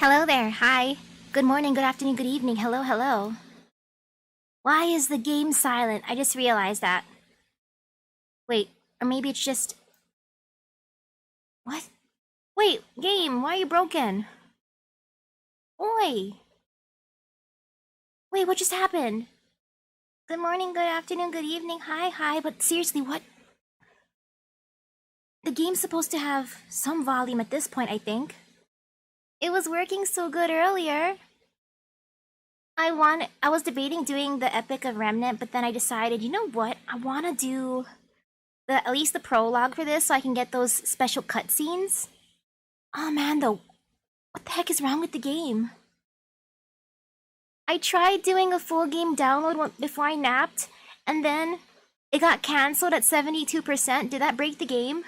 Hello there, hi. Good morning, good afternoon, good evening, hello, hello. Why is the game silent? I just realized that. Wait, or maybe it's just... What? Wait, game, why are you broken? Oi! Wait, what just happened? Good morning, good afternoon, good evening, hi, but seriously, what? The game's supposed to have some volume at this point, I think. It was working so good earlier. I was debating doing the Epic of Remnant, but then I decided, you know what? I want to do at least the prologue for this so I can get those special cutscenes. Oh man, though, what the heck is wrong with the game? I tried doing a full game download before I napped, and then it got cancelled at 72%. Did that break the game?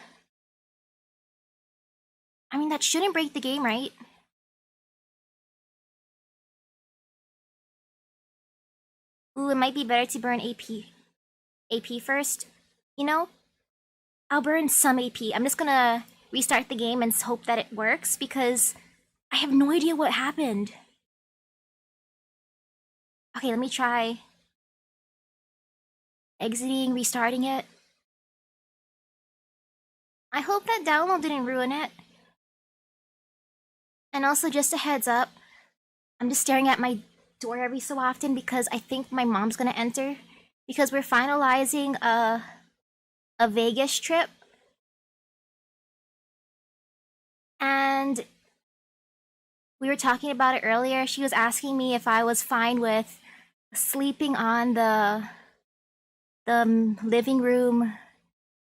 I mean, that shouldn't break the game, right? Ooh, it might be better to burn AP first. You know, I'll burn some AP. I'm just gonna restart the game and hope that it works because I have no idea what happened. Okay, let me try exiting, restarting it. I hope that download didn't ruin it. And also, just a heads up, I'm just staring at my door every so often because I think my mom's gonna enter because we're finalizing a Vegas trip. And we were talking about it earlier. She was asking me if I was fine with sleeping on the living room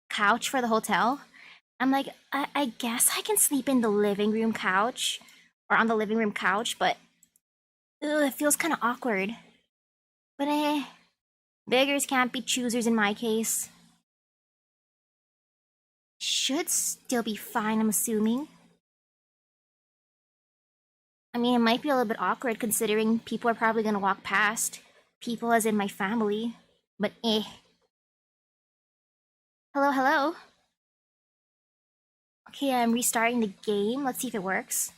couch for the hotel. I'm like, I guess I can sleep in the living room couch or on the living room couch, but it feels kind of awkward. But beggars can't be choosers in my case. Should still be fine, I'm assuming. I mean, it might be a little bit awkward considering people are probably gonna walk past. People as in my family. But Hello, hello? Okay, I'm restarting the game. Let's see if it works.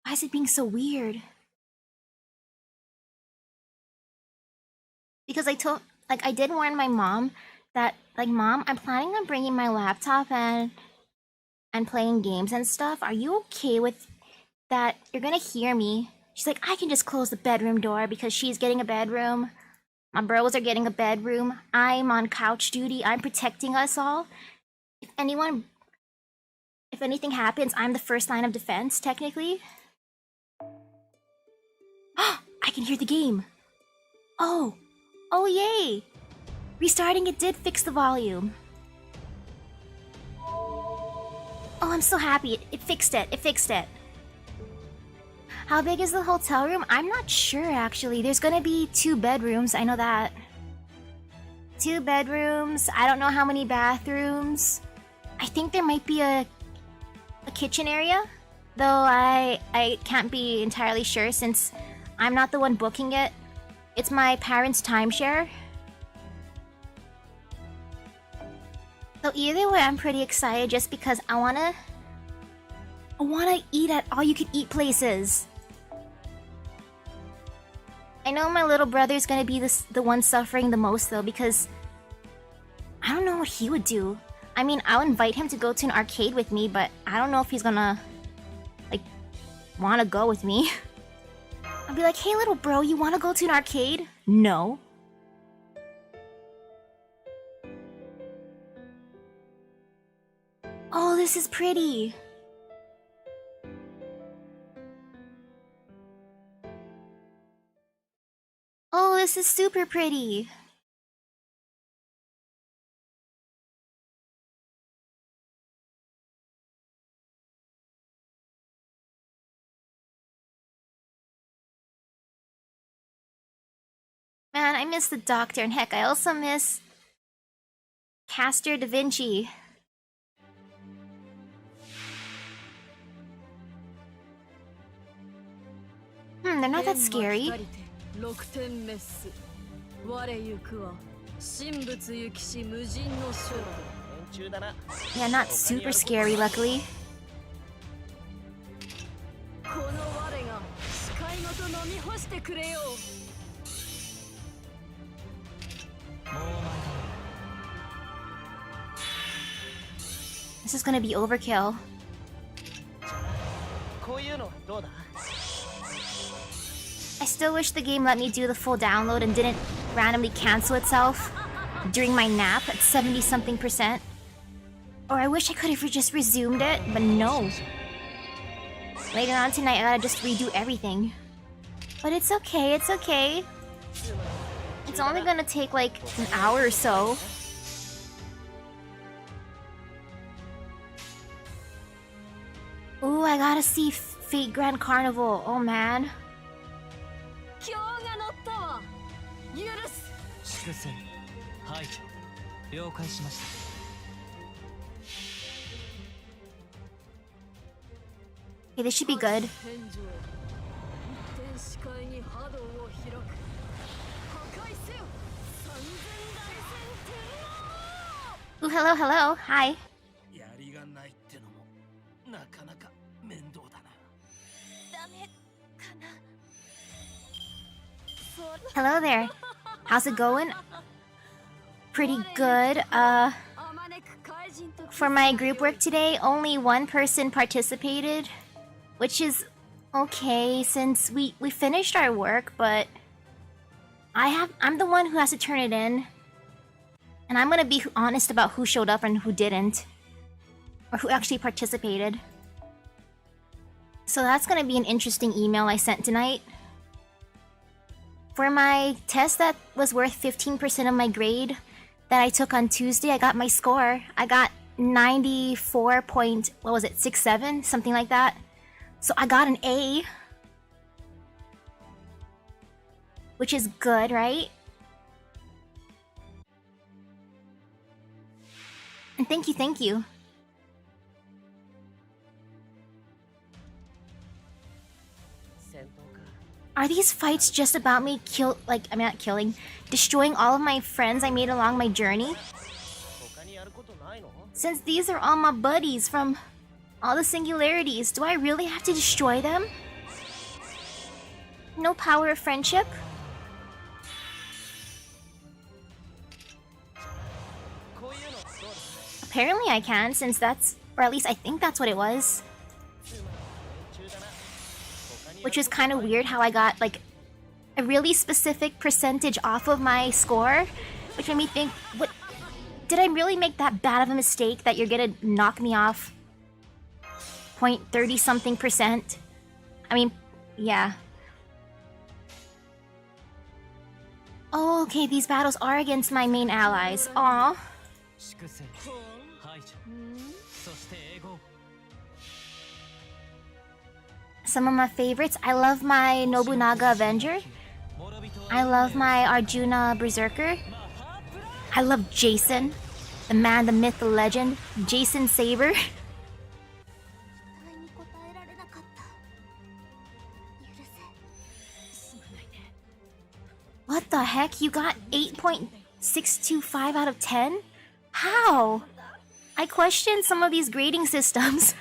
Why is it being so weird? Because I did warn my mom that, like, Mom, I'm planning on bringing my laptop and playing games and stuff. Are you okay with that? You're gonna hear me. She's like, I can just close the bedroom door because she's getting a bedroom. My bros are getting a bedroom. I'm on couch duty. I'm protecting us all. If anything happens, I'm the first line of defense, technically. I can hear the game. Oh yay! Restarting it did fix the volume. Oh, I'm so happy. It fixed it. It fixed it. How big is the hotel room? I'm not sure, actually. There's gonna be 2 bedrooms. I know that. 2 bedrooms. I don't know how many bathrooms. I think there might be a kitchen area, though I can't be entirely sure since I'm not the one booking it. It's my parents' timeshare. So either way, I'm pretty excited just because I wanna eat at all-you-can-eat places. I know my little brother's gonna be the one suffering the most though because I don't know what he would do. I mean, I'll invite him to go to an arcade with me, but I don't know if he's gonna, like, wanna go with me. I'll be like, hey little bro, you wanna go to an arcade? No. Oh, this is pretty. Oh, this is super pretty. Man, I miss the Doctor, and heck, I also miss Castor Da Vinci. They're not that scary. Yeah, not super scary, luckily. This is gonna be overkill. I still wish the game let me do the full download and didn't randomly cancel itself during my nap at 70-something%. Or I wish I could have just resumed it, but no. Later on tonight, I gotta just redo everything. But it's okay, it's okay. It's only gonna take like an hour or so. Ooh, I gotta see Fate Grand Carnival. Oh man. Okay, this should be good. Ooh, hello, hello. Hi. Hello there. How's it going? Pretty good. For my group work today, only one person participated, which is okay since we finished our work, but I'm the one who has to turn it in. And I'm gonna be honest about who showed up and who didn't. Or who actually participated. So that's gonna be an interesting email I sent tonight. For my test that was worth 15% of my grade that I took on Tuesday, I got my score. I got 94.67, something like that. So I got an A. Which is good, right? And thank you, thank you. Are these fights just about me destroying all of my friends I made along my journey? Since these are all my buddies from all the singularities, do I really have to destroy them? No power of friendship? Apparently I can, since that's... or at least I think that's what it was. Which was kind of weird how I got, like, a really specific percentage off of my score. Which made me think, what... did I really make that bad of a mistake that you're gonna knock me off 0.30-something%? I mean, yeah. Oh, okay, these battles are against my main allies. Aww. Some of my favorites. I love my Nobunaga Avenger. I love my Arjuna Berserker. I love Jason. The man, the myth, the legend. Jason Saber. What the heck? You got 8.625 out of 10? How? I question some of these grading systems.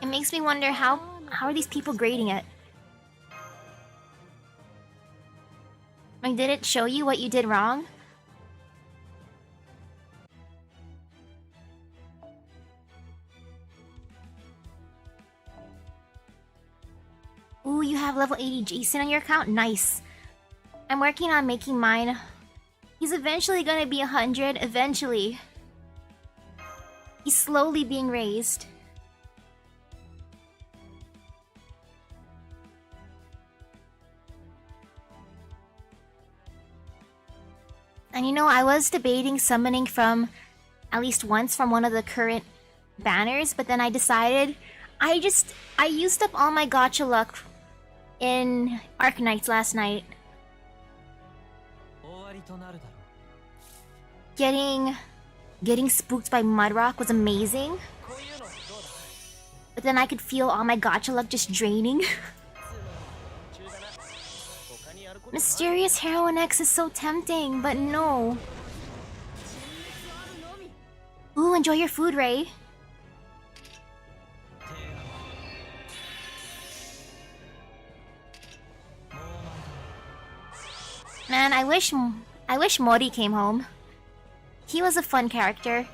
It makes me wonder how are these people grading it? Like, did it show you what you did wrong? Ooh, you have level 80 Jason on your account? Nice. I'm working on making mine. He's eventually gonna be 100, eventually. He's slowly being raised. And you know, I was debating summoning from at least once from one of the current banners, but then I decided I used up all my gacha luck in Arknights last night. Getting spooked by Mudrock was amazing. But then I could feel all my gacha luck just draining. Mysterious Heroine X is so tempting, but no. Ooh, enjoy your food, Ray. Man, I wish Mori came home. He was a fun character.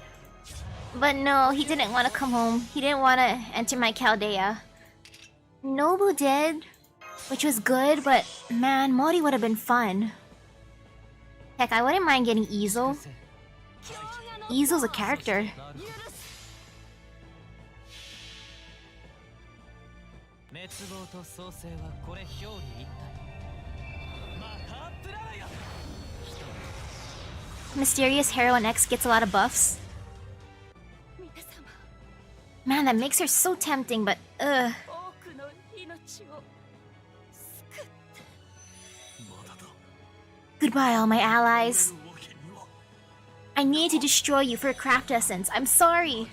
But no, he didn't want to come home. He didn't want to enter my Chaldea. Nobu did, which was good, but man, Mori would have been fun. Heck, I wouldn't mind getting Easel. Easel's a character. Mysterious Heroine X gets a lot of buffs. Man, that makes her so tempting, but ugh. Goodbye, all my allies. I need to destroy you for a craft essence. I'm sorry.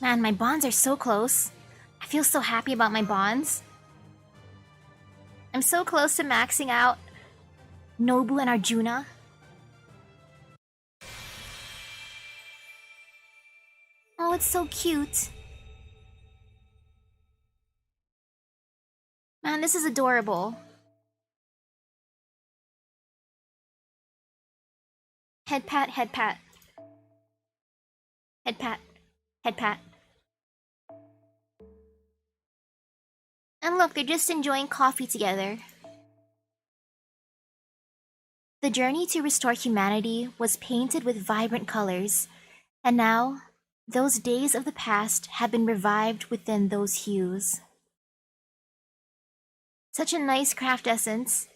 Man, my bonds are so close. I feel so happy about my bonds. I'm so close to maxing out Nobu and Arjuna. Oh, it's so cute. Man, this is adorable. Head pat, head pat. Head pat, head pat. And look, they're just enjoying coffee together. The journey to restore humanity was painted with vibrant colors, and now those days of the past have been revived within those hues. Such a nice craft essence.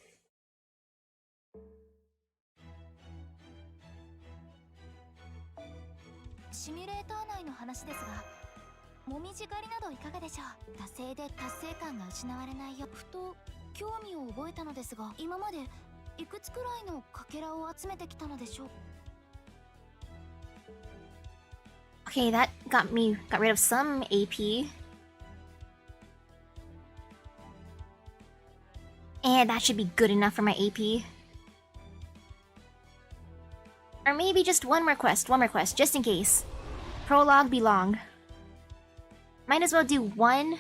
Okay, that got rid of some AP. And that should be good enough for my AP. Or maybe just one request, just in case. Prologue be long. Might as well do one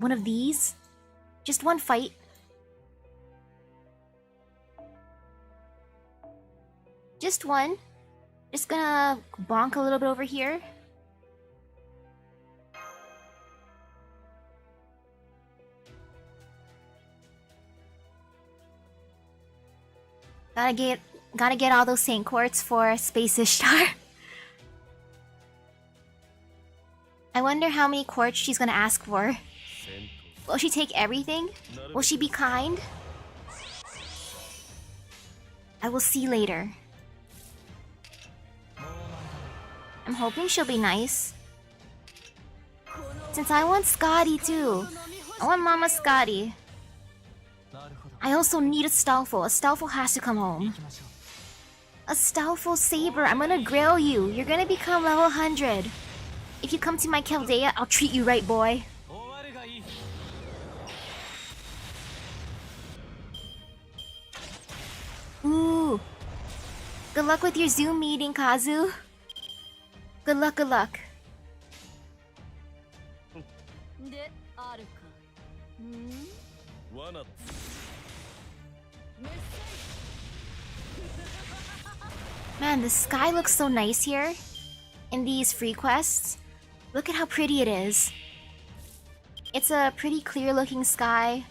of these. Just one fight. Just one. Just gonna bonk a little bit over here. Gotta get all those Saint Quartz for Space Ishtar. I wonder how many quartz she's gonna ask for. Will she take everything? Will she be kind? I will see later. I'm hoping she'll be nice. Since I want Scotty too. I want Mama Scotty. I also need a Stalfo. A Stalfo has to come home. A Stalfo Saber. I'm gonna grail you. You're gonna become level 100. If you come to my Chaldea, I'll treat you right, boy. Ooh. Good luck with your Zoom meeting, Kazu. Good luck, good luck. Man, the sky looks so nice here. In these free quests. Look at how pretty it is. It's a pretty clear looking sky.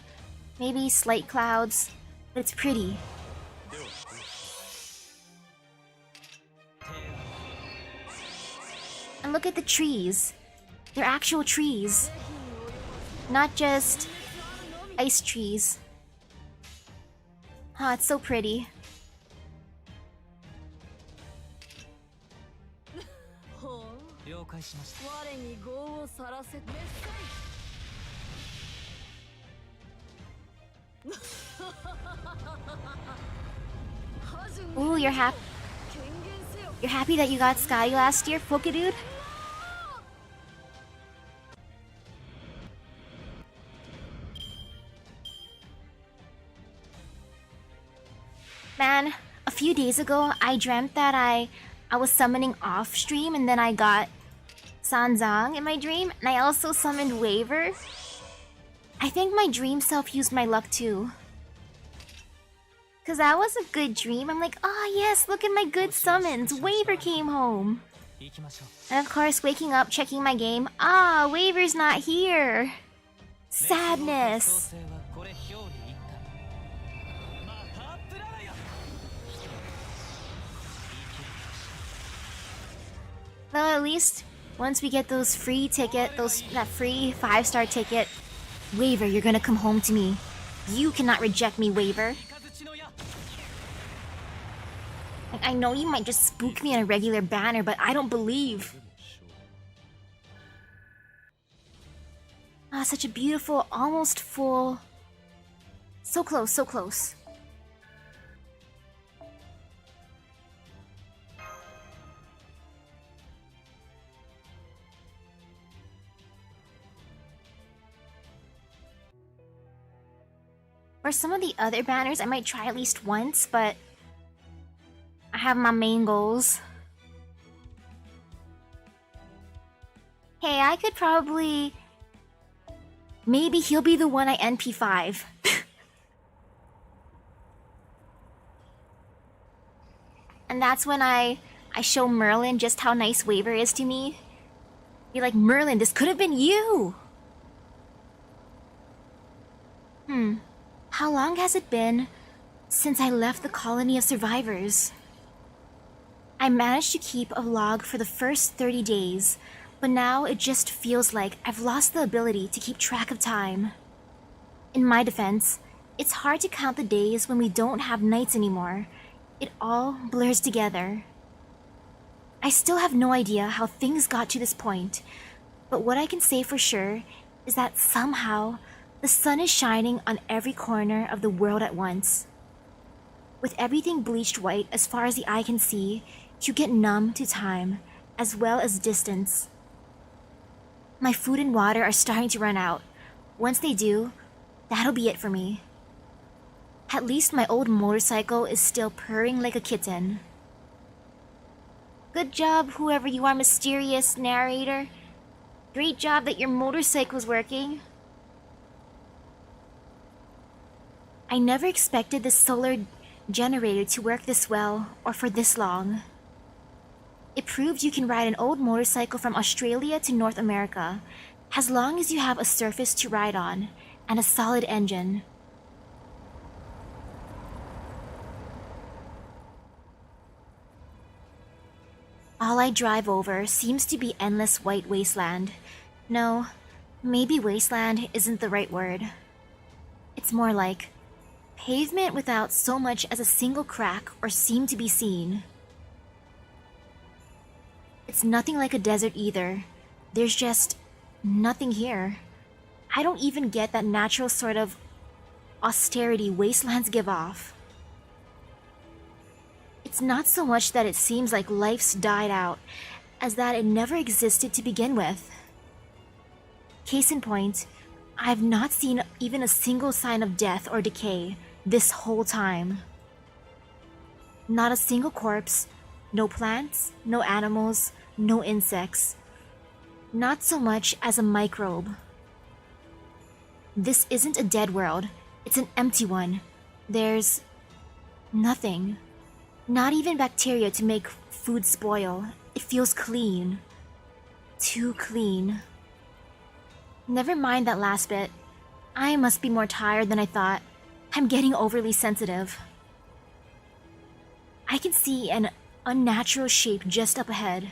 Maybe slight clouds. But it's pretty. And look at the trees. They're actual trees. Not just ice trees. Ah, it's so pretty. Ooh, you're happy that you got Scotty last year, Pokedude? Man, a few days ago, I dreamt that I was summoning off stream, and then I got Sanzang in my dream, and I also summoned Waver. I think my dream self used my luck too. Cause that was a good dream. I'm like, oh yes, look at my good summons. Waver came home. And of course, waking up, checking my game. Ah, Waver's not here. Sadness. Though at least once we get those free ticket, that free 5-star ticket, Waver, you're gonna come home to me. You cannot reject me, Waver. Like, I know you might just spook me in a regular banner, but I don't believe. Ah, such a beautiful, almost full. So close, so close. For some of the other banners, I might try at least once, but I have my main goals. Hey, I could probably... Maybe he'll be the one I NP5. And that's when I show Merlin just how nice Waver is to me. Be like, Merlin, this could have been you! How long has it been since I left the colony of survivors? I managed to keep a log for the first 30 days, but now it just feels like I've lost the ability to keep track of time. In my defense, it's hard to count the days when we don't have nights anymore. It all blurs together. I still have no idea how things got to this point, but what I can say for sure is that somehow the sun is shining on every corner of the world at once. With everything bleached white as far as the eye can see, you get numb to time, as well as distance. My food and water are starting to run out. Once they do, that'll be it for me. At least my old motorcycle is still purring like a kitten. Good job, whoever you are, mysterious narrator. Great job that your motorcycle's working. I never expected the solar generator to work this well or for this long. It proved you can ride an old motorcycle from Australia to North America, as long as you have a surface to ride on and a solid engine. All I drive over seems to be endless white wasteland. No, maybe wasteland isn't the right word. It's more like pavement without so much as a single crack or seam to be seen. It's nothing like a desert either. There's just nothing here. I don't even get that natural sort of austerity wastelands give off. It's not so much that it seems like life's died out, as that it never existed to begin with. Case in point, I've not seen even a single sign of death or decay this whole time. Not a single corpse, no plants, no animals, no insects. Not so much as a microbe. This isn't a dead world, it's an empty one. There's nothing. Not even bacteria to make food spoil. It feels clean. Too clean. Never mind that last bit. I must be more tired than I thought. I'm getting overly sensitive. I can see an unnatural shape just up ahead.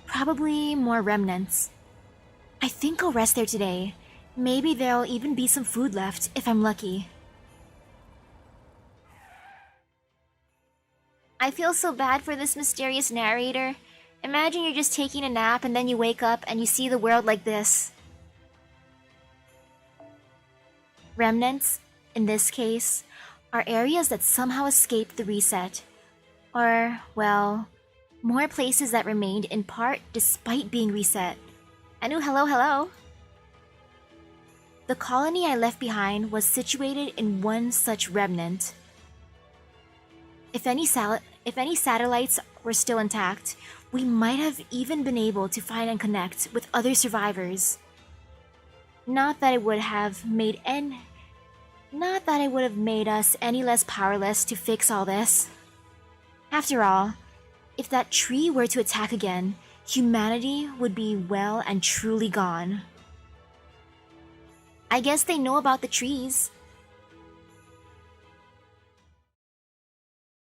Probably more remnants. I think I'll rest there today. Maybe there'll even be some food left if I'm lucky. I feel so bad for this mysterious narrator. Imagine you're just taking a nap and then you wake up and you see the world like this. Remnants, in this case, are areas that somehow escaped the reset. Or, well, more places that remained in part despite being reset. Anu, hello, hello! The colony I left behind was situated in one such remnant. If any satellites were still intact, we might have even been able to find and connect with other survivors. Not that it would have made us any less powerless to fix all this. After all, if that tree were to attack again, humanity would be well and truly gone. I guess they know about the trees.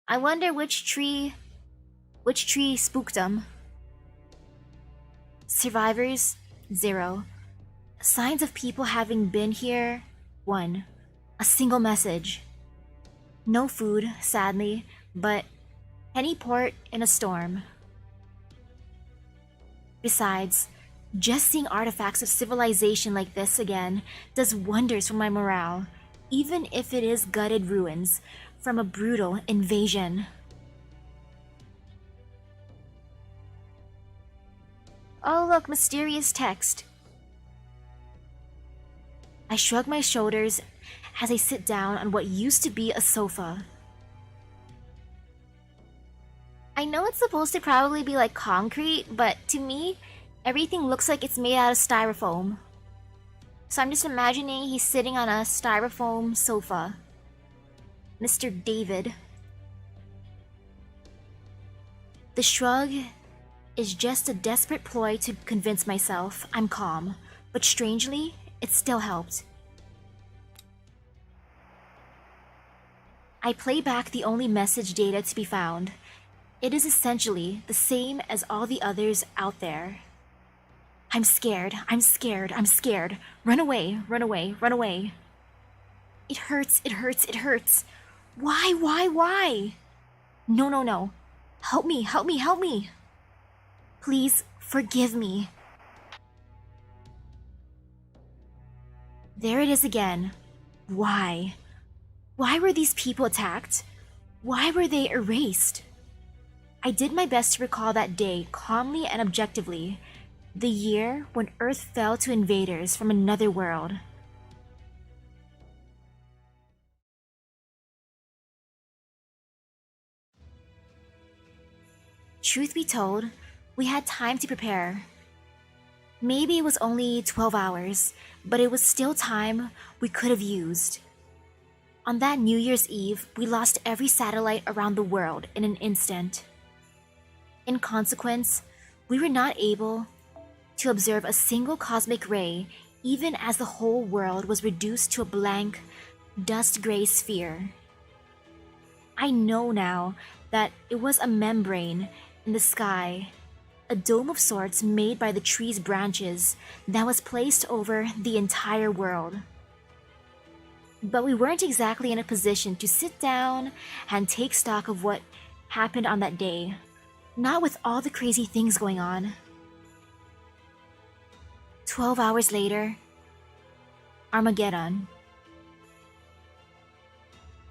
I wonder which tree spooked them. Survivors, 0. Signs of people having been here, 1. A single message. No food, sadly, but any port in a storm. Besides, just seeing artifacts of civilization like this again does wonders for my morale, even if it is gutted ruins from a brutal invasion. Oh look, mysterious text. I shrug my shoulders as I sit down on what used to be a sofa. I know it's supposed to probably be like concrete, but to me, everything looks like it's made out of styrofoam. So I'm just imagining he's sitting on a styrofoam sofa. Mr. David. The shrug is just a desperate ploy to convince myself I'm calm, but strangely, it still helped. I play back the only message data to be found. It is essentially the same as all the others out there. I'm scared, I'm scared, I'm scared. Run away, run away, run away. It hurts, it hurts, it hurts. Why? No. Help me, help me, help me. Please, forgive me. There it is again. Why? Why were these people attacked? Why were they erased? I did my best to recall that day calmly and objectively, the year when Earth fell to invaders from another world. Truth be told, we had time to prepare. Maybe it was only 12 hours, but it was still time we could have used. On that New Year's Eve, we lost every satellite around the world in an instant. In consequence, we were not able to observe a single cosmic ray, even as the whole world was reduced to a blank, dust-gray sphere. I know now that it was a membrane in the sky, a dome of sorts made by the tree's branches that was placed over the entire world. But we weren't exactly in a position to sit down and take stock of what happened on that day, not with all the crazy things going on. 12 hours later, Armageddon.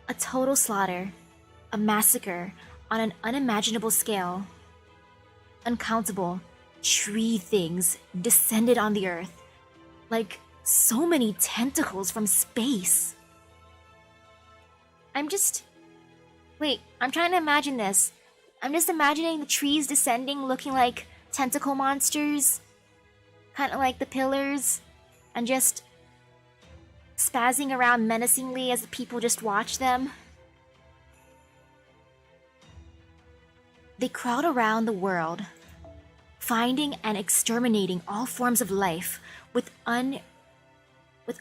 A total slaughter, a massacre on an unimaginable scale. Uncountable tree things descended on the earth, like so many tentacles from space. I'm trying to imagine this. I'm just imagining the trees descending looking like tentacle monsters, kind of like the pillars, and just spazzing around menacingly as the people just watch them. They crawled around the world, finding and exterminating all forms of life with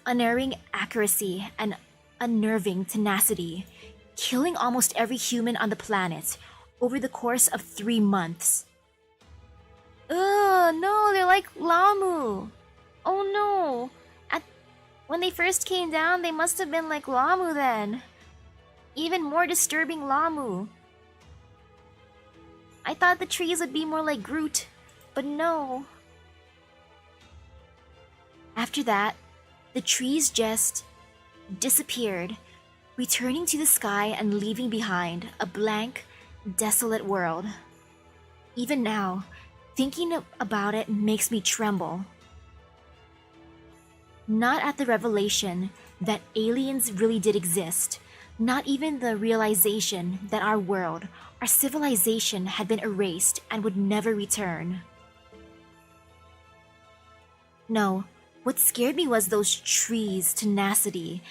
unerring accuracy and unnerving tenacity, killing almost every human on the planet over the course of 3 months. Ugh, no, they're like Lamu. Oh no. When they first came down, they must have been like Lamu then. Even more disturbing Lamu. I thought the trees would be more like Groot, but no. After that, the trees just disappeared, returning to the sky and leaving behind a blank, desolate world. Even now, thinking about it makes me tremble. Not at the revelation that aliens really did exist, Not even the realization that our world, our civilization had been erased and would never return. No, what scared me was those trees' tenacity,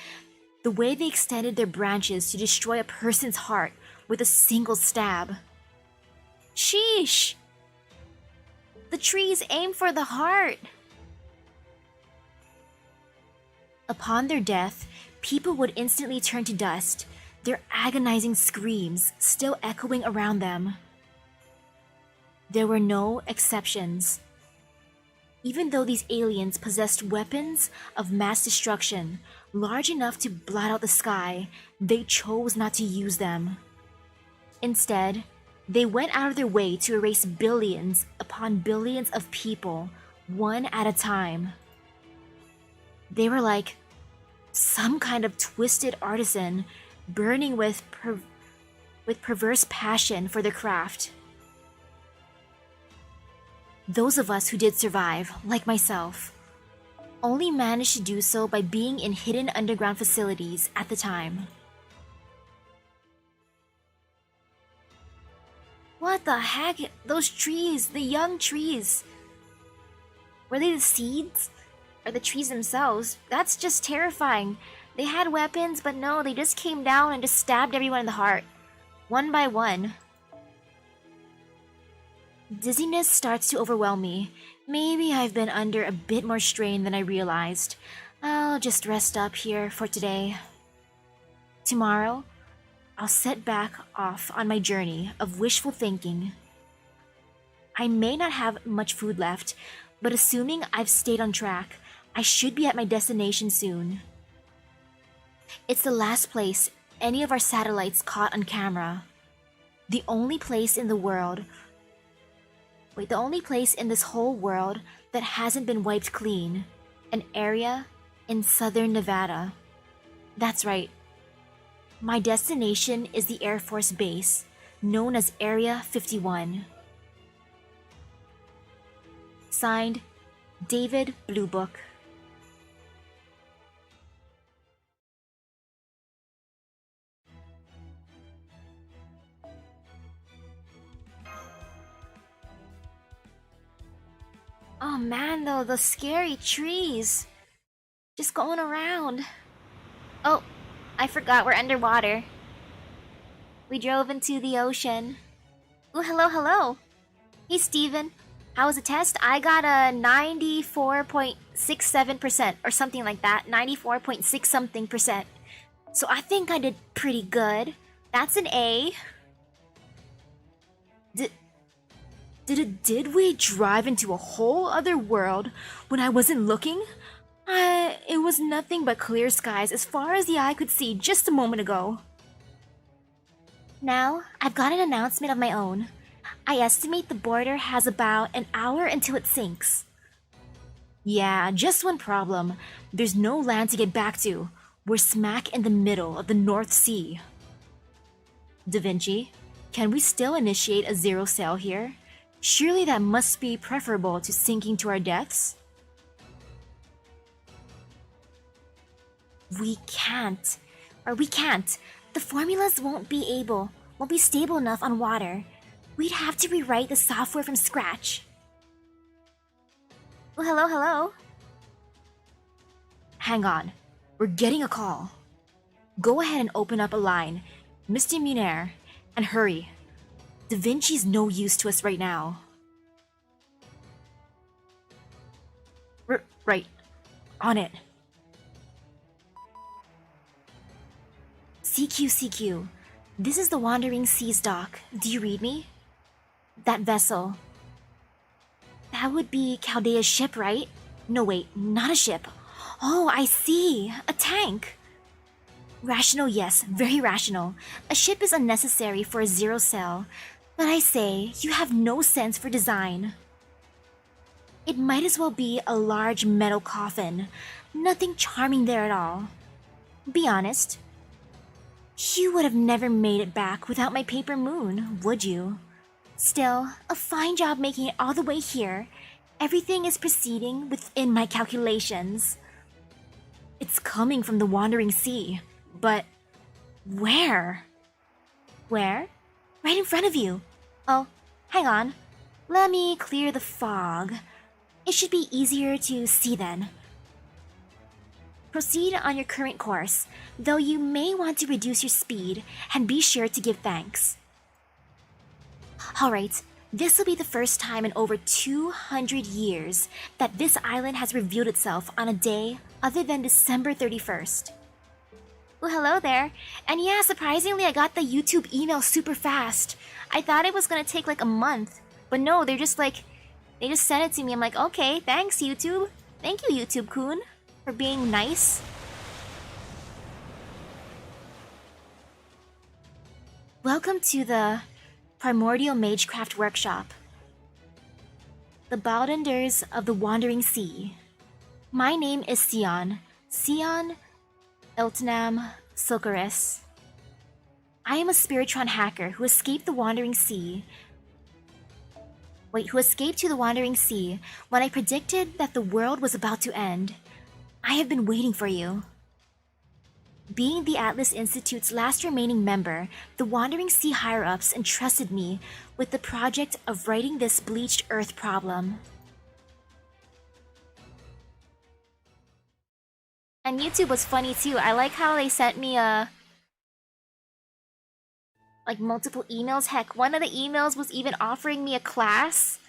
the way they extended their branches to destroy a person's heart with a single stab. Sheesh! The trees aim for the heart! Upon their death, people would instantly turn to dust, their agonizing screams still echoing around them. There were no exceptions. Even though these aliens possessed weapons of mass destruction large enough to blot out the sky, they chose not to use them. Instead, they went out of their way to erase billions upon billions of people, one at a time. They were like some kind of twisted artisan burning with perverse passion for their craft. Those of us who did survive, like myself, only managed to do so by being in hidden underground facilities at the time. What the heck? Those trees, the young trees. Were they the seeds? Or the trees themselves? That's just terrifying. They had weapons, but no, they just came down and just stabbed everyone in the heart. One by one. Dizziness starts to overwhelm me. Maybe I've been under a bit more strain than I realized. I'll just rest up here for today. Tomorrow, I'll set back off on my journey of wishful thinking. I may not have much food left, but assuming I've stayed on track, I should be at my destination soon. It's the last place any of our satellites caught on camera. The only place in this whole world that hasn't been wiped clean. An area in southern Nevada. That's right. My destination is the Air Force Base, known as Area 51. Signed, David Blue Book. Oh man, though, the scary trees. Just going around. Oh, I forgot we're underwater. We drove into the ocean. Oh, hello, hello. Hey, Steven. How was the test? I got a 94.67% or something like that. 94.6 something percent. So I think I did pretty good. That's an A. Did we drive into a whole other world when I wasn't looking? It was nothing but clear skies as far as the eye could see just a moment ago. Now, I've got an announcement of my own. I estimate the border has about an hour until it sinks. Yeah, just one problem. There's no land to get back to. We're smack in the middle of the North Sea. Da Vinci, can we still initiate a zero sail here? Surely that must be preferable to sinking to our deaths? We can't. The formulas won't be stable enough on water. We'd have to rewrite the software from scratch. Oh, hello. Hang on. We're getting a call. Go ahead and open up a line, Mr. Munir, and hurry. Da Vinci's no use to us right now. Right. On it. CQ. This is the Wandering Seas dock. Do you read me? That vessel. That would be Chaldea's ship, right? No, wait, not a ship. Oh, I see. A tank. Rational, yes, very rational. A ship is unnecessary for a zero cell. But I say, you have no sense for design. It might as well be a large metal coffin. Nothing charming there at all. Be honest. You would have never made it back without my paper moon, would you? Still, a fine job making it all the way here. Everything is proceeding within my calculations. It's coming from the Wandering Sea, but Where? Where? Right in front of you. Oh, hang on. Let me clear the fog. It should be easier to see then. Proceed on your current course, though you may want to reduce your speed, and be sure to give thanks. Alright, this will be the first time in over 200 years that this island has revealed itself on a day other than December 31st. Well, hello there. And yeah, surprisingly, I got the YouTube email super fast. I thought it was gonna take like a month, but no, they just sent it to me. I'm like, okay, thanks, YouTube. Thank you, YouTube-kun, for being nice. Welcome to the Primordial Magecraft Workshop. The Baldenders of the Wandering Sea. My name is Sion. Sion Eltnam Silkeris. I am a Spiritron hacker who escaped the Wandering Sea. Who escaped to the Wandering Sea when I predicted that the world was about to end. I have been waiting for you. Being the Atlas Institute's last remaining member, the Wandering Sea higher-ups entrusted me with the project of righting this bleached Earth problem. And YouTube was funny too. I like how they sent me multiple emails. Heck, one of the emails was even offering me a class.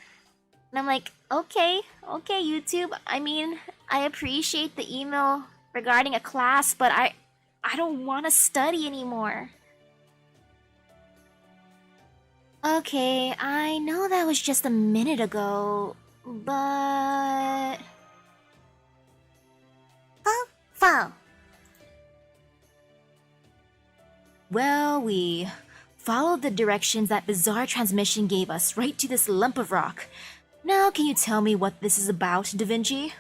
And I'm like, okay, YouTube. I mean, I appreciate the email regarding a class, but I don't want to study anymore. Okay, I know that was just a minute ago, but... Well, we followed the directions that bizarre transmission gave us right to this lump of rock. Now, can you tell me what this is about, Da Vinci?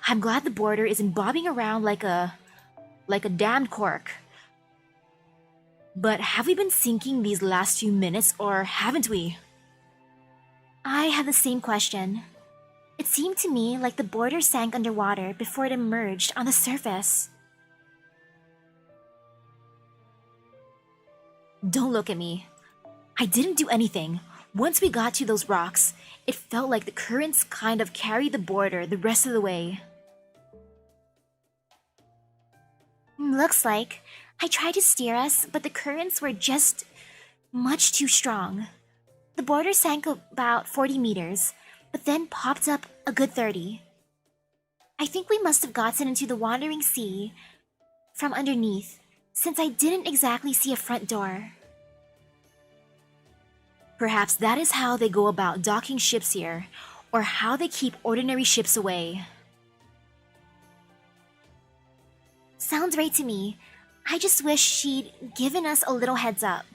I'm glad the border isn't bobbing around like a damned cork. But have we been sinking these last few minutes, or haven't we? I had the same question. It seemed to me like the border sank underwater before it emerged on the surface. Don't look at me. I didn't do anything. Once we got to those rocks, it felt like the currents kind of carried the border the rest of the way. Looks like I tried to steer us, but the currents were just much too strong. The border sank about 40 meters, but then popped up a good 30. I think we must have gotten into the Wandering Sea from underneath, since I didn't exactly see a front door. Perhaps that is how they go about docking ships here, or how they keep ordinary ships away. Sounds right to me. I just wish she'd given us a little heads up.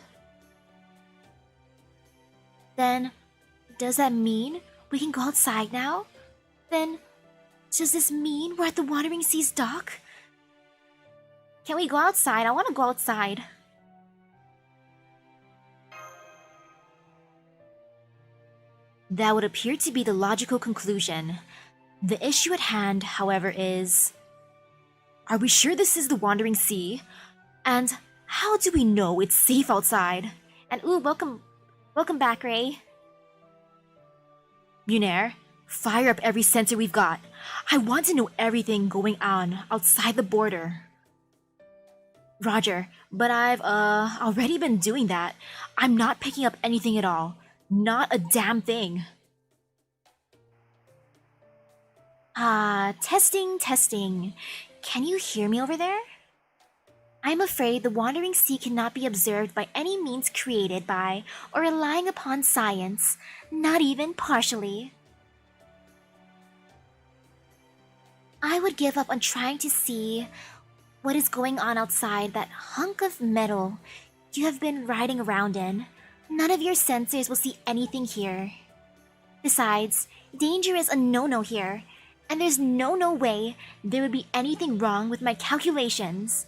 Then, does that mean we can go outside now? Then, does this mean we're at the Wandering Sea's dock? Can we go outside? I want to go outside. That would appear to be the logical conclusion. The issue at hand, however, is... Are we sure this is the Wandering Sea? And how do we know it's safe outside? And ooh, welcome back, Ray. Munair, fire up every sensor we've got. I want to know everything going on outside the border. Roger, but I've already been doing that. I'm not picking up anything at all. Not a damn thing. Testing. Can you hear me over there? I'm afraid the Wandering Sea cannot be observed by any means created by or relying upon science, not even partially. I would give up on trying to see what is going on outside that hunk of metal you have been riding around in. None of your sensors will see anything here. Besides, danger is a no-no here, and there's no way there would be anything wrong with my calculations.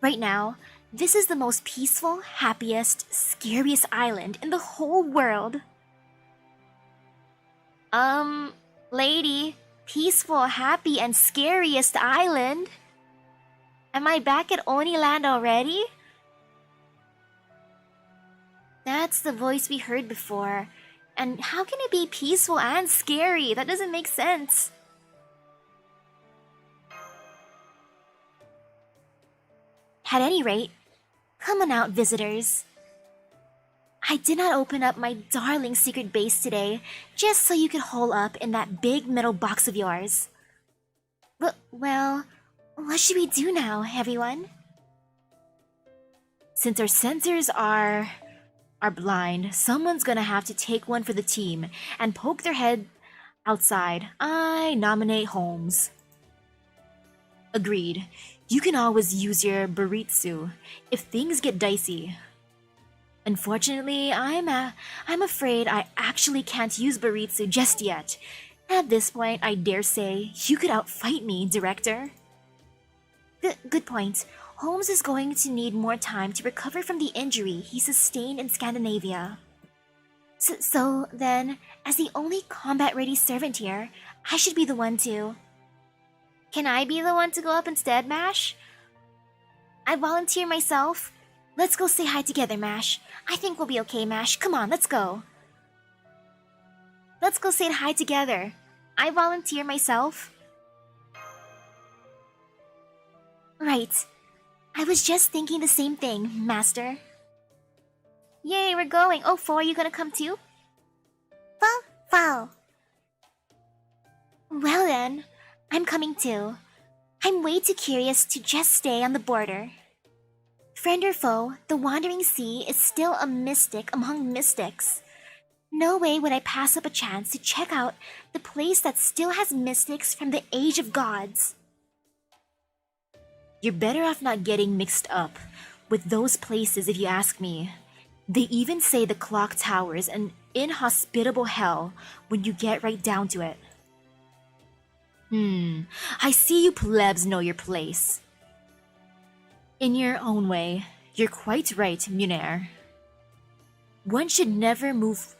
Right now, this is the most peaceful, happiest, scariest island in the whole world. Lady, peaceful, happy, and scariest island? Am I back at Oniland already? That's the voice we heard before. And how can it be peaceful and scary? That doesn't make sense. At any rate, come on out, visitors. I did not open up my darling secret base today just so you could hole up in that big metal box of yours. Well, what should we do now, everyone? Since our sensors are blind, someone's gonna have to take one for the team and poke their head outside. I nominate Holmes. Agreed. You can always use your baritsu if things get dicey. Unfortunately, I'm afraid I actually can't use baritsu just yet. At this point, I dare say you could outfight me, Director. Good point. Holmes is going to need more time to recover from the injury he sustained in Scandinavia. So then, as the only combat-ready servant here, I should be the one to... Can I be the one to go up instead, Mash? I volunteer myself. Let's go say hi together, Mash. I think we'll be okay, Mash. Come on, let's go. Let's go say hi together. I volunteer myself. Right. I was just thinking the same thing, Master. Yay, we're going. Oh, Fo, are you gonna come too? Fo. Well then, I'm coming too. I'm way too curious to just stay on the border. Friend or foe, the Wandering Sea is still a mystic among mystics. No way would I pass up a chance to check out the place that still has mystics from the Age of Gods. You're better off not getting mixed up with those places if you ask me. They even say the clock tower's an inhospitable hell when you get right down to it. I see you plebs know your place. In your own way, you're quite right, Munair. One should never move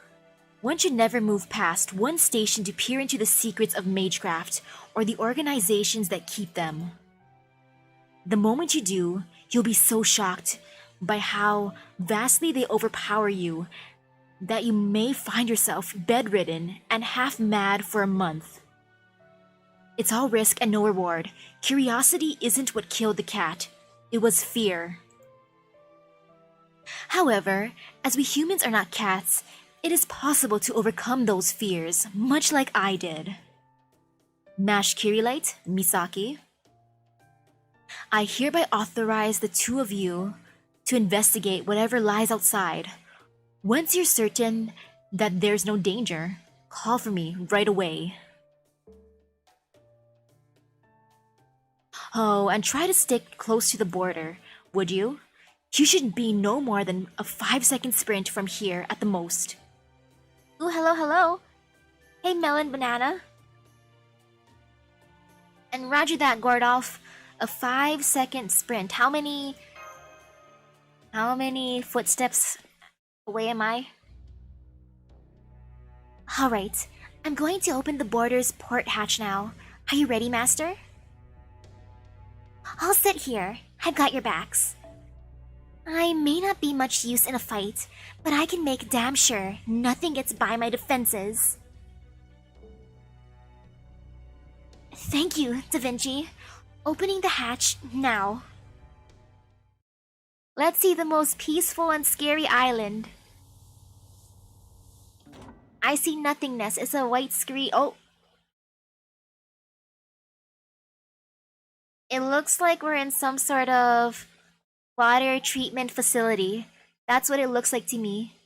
past one station to peer into the secrets of magecraft or the organizations that keep them. The moment you do, you'll be so shocked by how vastly they overpower you that you may find yourself bedridden and half mad for a month. It's all risk and no reward. Curiosity isn't what killed the cat. It was fear. However, as we humans are not cats, it is possible to overcome those fears, much like I did. Mash Kirilite, Misaki. I hereby authorize the two of you to investigate whatever lies outside. Once you're certain that there's no danger, call for me right away. Oh, and try to stick close to the border, would you? You should be no more than a 5-second sprint from here at the most. Ooh, hello. Hey, Melon Banana. And roger that, Gordolf. A 5-second sprint. How many footsteps away am I? Alright, I'm going to open the border's port hatch now. Are you ready, Master? I'll sit here. I've got your backs. I may not be much use in a fight, but I can make damn sure nothing gets by my defenses. Thank you, Da Vinci. Opening the hatch now. Let's see the most peaceful and scary island. I see nothingness. It's a white screen. Oh. It looks like we're in some sort of water treatment facility. That's what it looks like to me.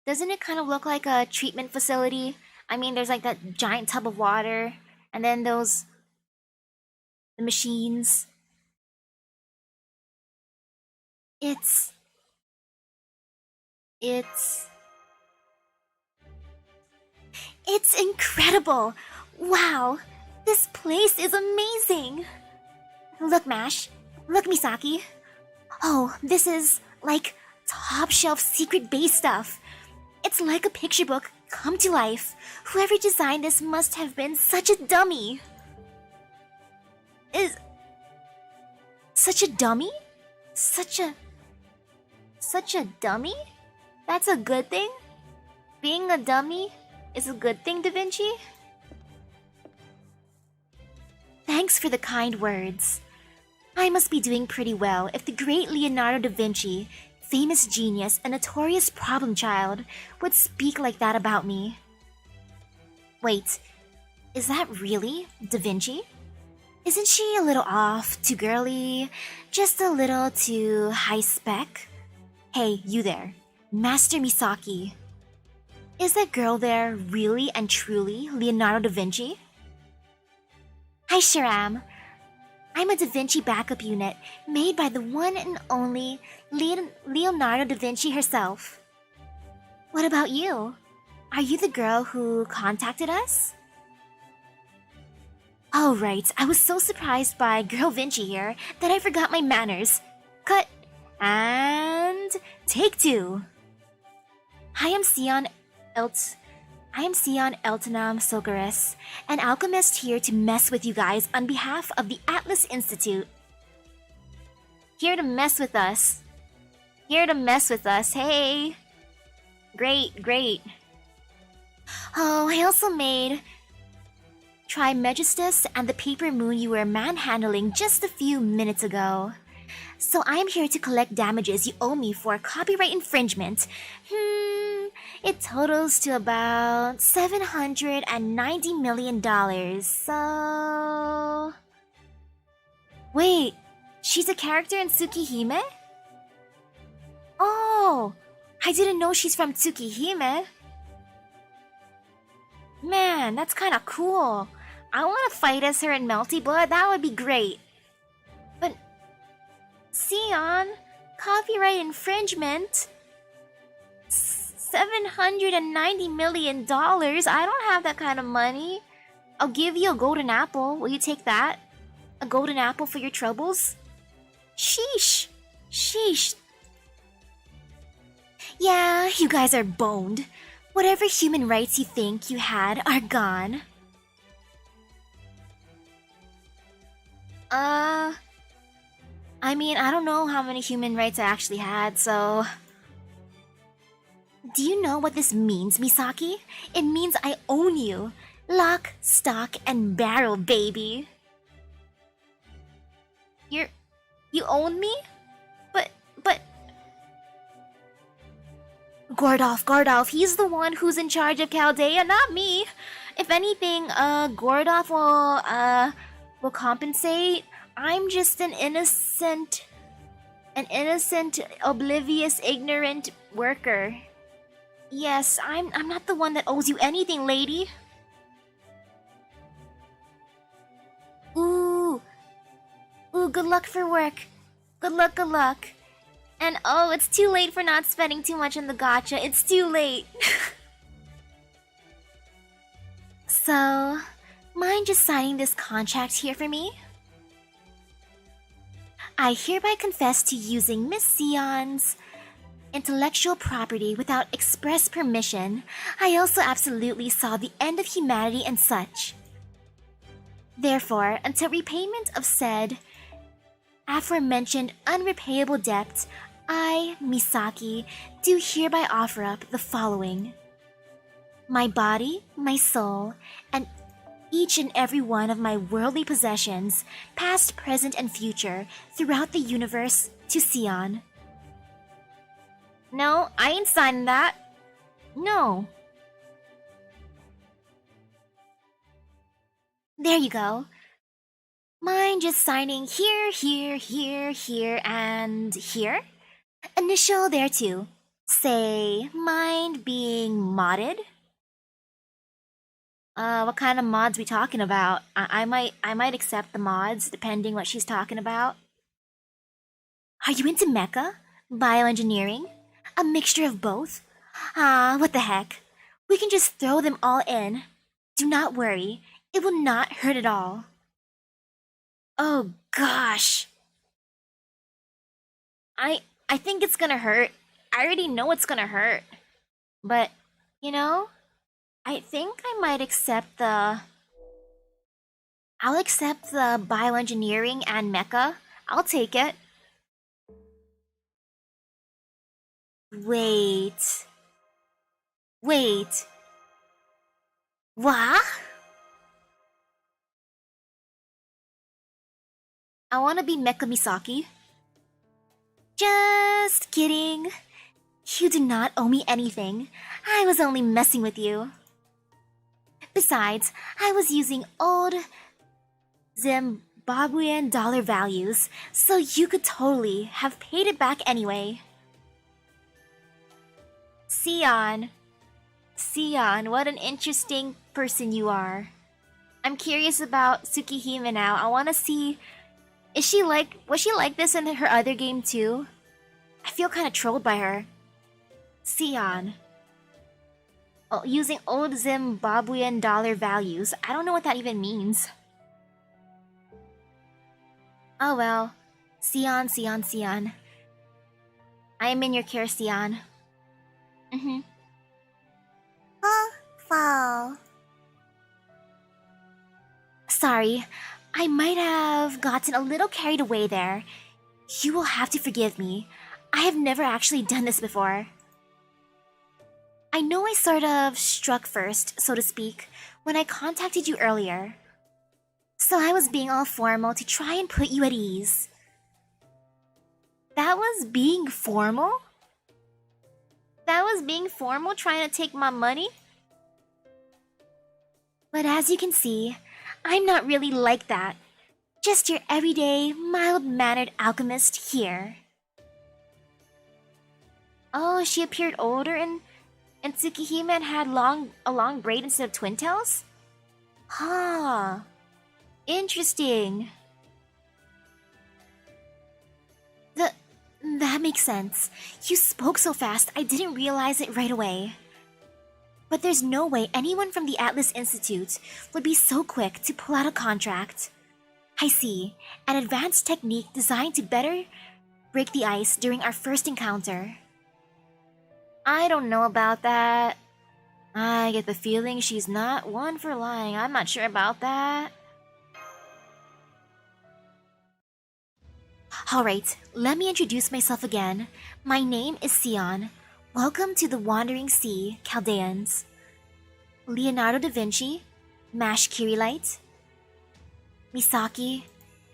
Doesn't it kind of look like a treatment facility? I mean, there's like that giant tub of water, and then the machines. It's incredible! Wow! This place is amazing! Look, Mash. Look, Misaki. Oh, this is, like, top-shelf secret base stuff. It's like a picture book come to life. Whoever designed this must have been such a dummy. Such a dummy? Such a dummy? That's a good thing? Being a dummy is a good thing, Da Vinci? Thanks for the kind words. I must be doing pretty well if the great Leonardo da Vinci, famous genius and notorious problem child, would speak like that about me. Wait, is that really Da Vinci? Isn't she a little off, too girly, just a little too high spec? Hey, you there, Master Misaki. Is that girl there really and truly Leonardo da Vinci? I sure am. I'm a Da Vinci backup unit made by the one and only Leonardo da Vinci herself. What about you? Are you the girl who contacted us? Oh right, I was so surprised by Girl Vinci here that I forgot my manners. Cut! And take two. I am Sion Eltnam Sogaris, an alchemist here to mess with you guys on behalf of the Atlas Institute. Here to mess with us. Here to mess with us, hey! Great, great. Oh, I also made Trimegistus and the paper moon you were manhandling just a few minutes ago. So I'm here to collect damages you owe me for copyright infringement. It totals to about $790 million, so... Wait, she's a character in Tsukihime? Oh, I didn't know she's from Tsukihime. Man, that's kinda cool. I wanna fight as her in Melty Blood, that would be great. But, Sion, copyright infringement? $790 million? I don't have that kind of money. I'll give you a golden apple. Will you take that? A golden apple for your troubles? Sheesh. Sheesh. Yeah, you guys are boned. Whatever human rights you think you had are gone. I mean, I don't know how many human rights I actually had, so... Do you know what this means, Misaki? It means I own you. Lock, stock, and barrel, baby. You own me? But... Gordolf, he's the one who's in charge of Chaldea, not me. If anything, Gordolf will compensate. I'm just an innocent, oblivious, ignorant worker. Yes, I'm not the one that owes you anything, lady. Ooh, good luck for work. Good luck. And oh, it's too late for not spending too much on the gacha. It's too late. So, mind just signing this contract here for me? I hereby confess to using Miss Sion's intellectual property without express permission. I also absolutely saw the end of humanity and such. Therefore, until repayment of said aforementioned unrepayable debt, I, Misaki, do hereby offer up the following: my body, my soul, and each and every one of my worldly possessions, past, present, and future, throughout the universe, to Sion. No, I ain't signing that. No. There you go. Mine just signing here, and here. Initial there too. Say, mind being modded? What kind of mods we talking about? I might accept the mods, depending what she's talking about. Are you into mecha? Bioengineering? A mixture of both? What the heck. We can just throw them all in. Do not worry, it will not hurt at all. Oh gosh. I think it's gonna hurt. I already know it's gonna hurt. But, you know, I think I might accept the... I'll accept the bioengineering and mecha. I'll take it. Wait. Wait. What? I want to be Mecha Misaki. Just kidding. You do not owe me anything. I was only messing with you. Besides, I was using old Zimbabwean dollar values, so you could totally have paid it back anyway. Sion. Sion, what an interesting person you are. I'm curious about Tsukihime now. I want to see... was she like this in her other game too? I feel kind of trolled by her. Sion. Oh, using old Zimbabwean dollar values. I don't know what that even means. Oh well. Sion, Sion, Sion. I am in your care, Sion. Fall. Sorry, I might have gotten a little carried away there. You will have to forgive me. I have never actually done this before. I know I sort of struck first, so to speak, when I contacted you earlier. So I was being all formal to try and put you at ease. That was being formal? That was being formal, trying to take my money? But as you can see, I'm not really like that. Just your everyday, mild-mannered alchemist here. Oh, she appeared older and Tsukihime had a long braid instead of twin tails? Huh. Interesting. That makes sense. You spoke so fast, I didn't realize it right away. But there's no way anyone from the Atlas Institute would be so quick to pull out a contract. I see. An advanced technique designed to better break the ice during our first encounter. I don't know about that. I get the feeling she's not one for lying. I'm not sure about that. Alright, let me introduce myself again. My name is Sion. Welcome to the Wandering Sea, Chaldeans. Leonardo da Vinci, Mash Kirilite, Misaki,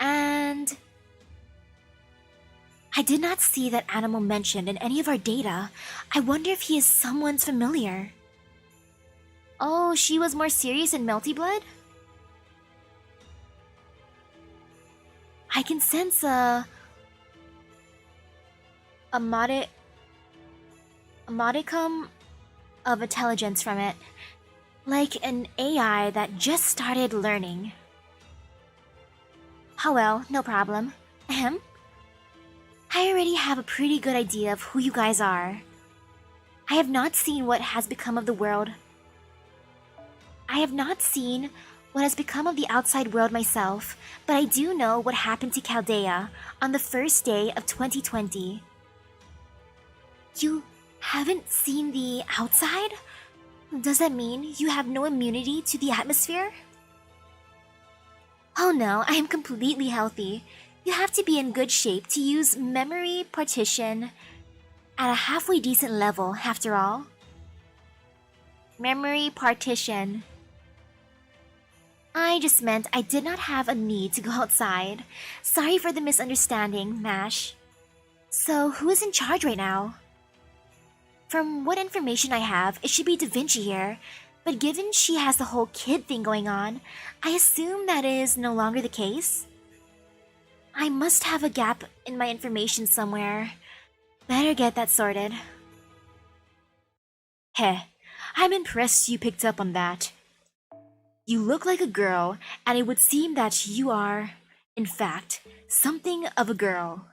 and... I did not see that animal mentioned in any of our data. I wonder if he is someone's familiar. Oh, she was more serious in Melty Blood? I can sense a modicum of intelligence from it, like an AI that just started learning. Oh well, no problem. Ahem. I already have a pretty good idea of who you guys are. I have not seen what has become of the world. I have not seen what has become of the outside world myself, but I do know what happened to Chaldea on the first day of 2020. You haven't seen the outside? Does that mean you have no immunity to the atmosphere? Oh no, I am completely healthy. You have to be in good shape to use memory partition at a halfway decent level, after all. Memory partition. I just meant I did not have a need to go outside. Sorry for the misunderstanding, Mash. So, who is in charge right now? From what information I have, it should be Da Vinci here, but given she has the whole kid thing going on, I assume that is no longer the case? I must have a gap in my information somewhere. Better get that sorted. Heh, I'm impressed you picked up on that. You look like a girl, and it would seem that you are, in fact, something of a girl.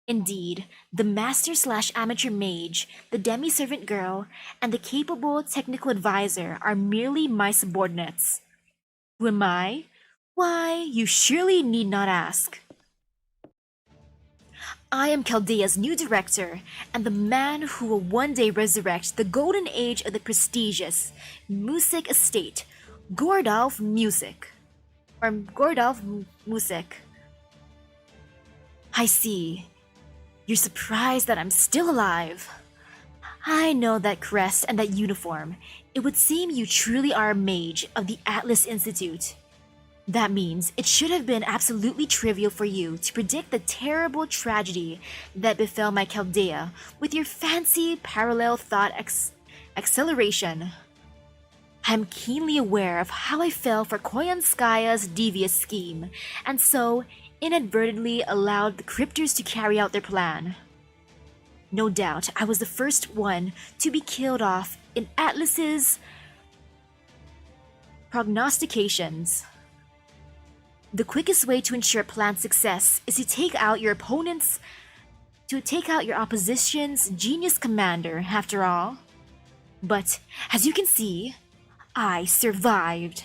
Indeed, the master/amateur mage, the demi-servant girl, and the capable technical advisor are merely my subordinates. Who am I? Why, you surely need not ask. I am Chaldea's new director, and the man who will one day resurrect the golden age of the prestigious Music estate, Gordolf Music. Or Gordolf Music. I see. You're surprised that I'm still alive. I know that crest and that uniform. It would seem you truly are a mage of the Atlas Institute. That means it should have been absolutely trivial for you to predict the terrible tragedy that befell my Chaldea with your fancy parallel thought acceleration. I'm keenly aware of how I fell for Koyanskaya's devious scheme, and so inadvertently allowed the Crypters to carry out their plan. No doubt I was the first one to be killed off in Atlas's prognostications. The quickest way to ensure plan success is to take out your opposition's genius commander, after all. But, as you can see, I survived.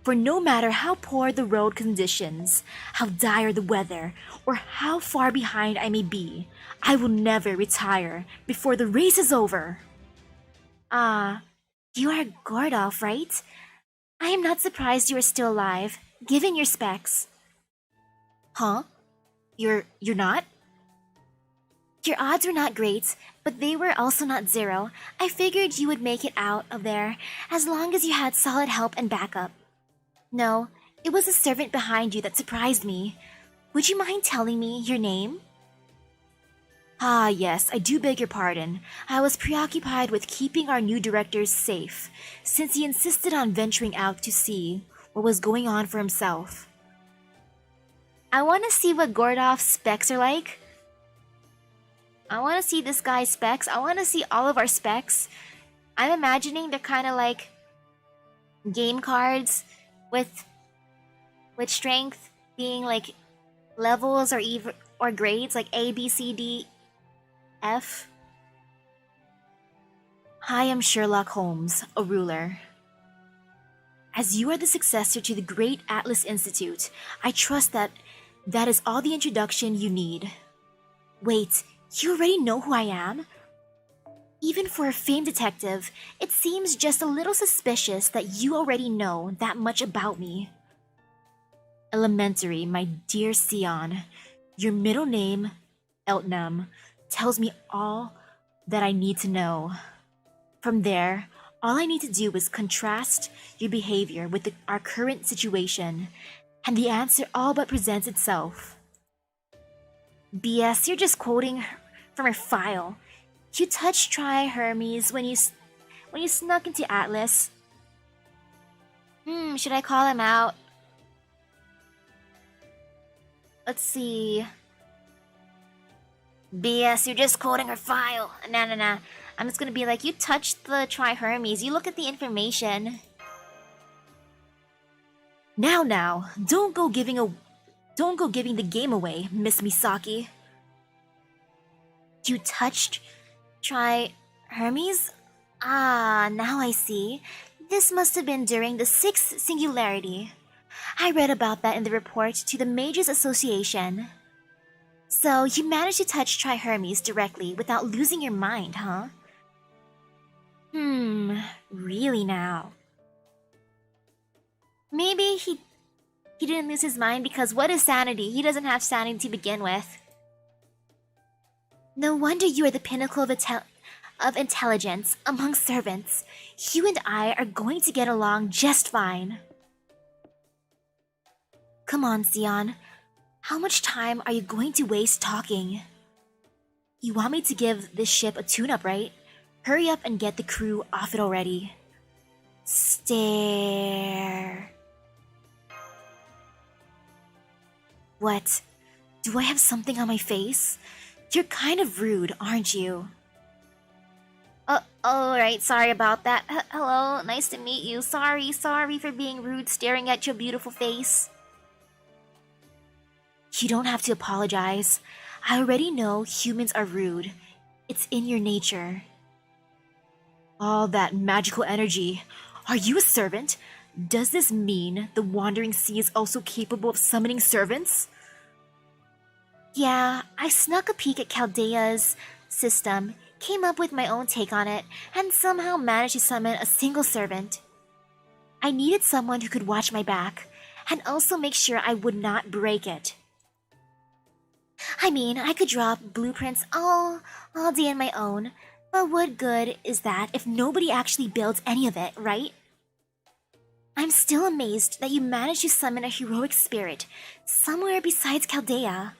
For no matter how poor the road conditions, how dire the weather, or how far behind I may be, I will never retire before the race is over. You are Gordolf, right? I am not surprised you are still alive, given your specs. Huh? You're not? Your odds were not great, but they were also not zero. I figured you would make it out of there, as long as you had solid help and backup. No, it was the servant behind you that surprised me. Would you mind telling me your name? Ah, yes, I do beg your pardon. I was preoccupied with keeping our new director safe, since he insisted on venturing out to see what was going on for himself. I want to see what Gordolf's specs are like. I want to see this guy's specs. I want to see all of our specs. I'm imagining they're kind of like game cards with strength being like levels or grades like A, B, C, D, F. I am Sherlock Holmes, a ruler. As you are the successor to the great Atlas Institute, I trust that is all the introduction you need. Wait, you already know who I am? Even for a famed detective, it seems just a little suspicious that you already know that much about me. Elementary, my dear Sion. Your middle name, Eltnam, tells me all that I need to know. From there, all I need to do is contrast your behavior with our current situation, and the answer all but presents itself. BS, you're just quoting from her file. You touched Hermes when you snuck into Atlas. Should I call him out? Let's see. BS, you're just quoting her file. Nah. I'm just gonna be like, you touched the Hermes. You look at the information. Now, don't go giving the game away, Miss Misaki. You touched Hermes? Ah, now I see. This must have been during the 6th singularity. I read about that in the report to the Mages Association. So, you managed to touch Hermes directly without losing your mind, huh? Really now. Maybe he didn't lose his mind because what is sanity? He doesn't have sanity to begin with. No wonder you are the pinnacle of intelligence among servants. You and I are going to get along just fine. Come on, Sion. How much time are you going to waste talking? You want me to give this ship a tune-up, right? Hurry up and get the crew off it already. Stare. What? Do I have something on my face? You're kind of rude, aren't you? Alright, sorry about that. Hello, nice to meet you. Sorry for being rude staring at your beautiful face. You don't have to apologize. I already know humans are rude. It's in your nature. All that magical energy. Are you a servant? Does this mean the Wandering Sea is also capable of summoning servants? Yeah, I snuck a peek at Chaldea's system, came up with my own take on it, and somehow managed to summon a single servant. I needed someone who could watch my back, and also make sure I would not break it. I mean, I could draw blueprints all day on my own, but what good is that if nobody actually builds any of it, right? I'm still amazed that you managed to summon a heroic spirit somewhere besides Chaldea.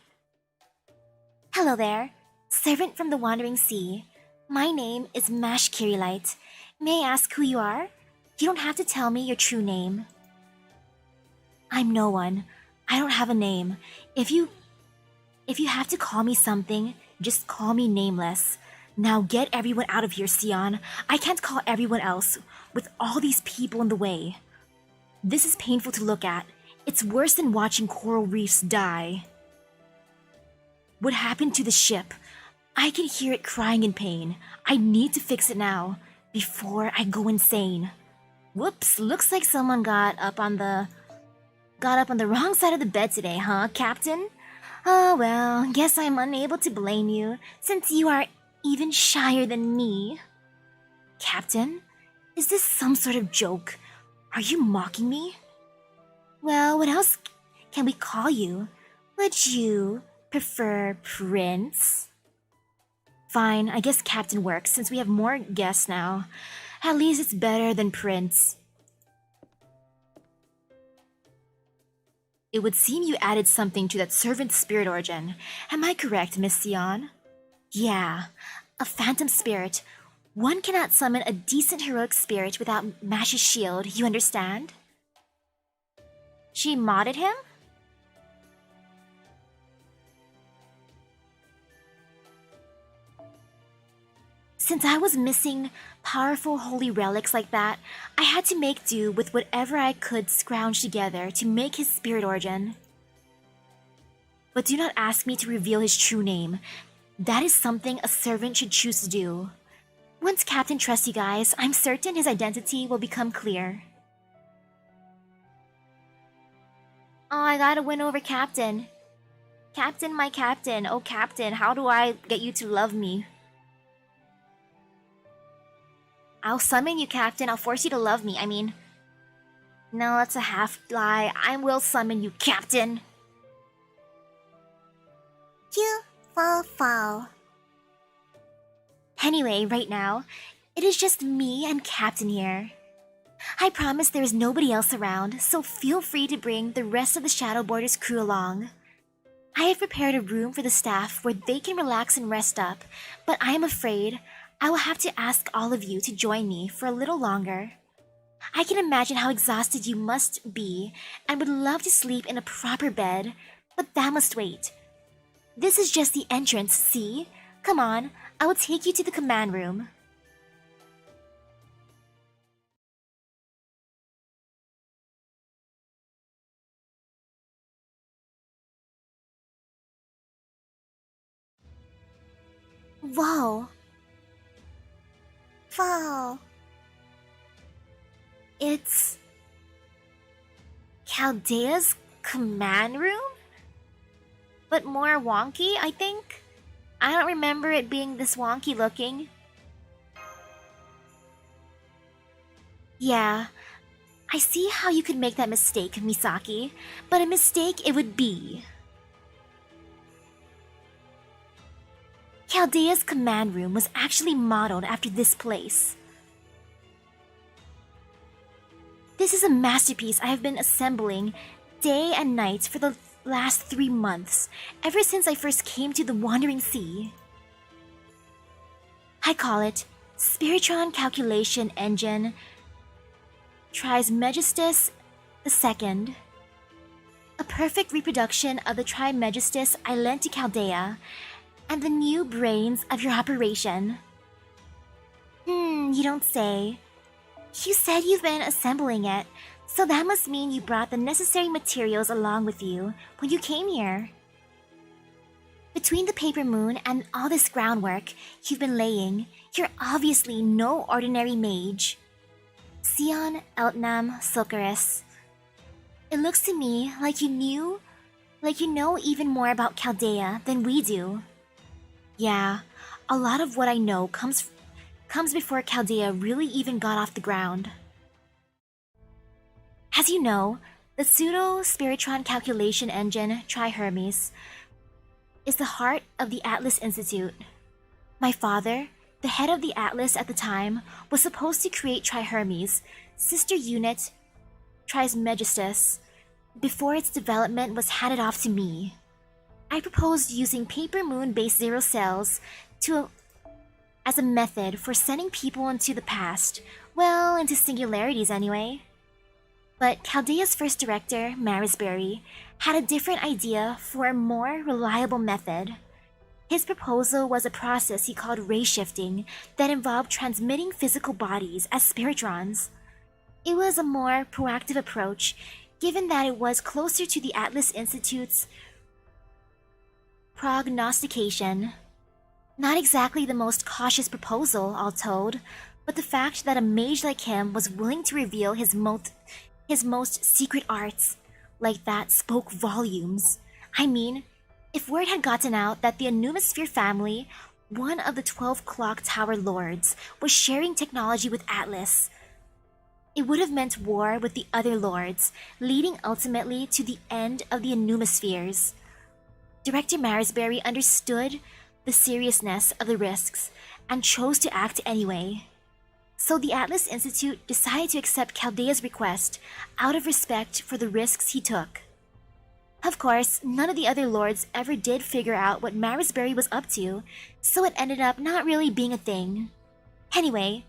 Hello there, servant from the Wandering Sea. My name is Mash Kirilite. May I ask who you are? You don't have to tell me your true name. I'm no one. I don't have a name. If you have to call me something, just call me nameless. Now get everyone out of here, Sion. I can't call everyone else, with all these people in the way. This is painful to look at. It's worse than watching coral reefs die. What happened to the ship? I can hear it crying in pain. I need to fix it now, before I go insane. Whoops, looks like someone got up on the wrong side of the bed today, huh, Captain? Oh well, guess I'm unable to blame you, since you are even shyer than me. Captain? Is this some sort of joke? Are you mocking me? Well, what else can we call you? Would you prefer Prince? Fine, I guess Captain works, since we have more guests now. At least it's better than Prince. It would seem you added something to that servant's spirit origin. Am I correct, Miss Sion? Yeah, a phantom spirit. One cannot summon a decent heroic spirit without Mash's shield, you understand? She modded him? Since I was missing powerful holy relics like that, I had to make do with whatever I could scrounge together to make his spirit origin. But do not ask me to reveal his true name. That is something a servant should choose to do. Once Captain trusts you guys, I'm certain his identity will become clear. Oh, I gotta win over Captain. Captain, my Captain. Oh, Captain, how do I get you to love me? I'll summon you, Captain. I'll force you to love me. I mean... No, that's a half lie. I will summon you, Captain. You fall. Anyway, right now, it is just me and Captain here. I promise there is nobody else around, so feel free to bring the rest of the Shadowboarders crew along. I have prepared a room for the staff where they can relax and rest up, but I am afraid I will have to ask all of you to join me for a little longer. I can imagine how exhausted you must be and would love to sleep in a proper bed, but that must wait. This is just the entrance, see? Come on, I will take you to the command room. Whoa. Wow. It's Chaldea's command room? But more wonky, I think? I don't remember it being this wonky looking. Yeah, I see how you could make that mistake, Misaki, but a mistake it would be. Chaldea's command room was actually modeled after this place. This is a masterpiece I have been assembling day and night for the last 3 months, ever since I first came to the Wandering Sea. I call it Spiritron Calculation Engine Trismegistus II. A perfect reproduction of the Trismegistus I lent to Chaldea, and the new brains of your operation. You don't say. You said you've been assembling it, so that must mean you brought the necessary materials along with you when you came here. Between the paper moon and all this groundwork you've been laying, you're obviously no ordinary mage. Sion, Eltnam, Sulcaris. It looks to me like you know even more about Chaldea than we do. Yeah, a lot of what I know comes before Chaldea really even got off the ground. As you know, the pseudo-Spiritron calculation engine, Tri-Hermes, is the heart of the Atlas Institute. My father, the head of the Atlas at the time, was supposed to create Trihermes, sister unit Trismegistus, before its development was handed off to me. I proposed using paper moon-based zero cells as a method for sending people into the past, well, into singularities anyway. But Chaldea's first director, Marisbury, had a different idea for a more reliable method. His proposal was a process he called ray shifting that involved transmitting physical bodies as spiritrons. It was a more proactive approach, given that it was closer to the Atlas Institute's prognostication. Not exactly the most cautious proposal, all told, but the fact that a mage like him was willing to reveal his most secret arts, like that, spoke volumes. I mean, if word had gotten out that the Anumosphere family, one of the 12 Clock Tower lords, was sharing technology with Atlas, it would have meant war with the other lords, leading ultimately to the end of the Anumospheres. Director Marisbury understood the seriousness of the risks and chose to act anyway. So the Atlas Institute decided to accept Chaldea's request out of respect for the risks he took. Of course, none of the other lords ever did figure out what Marisbury was up to, so it ended up not really being a thing. Anyway,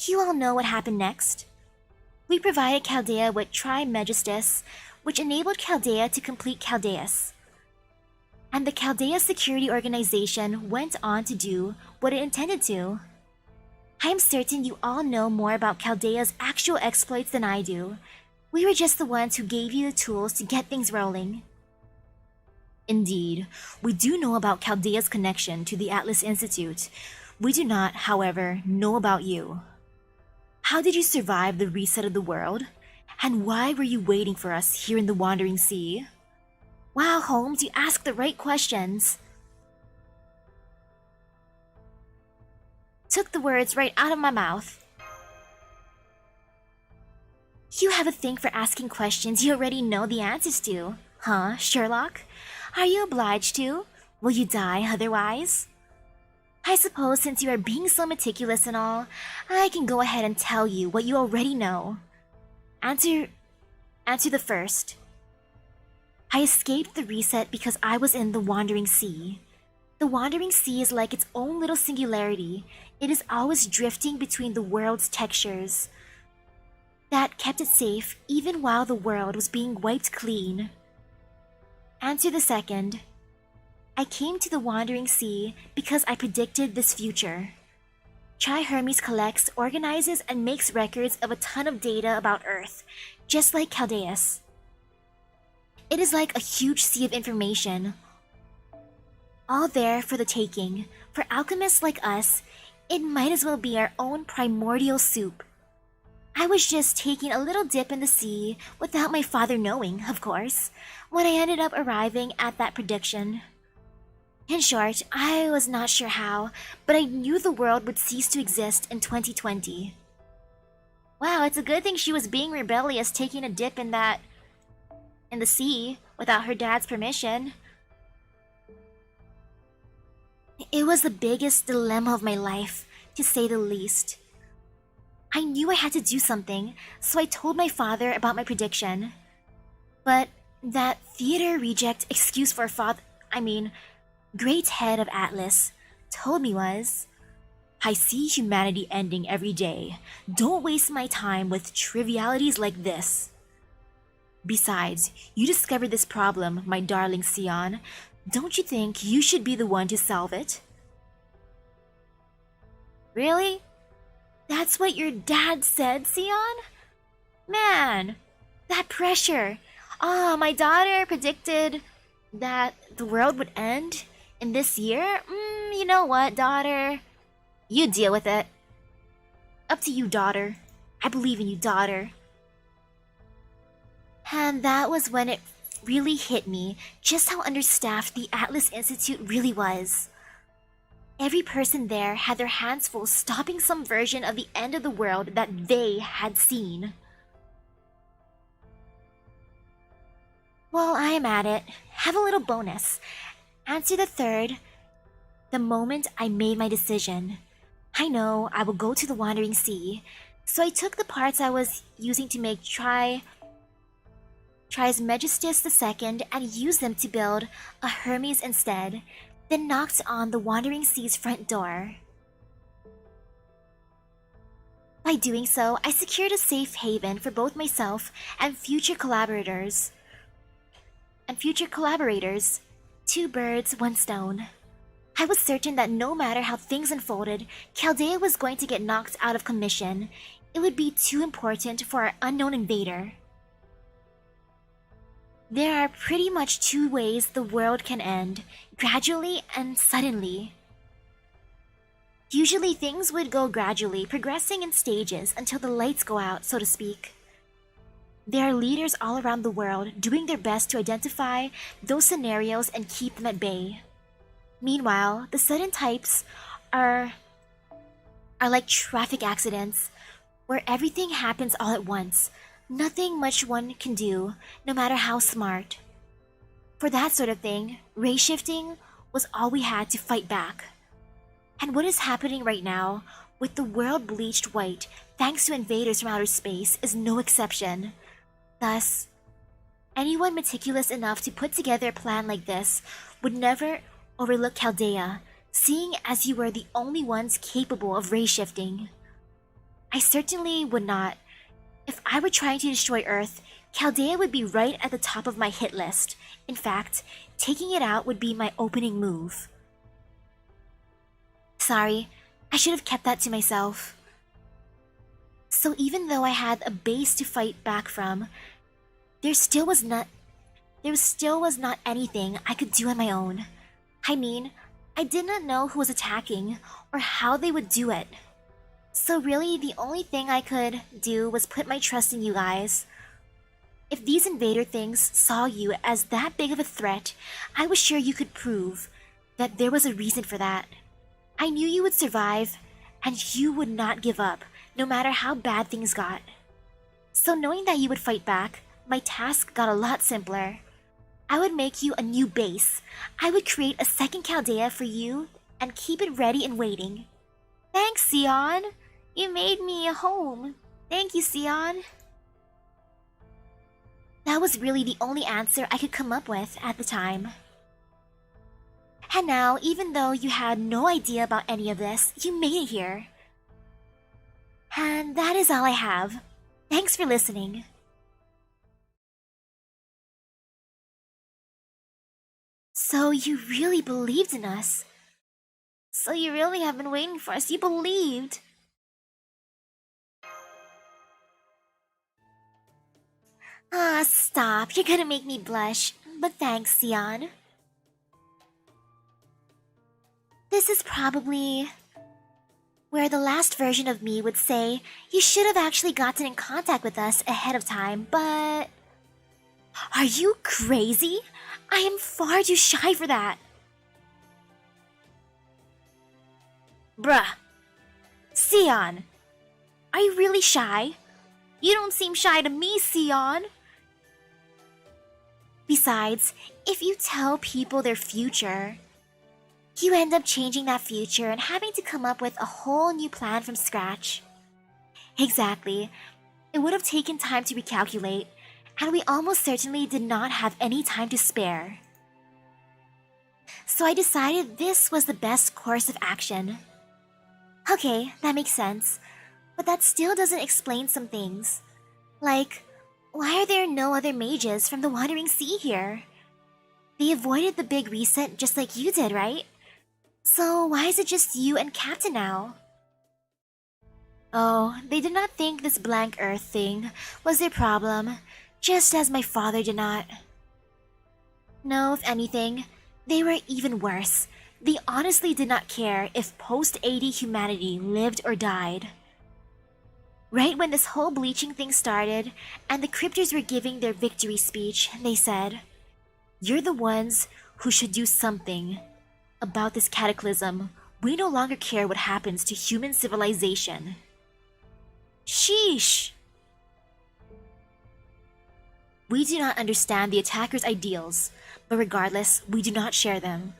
you all know what happened next. We provided Chaldea with Trismegistus, which enabled Chaldea to complete Chaldeus. And the Chaldea Security Organization went on to do what it intended to. I am certain you all know more about Chaldea's actual exploits than I do. We were just the ones who gave you the tools to get things rolling. Indeed, we do know about Chaldea's connection to the Atlas Institute. We do not, however, know about you. How did you survive the reset of the world? And why were you waiting for us here in the Wandering Sea? Wow, Holmes, you asked the right questions. Took the words right out of my mouth. You have a thing for asking questions you already know the answers to, huh, Sherlock? Are you obliged to? Will you die otherwise? I suppose since you are being so meticulous and all, I can go ahead and tell you what you already know. Answer the first. I escaped the reset because I was in the Wandering Sea. The Wandering Sea is like its own little singularity. It is always drifting between the world's textures. That kept it safe even while the world was being wiped clean. Answer the second. I came to the Wandering Sea because I predicted this future. Trihermes collects, organizes, and makes records of a ton of data about Earth, just like Chaldeus. It is like a huge sea of information, all there for the taking. For alchemists like us, it might as well be our own primordial soup. I was just taking a little dip in the sea without my father knowing, of course, when I ended up arriving at that prediction. In short, I was not sure how, but I knew the world would cease to exist in 2020. Wow, it's a good thing she was being rebellious taking a dip in the sea without her dad's permission. It was the biggest dilemma of my life, to say the least. I knew I had to do something, so I told my father about my prediction. But that theater reject excuse for great head of Atlas, told me was, I see humanity ending every day. Don't waste my time with trivialities like this. Besides, you discovered this problem, my darling Sion. Don't you think you should be the one to solve it? Really? That's what your dad said, Sion? Man, that pressure. My daughter predicted that the world would end in this year? You know what, daughter? You deal with it. Up to you, daughter. I believe in you, daughter. And that was when it really hit me just how understaffed the Atlas Institute really was. Every person there had their hands full stopping some version of the end of the world that they had seen. While I am at it, have a little bonus. Answer the third, the moment I made my decision. I know, I will go to the Wandering Sea. So I took the parts I was using to make Trismegistus II and used them to build a Hermes instead, then knocked on the Wandering Sea's front door. By doing so, I secured a safe haven for both myself and future collaborators. Two birds, one stone. I was certain that no matter how things unfolded, Chaldea was going to get knocked out of commission. It would be too important for our unknown invader. There are pretty much two ways the world can end, gradually and suddenly. Usually things would go gradually, progressing in stages until the lights go out, so to speak. There are leaders all around the world doing their best to identify those scenarios and keep them at bay. Meanwhile, the sudden types are like traffic accidents, where everything happens all at once. Nothing much one can do, no matter how smart. For that sort of thing, race shifting was all we had to fight back. And what is happening right now, with the world bleached white thanks to invaders from outer space, is no exception. Thus, anyone meticulous enough to put together a plan like this would never overlook Chaldea, seeing as you were the only ones capable of race shifting. I certainly would not. If I were trying to destroy Earth, Chaldea would be right at the top of my hit list. In fact, taking it out would be my opening move. Sorry, I should have kept that to myself. So even though I had a base to fight back from, there still was not anything I could do on my own. I mean, I did not know who was attacking or how they would do it. So really, the only thing I could do was put my trust in you guys. If these invader things saw you as that big of a threat, I was sure you could prove that there was a reason for that. I knew you would survive, and you would not give up, no matter how bad things got. So knowing that you would fight back, my task got a lot simpler. I would make you a new base. I would create a second Chaldea for you and keep it ready and waiting. Thanks, Sion! You made me a home. Thank you, Sion. That was really the only answer I could come up with at the time. And now, even though you had no idea about any of this, you made it here. And that is all I have. Thanks for listening. So you really believed in us. So you really have been waiting for us. You believed. Ah, stop. You're gonna make me blush. But thanks, Sion. This is probably where the last version of me would say you should have actually gotten in contact with us ahead of time, but... Are you crazy? I am far too shy for that. Bruh. Sion. Are you really shy? You don't seem shy to me, Sion. Besides, if you tell people their future, you end up changing that future and having to come up with a whole new plan from scratch. Exactly. It would have taken time to recalculate, and we almost certainly did not have any time to spare. So I decided this was the best course of action. Okay, that makes sense, but that still doesn't explain some things. Like, why are there no other mages from the Wandering Sea here? They avoided the big reset just like you did, right? So why is it just you and Captain now? Oh, they did not think this blank Earth thing was their problem, just as my father did not. No, if anything, they were even worse. They honestly did not care if post-AD humanity lived or died. Right when this whole bleaching thing started, and the Crypters were giving their victory speech, they said, "You're the ones who should do something about this cataclysm. We no longer care what happens to human civilization." Sheesh! We do not understand the attackers' ideals, But regardless, we do not share them.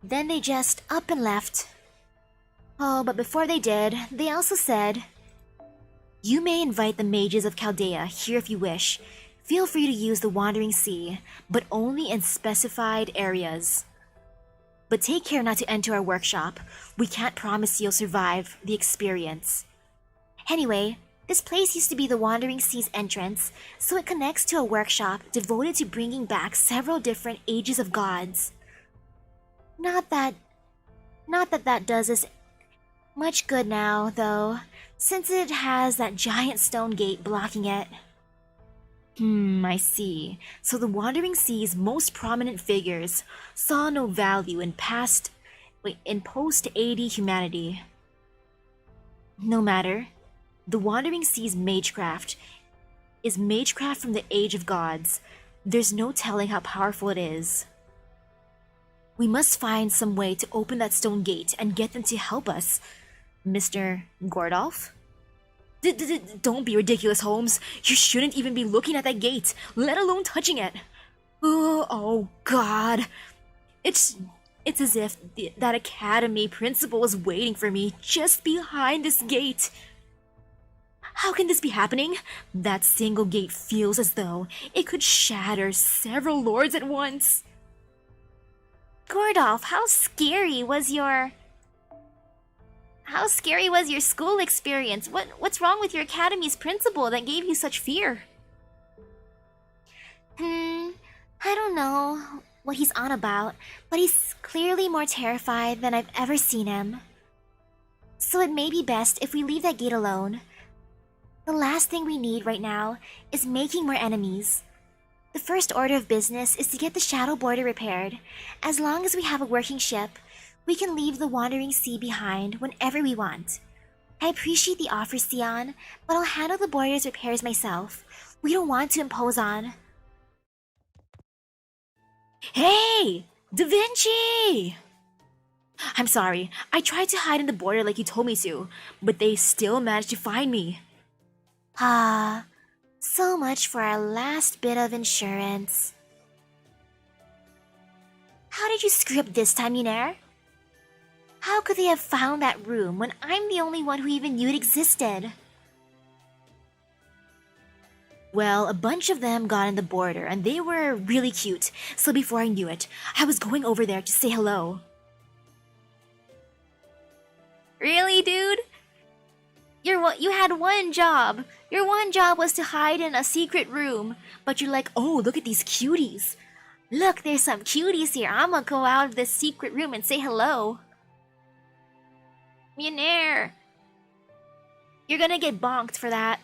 Then they just up and left. Oh, but before they did, they also said, "You may invite the mages of Chaldea here if you wish. Feel free to use the Wandering Sea, but only in specified areas. But take care not to enter our workshop. We can't promise you'll survive the experience." Anyway, this place used to be the Wandering Sea's entrance, so it connects to a workshop devoted to bringing back several different ages of gods. Not that that does us much good now, though, since it has that giant stone gate blocking it. I see. So the Wandering Sea's most prominent figures saw no value in post-AD humanity. No matter. The Wandering Sea's magecraft is magecraft from the Age of Gods. There's no telling how powerful it is. We must find some way to open that stone gate and get them to help us. Mr. Gordolf? Don't be ridiculous, Holmes. You shouldn't even be looking at that gate, let alone touching it. Oh God. It's as if that academy principal was waiting for me just behind this gate. How can this be happening? That single gate feels as though it could shatter several lords at once. Gordolf, how scary was your school experience? What's wrong with your academy's principal that gave you such fear? I don't know what he's on about, but he's clearly more terrified than I've ever seen him. So it may be best if we leave that gate alone. The last thing we need right now is making more enemies. The first order of business is to get the shadow border repaired. As long as we have a working ship, we can leave the Wandering Sea behind whenever we want. I appreciate the offer, Sion, but I'll handle the border's repairs myself. We don't want to impose on... Hey! Da Vinci! I'm sorry, I tried to hide in the border like you told me to, but they still managed to find me. So much for our last bit of insurance. How did you screw up this time, Yunair? How could they have found that room when I'm the only one who even knew it existed? Well, a bunch of them got in the border and they were really cute, so before I knew it, I was going over there to say hello. Really, dude? You had one job. Your one job was to hide in a secret room. But you're like, oh, look at these cuties. Look, there's some cuties here. I'm gonna go out of this secret room and say hello. Yunair. You're gonna get bonked for that.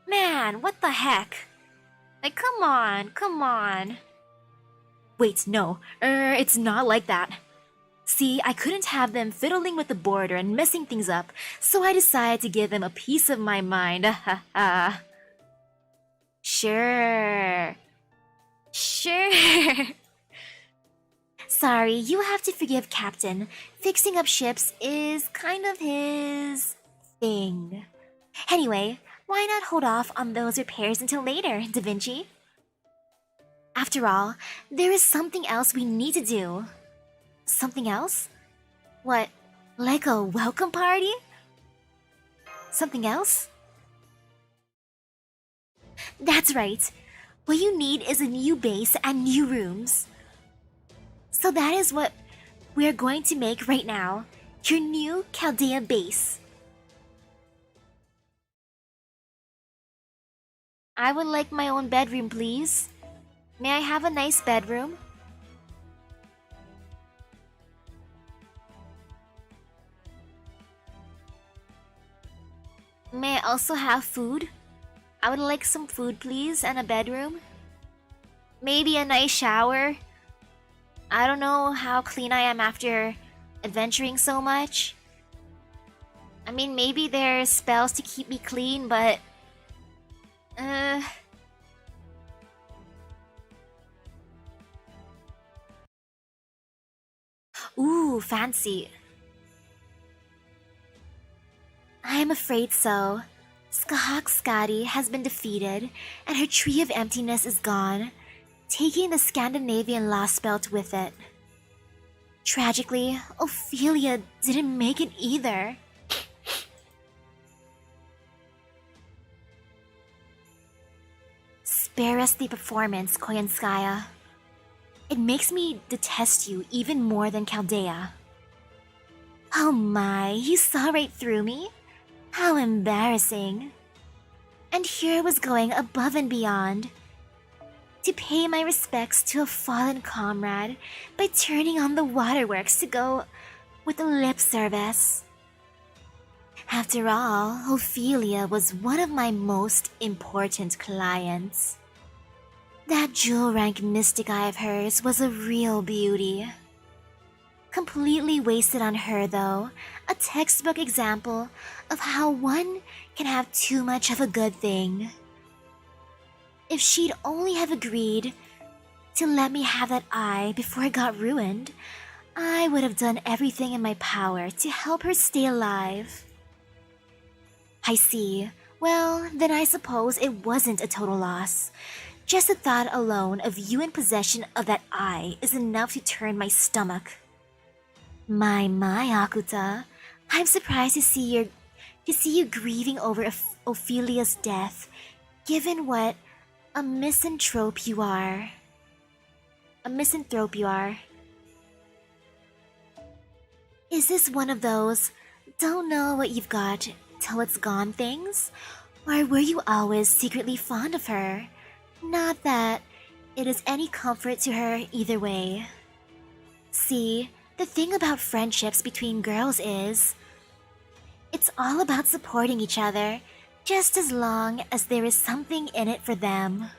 Man, what the heck? Like, come on. Wait, no. It's not like that. See, I couldn't have them fiddling with the border and messing things up, so I decided to give them a piece of my mind. Sure. Sorry, you have to forgive Captain. Fixing up ships is kind of his thing. Anyway, why not hold off on those repairs until later, Da Vinci? After all, there is something else we need to do. Something else? What, like a welcome party? Something else? That's right. What you need is a new base and new rooms. So that is what we're going to make right now. Your new Chaldea base. I would like my own bedroom, please. May I have a nice bedroom? May I also have food? I would like some food, please, and a bedroom. Maybe a nice shower. I don't know how clean I am after adventuring so much. I mean, maybe there's spells to keep me clean, but... Ooh, fancy. I am afraid so. Skahakskadi has been defeated, and her Tree of Emptiness is gone, taking the Scandinavian Lostbelt with it. Tragically, Ophelia didn't make it either. Spare us the performance, Koyanskaya. It makes me detest you even more than Chaldea. Oh my, you saw right through me? How embarrassing. And here I was going above and beyond to pay my respects to a fallen comrade by turning on the waterworks to go with a lip service. After all, Ophelia was one of my most important clients. That jewel rank mystic eye of hers was a real beauty. Completely wasted on her, though, a textbook example of how one can have too much of a good thing. If she'd only have agreed to let me have that eye before it got ruined, I would have done everything in my power to help her stay alive. I see. Well, then I suppose it wasn't a total loss. Just the thought alone of you in possession of that eye is enough to turn my stomach. My, Akuta. I'm surprised to see you grieving over Ophelia's death, given what a misanthrope you are. Is this one of those don't know what you've got till it's gone things? Or were you always secretly fond of her? Not that it is any comfort to her either way. See, the thing about friendships between girls is it's all about supporting each other, just as long as there is something in it for them.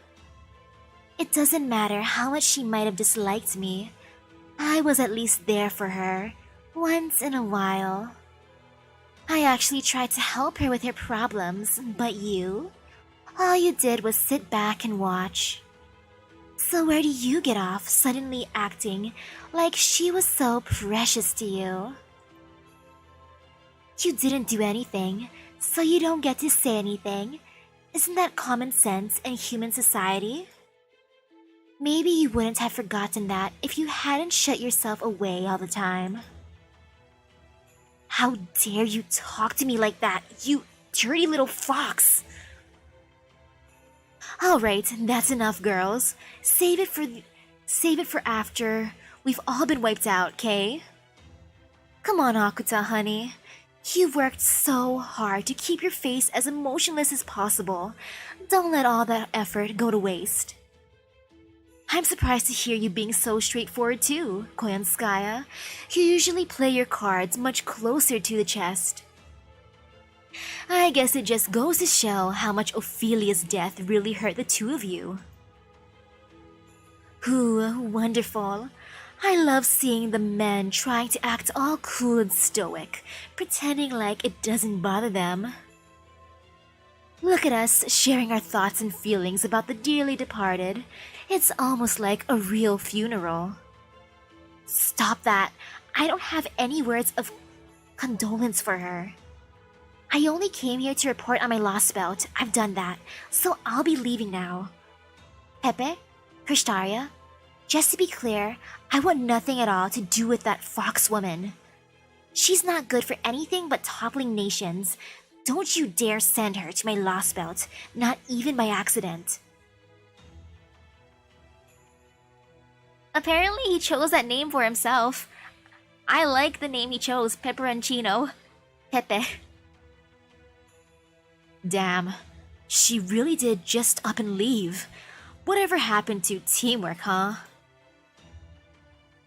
It doesn't matter how much she might have disliked me. I was at least there for her, once in a while. I actually tried to help her with her problems, but all you did was sit back and watch. So where do you get off suddenly acting like she was so precious to you? You didn't do anything, so you don't get to say anything. Isn't that common sense in human society? Maybe you wouldn't have forgotten that if you hadn't shut yourself away all the time. How dare you talk to me like that, you dirty little fox! Alright, that's enough, girls. Save it for after we've all been wiped out, okay? Come on, Akuta, honey. You've worked so hard to keep your face as emotionless as possible. Don't let all that effort go to waste. I'm surprised to hear you being so straightforward too, Koyanskaya. You usually play your cards much closer to the chest. I guess it just goes to show how much Ophelia's death really hurt the two of you. Ooh, wonderful. I love seeing the men trying to act all cool and stoic, pretending like it doesn't bother them. Look at us sharing our thoughts and feelings about the dearly departed. It's almost like a real funeral. Stop that. I don't have any words of condolence for her. I only came here to report on my Lostbelt. I've done that, so I'll be leaving now. Pepe? Krishtaria? Just to be clear, I want nothing at all to do with that fox woman. She's not good for anything but toppling nations. Don't you dare send her to my Lostbelt, not even by accident. Apparently he chose that name for himself. I like the name he chose, Pepperoncino. Pepe. Damn, she really did just up and leave. Whatever happened to teamwork, huh?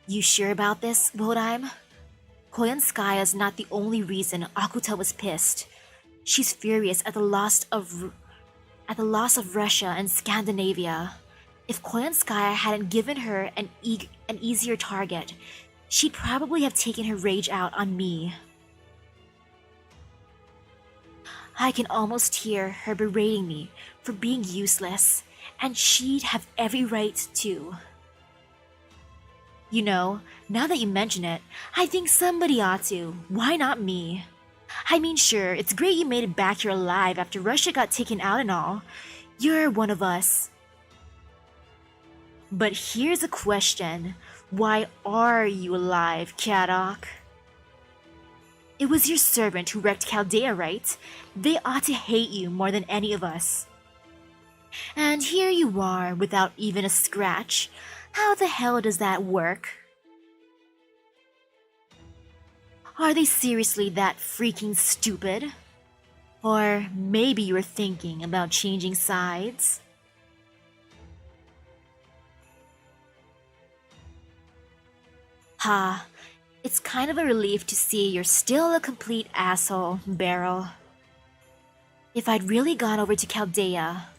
You sure about this, Wodime? Koyanskaya's not the only reason Akuta was pissed. She's furious at the loss of Russia and Scandinavia. If Koyanskaya hadn't given her an easier target, she'd probably have taken her rage out on me. I can almost hear her berating me for being useless, and she'd have every right to. You know, now that you mention it, I think somebody ought to. Why not me? I mean, sure, it's great you made it back here alive after Russia got taken out and all. You're one of us. But here's a question. Why are you alive, Kadok? It was your servant who wrecked Chaldea, right? They ought to hate you more than any of us. And here you are, without even a scratch. How the hell does that work? Are they seriously that freaking stupid? Or maybe you're thinking about changing sides? Ha, it's kind of a relief to see you're still a complete asshole, Beryl. If I'd really gone over to Chaldea,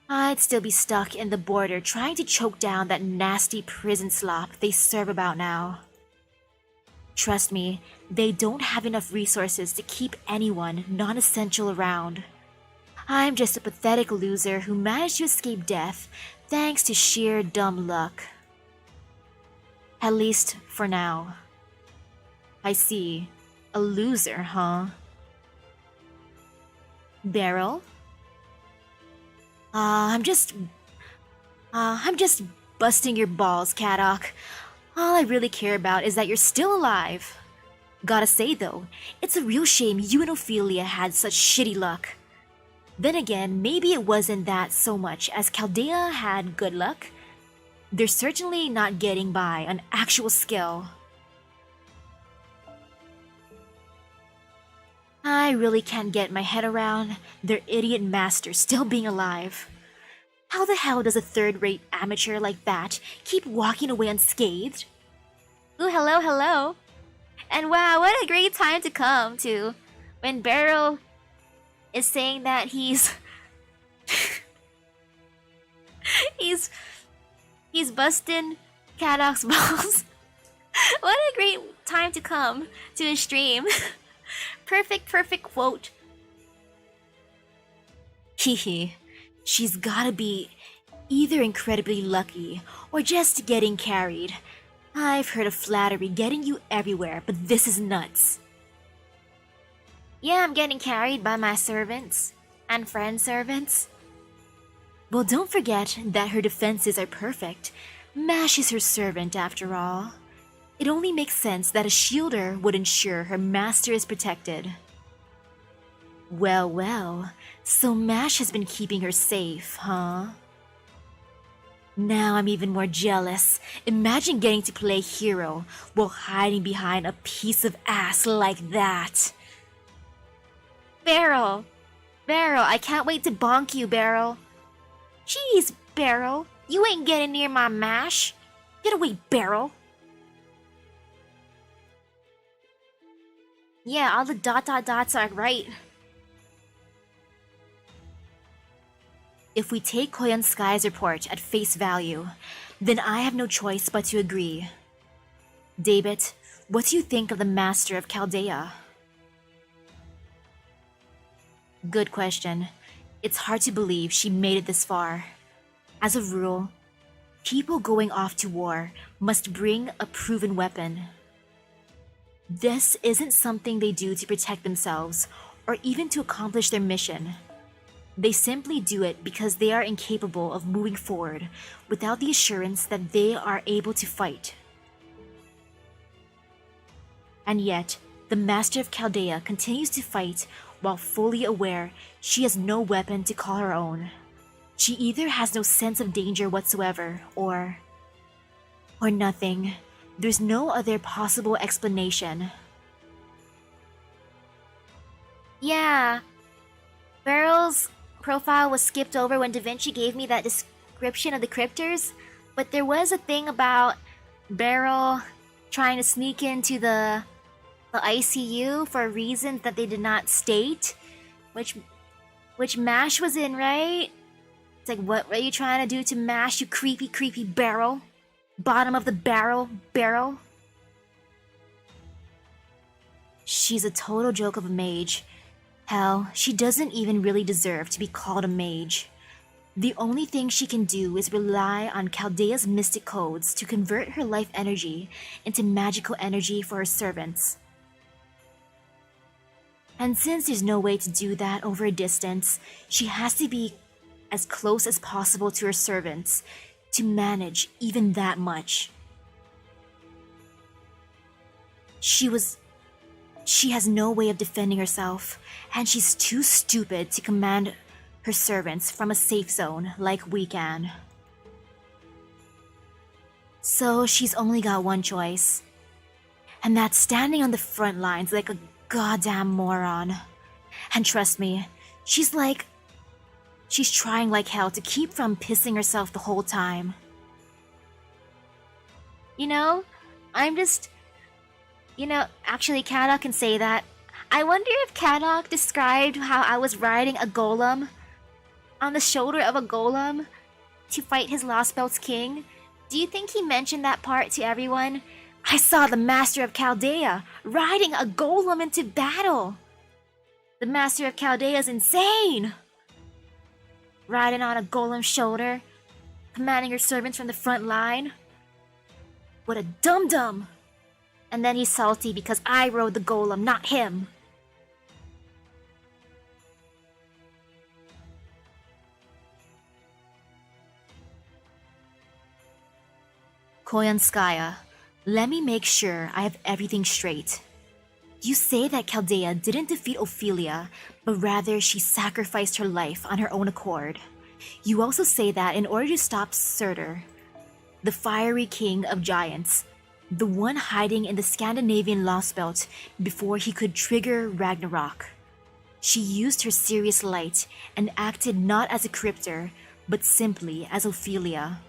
I'd still be stuck in the border trying to choke down that nasty prison slop they serve about now. Trust me, they don't have enough resources to keep anyone non-essential around. I'm just a pathetic loser who managed to escape death thanks to sheer dumb luck. At least for now. I see. A loser, huh? Beryl? I'm just busting your balls, Kadok. All I really care about is that you're still alive. Gotta say though, it's a real shame you and Ophelia had such shitty luck. Then again, maybe it wasn't that so much as Chaldea had good luck. They're certainly not getting by on actual skill. I really can't get my head around their idiot master still being alive. How the hell does a third-rate amateur like that keep walking away unscathed? Ooh, hello, hello. And wow, what a great time to come to when Beryl is saying that he's busting Kadok's balls. What a great time to come to a stream. Perfect quote. Hehe. She's gotta be either incredibly lucky or just getting carried. I've heard of flattery getting you everywhere, but this is nuts. Yeah, I'm getting carried by my servants and friend servants. Well, don't forget that her defenses are perfect. Mash is her servant after all. It only makes sense that a shielder would ensure her master is protected. Well, so Mash has been keeping her safe, huh? Now I'm even more jealous. Imagine getting to play hero while hiding behind a piece of ass like that. Beryl, I can't wait to bonk you, Beryl. Jeez, Beryl, you ain't getting near my Mash. Get away, Beryl. Yeah, all the dots are right. If we take Koyanskaya's report at face value, then I have no choice but to agree. David, what do you think of the master of Chaldea? Good question. It's hard to believe she made it this far. As a rule, people going off to war must bring a proven weapon. This isn't something they do to protect themselves or even to accomplish their mission. They simply do it because they are incapable of moving forward without the assurance that they are able to fight. And yet, the Master of Chaldea continues to fight while fully aware she has no weapon to call her own. She either has no sense of danger whatsoever, or nothing. There's no other possible explanation. Yeah, Beryl's profile was skipped over when Da Vinci gave me that description of the Crypters, but there was a thing about Beryl trying to sneak into the ICU for reasons that they did not state, which Mash was in, right? It's like, what are you trying to do to Mash, you creepy Beryl? Bottom of the barrel, Beryl? She's a total joke of a mage. Hell, she doesn't even really deserve to be called a mage. The only thing she can do is rely on Chaldea's mystic codes to convert her life energy into magical energy for her servants. And since there's no way to do that over a distance, she has to be as close as possible to her servants to manage even that much. She has no way of defending herself, and she's too stupid to command her servants from a safe zone like we can. So she's only got one choice, and that's standing on the front lines like a goddamn moron. And trust me, she's trying like hell to keep from pissing herself the whole time. Actually, Kadok can say that. I wonder if Kadok described how I was riding a golem on the shoulder of a golem to fight his Lostbelt's king. Do you think he mentioned that part to everyone? I saw the Master of Chaldea riding a golem into battle. The Master of Chaldea is insane. Riding on a golem's shoulder, commanding her servants from the front line. What a dum-dum! And then he's salty because I rode the golem, not him. Koyanskaya, let me make sure I have everything straight. You say that Chaldea didn't defeat Ophelia, but rather she sacrificed her life on her own accord. You also say that in order to stop Surtur, the fiery king of giants, the one hiding in the Scandinavian Lostbelt before he could trigger Ragnarok, she used her serious light and acted not as a Crypter, but simply as Ophelia.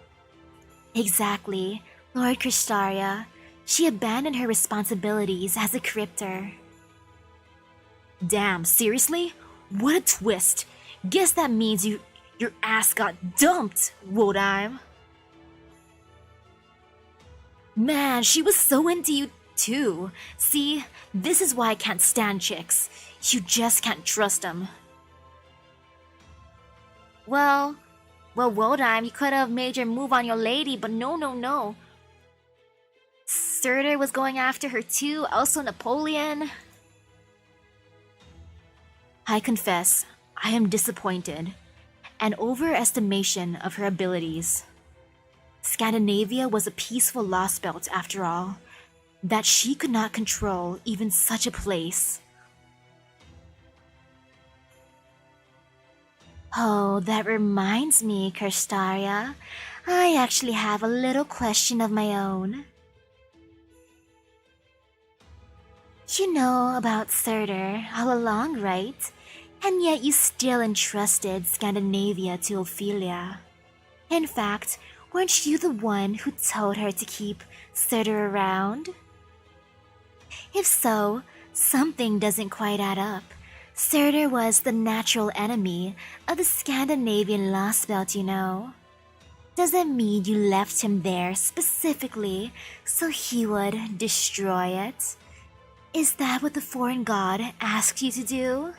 Exactly, Lord Kristaria. She abandoned her responsibilities as a Crypter. Damn, seriously? What a twist! Guess that means your ass got dumped, Wodime. Man, she was so into you too. See, this is why I can't stand chicks. You just can't trust them. Well, Wodime, you could have made your move on your lady, but no. Surtur was going after her too, also Napoleon. I confess, I am disappointed. An overestimation of her abilities. Scandinavia was a peaceful Lostbelt after all, that she could not control even such a place. Oh, that reminds me, Kristaria. I actually have a little question of my own. You know about Surtur all along, right? And yet you still entrusted Scandinavia to Ophelia. In fact, weren't you the one who told her to keep Surtur around? If so, something doesn't quite add up. Surtur was the natural enemy of the Scandinavian Lostbelt, you know. Does that mean you left him there specifically so he would destroy it? Is that what the foreign god asked you to do?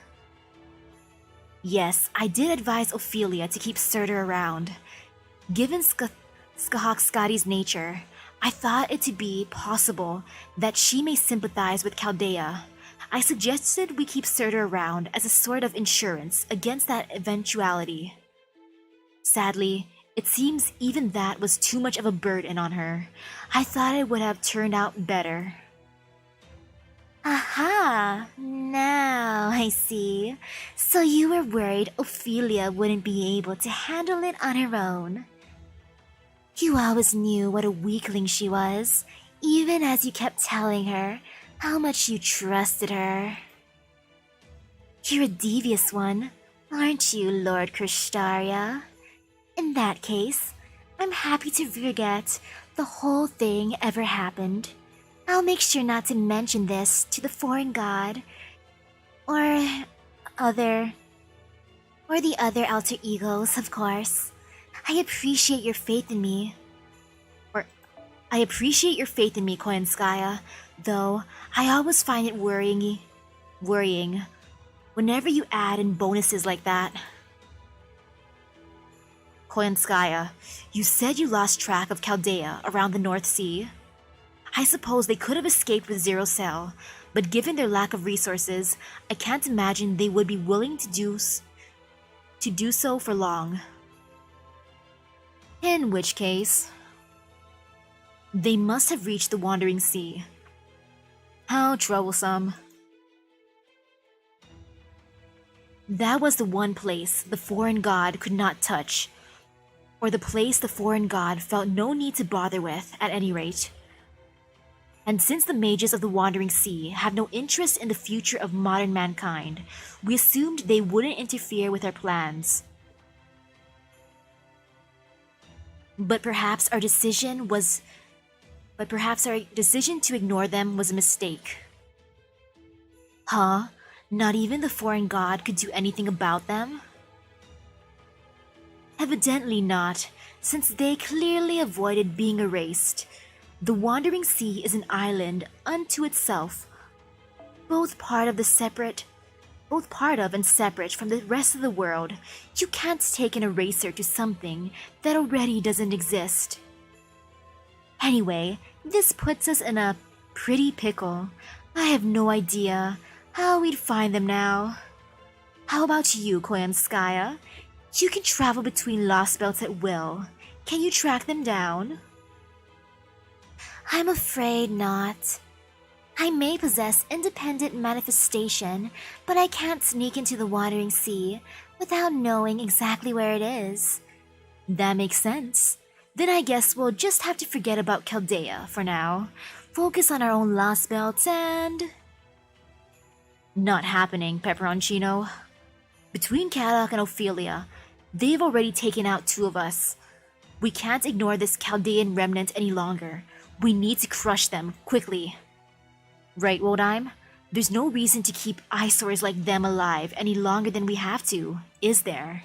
Yes, I did advise Ophelia to keep Surtur around. Given Skahakskadi's nature, I thought it to be possible that she may sympathize with Chaldea. I suggested we keep Surtur around as a sort of insurance against that eventuality. Sadly, it seems even that was too much of a burden on her. I thought it would have turned out better. Aha! Now I see. So you were worried Ophelia wouldn't be able to handle it on her own. You always knew what a weakling she was, even as you kept telling her how much you trusted her. You're a devious one, aren't you, Lord Kristaria? In that case, I'm happy to forget the whole thing ever happened. I'll make sure not to mention this to the foreign god or the other alter egos, of course. I appreciate your faith in me, Koyanskaya, though I always find it worrying whenever you add in bonuses like that. Koyanskaya, you said you lost track of Chaldea around the North Sea. I suppose they could have escaped with Zero Cell, But given their lack of resources, I can't imagine they would be willing to do so for long. In which case, they must have reached the Wandering Sea. How troublesome. That was the one place the foreign god could not touch, or the place the foreign god felt no need to bother with, at any rate. And since the mages of the Wandering Sea have no interest in the future of modern mankind, we assumed they wouldn't interfere with our plans. But perhaps our decision to ignore them was a mistake. Huh? Not even the foreign god could do anything about them? Evidently not, since they clearly avoided being erased. The Wandering Sea is an island unto itself, both part of and separate from the rest of the world. You can't take an eraser to something that already doesn't exist. Anyway, this puts us in a pretty pickle. I have no idea how we'd find them now. How about you, Koyanskaya? You can travel between Lostbelts at will. Can you track them down? I'm afraid not. I may possess independent manifestation, but I can't sneak into the Wandering Sea without knowing exactly where it is. That makes sense. Then I guess we'll just have to forget about Chaldea for now. Focus on our own Lostbelt and... Not happening, Pepperoncino. Between Kadok and Ophelia, they've already taken out 2 of us. We can't ignore this Chaldean remnant any longer. We need to crush them, quickly. Right, Wodime? There's no reason to keep eyesores like them alive any longer than we have to, is there?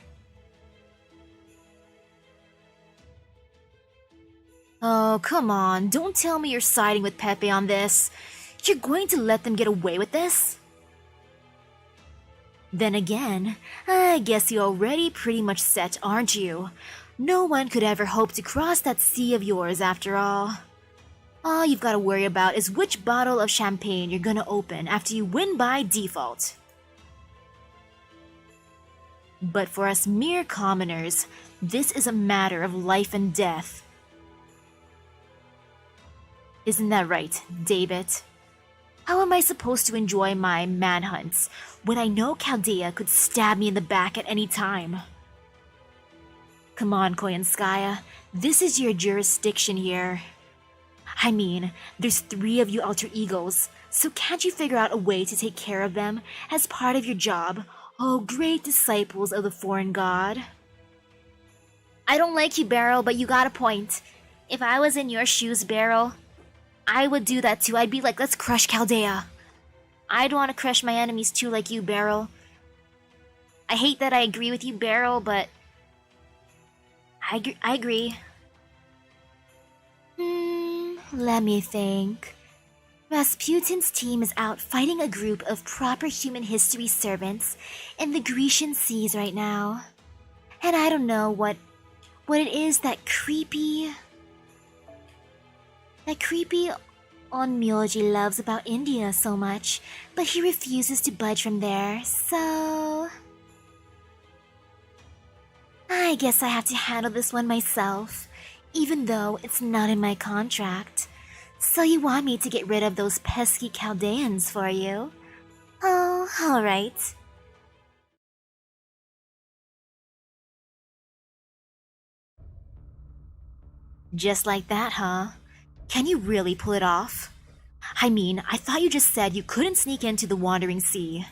Oh, come on, don't tell me you're siding with Pepe on this. You're going to let them get away with this? Then again, I guess you're already pretty much set, aren't you? No one could ever hope to cross that sea of yours after all. All you've got to worry about is which bottle of champagne you're gonna open after you win by default. But for us mere commoners, this is a matter of life and death. Isn't that right, David? How am I supposed to enjoy my manhunts when I know Chaldea could stab me in the back at any time? Come on, Koyanskaya, this is your jurisdiction here. I mean, there's 3 of you alter egos, so can't you figure out a way to take care of them as part of your job, oh great disciples of the foreign god? I don't like you, Beryl, but you got a point. If I was in your shoes, Beryl, I would do that too. I'd be like, let's crush Chaldea. I'd want to crush my enemies too like you, Beryl. I hate that I agree with you, Beryl, but... I agree. Let me think. Rasputin's team is out fighting a group of proper human history servants in the Grecian seas right now. And I don't know what it is that creepy Onmyoji loves about India so much, but he refuses to budge from there, so... I guess I have to handle this one myself, even though it's not in my contract. So you want me to get rid of those pesky Chaldeans for you? Oh, alright. Just like that, huh? Can you really pull it off? I mean, I thought you just said you couldn't sneak into the Wandering Sea.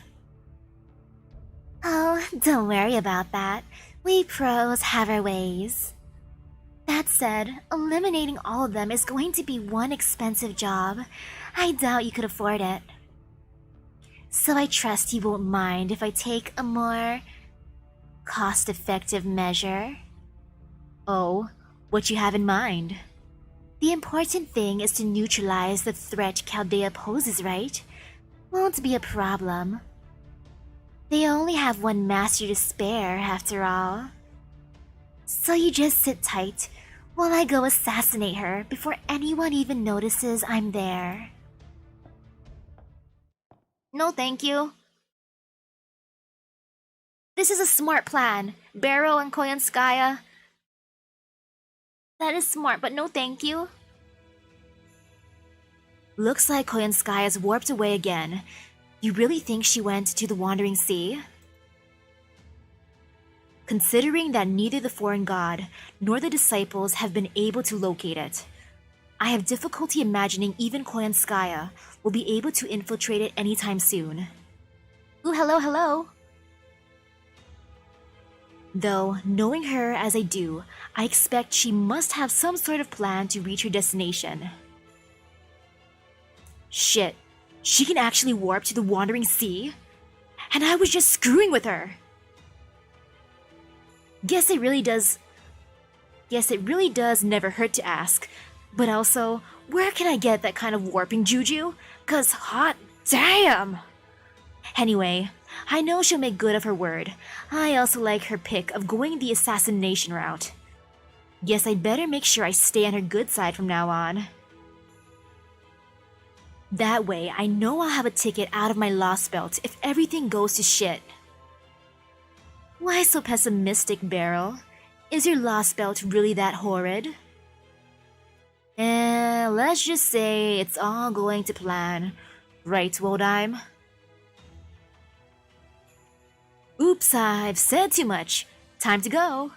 Oh, don't worry about that. We pros have our ways. That said, eliminating all of them is going to be one expensive job. I doubt you could afford it. So I trust you won't mind if I take a more cost-effective measure. Oh, what you have in mind? The important thing is to neutralize the threat Chaldea poses, right? Won't be a problem. They only have one master to spare, after all. So you just sit tight while I go assassinate her before anyone even notices I'm there. No thank you. This is a smart plan. Barrow and Koyanskaya. That is smart, but no thank you. Looks like Koyanskaya's warped away again. You really think she went to the Wandering Sea? Considering that neither the foreign god nor the disciples have been able to locate it, I have difficulty imagining even Koyanskaya will be able to infiltrate it anytime soon. Ooh, hello, hello. Though, knowing her as I do, I expect she must have some sort of plan to reach her destination. Shit, she can actually warp to the Wandering Sea? And I was just screwing with her! Guess it really does never hurt to ask. But also, where can I get that kind of warping juju? 'Cause hot damn! Anyway, I know she'll make good of her word. I also like her pick of going the assassination route. Guess I'd better make sure I stay on her good side from now on. That way, I know I'll have a ticket out of my Lostbelt if everything goes to shit. Why so pessimistic, Beryl? Is your Lostbelt really that horrid? Let's just say it's all going to plan. Right, Woldheim? Oops, I've said too much. Time to go.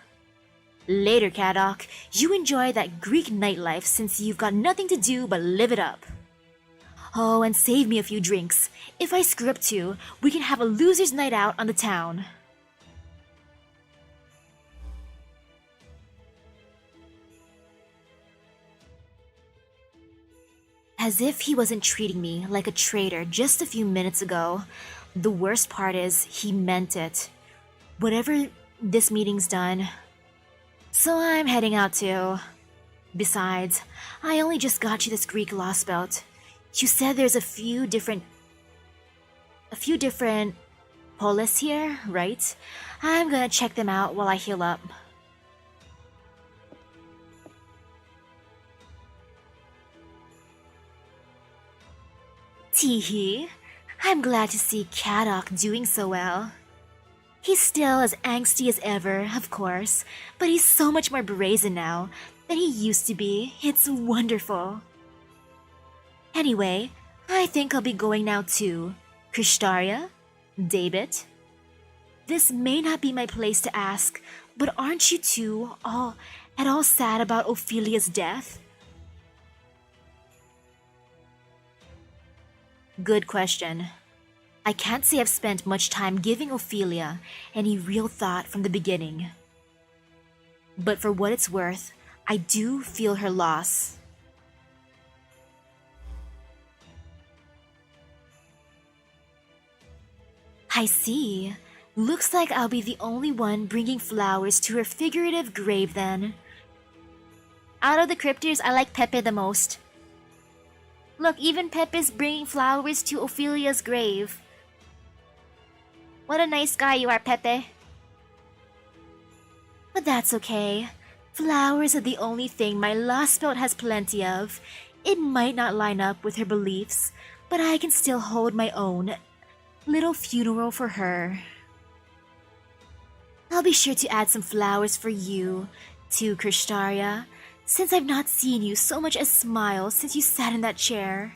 Later, Kadok. You enjoy that Greek nightlife since you've got nothing to do but live it up. Oh, and save me a few drinks. If I screw up too, we can have a loser's night out on the town. As if he wasn't treating me like a traitor just a few minutes ago. The worst part is, he meant it. Whatever this meeting's done. So I'm heading out too. Besides, I only just got you this Greek Lostbelt. You said there's a few different polis here, right? I'm gonna check them out while I heal up. Teehee. I'm glad to see Kadok doing so well. He's still as angsty as ever, of course, but he's so much more brazen now than he used to be. It's wonderful. Anyway, I think I'll be going now too. Krishtaria? David? This may not be my place to ask, but aren't you two at all sad about Ophelia's death? Good question. I can't say I've spent much time giving Ophelia any real thought from the beginning. But for what it's worth, I do feel her loss. I see. Looks like I'll be the only one bringing flowers to her figurative grave then. Out of the Crypters, I like Pepe the most. Look, even Pepe's bringing flowers to Ophelia's grave. What a nice guy you are, Pepe. But that's okay. Flowers are the only thing my Lostbelt has plenty of. It might not line up with her beliefs, but I can still hold my own little funeral for her. I'll be sure to add some flowers for you, too, Krishtaria, since I've not seen you so much as smile since you sat in that chair.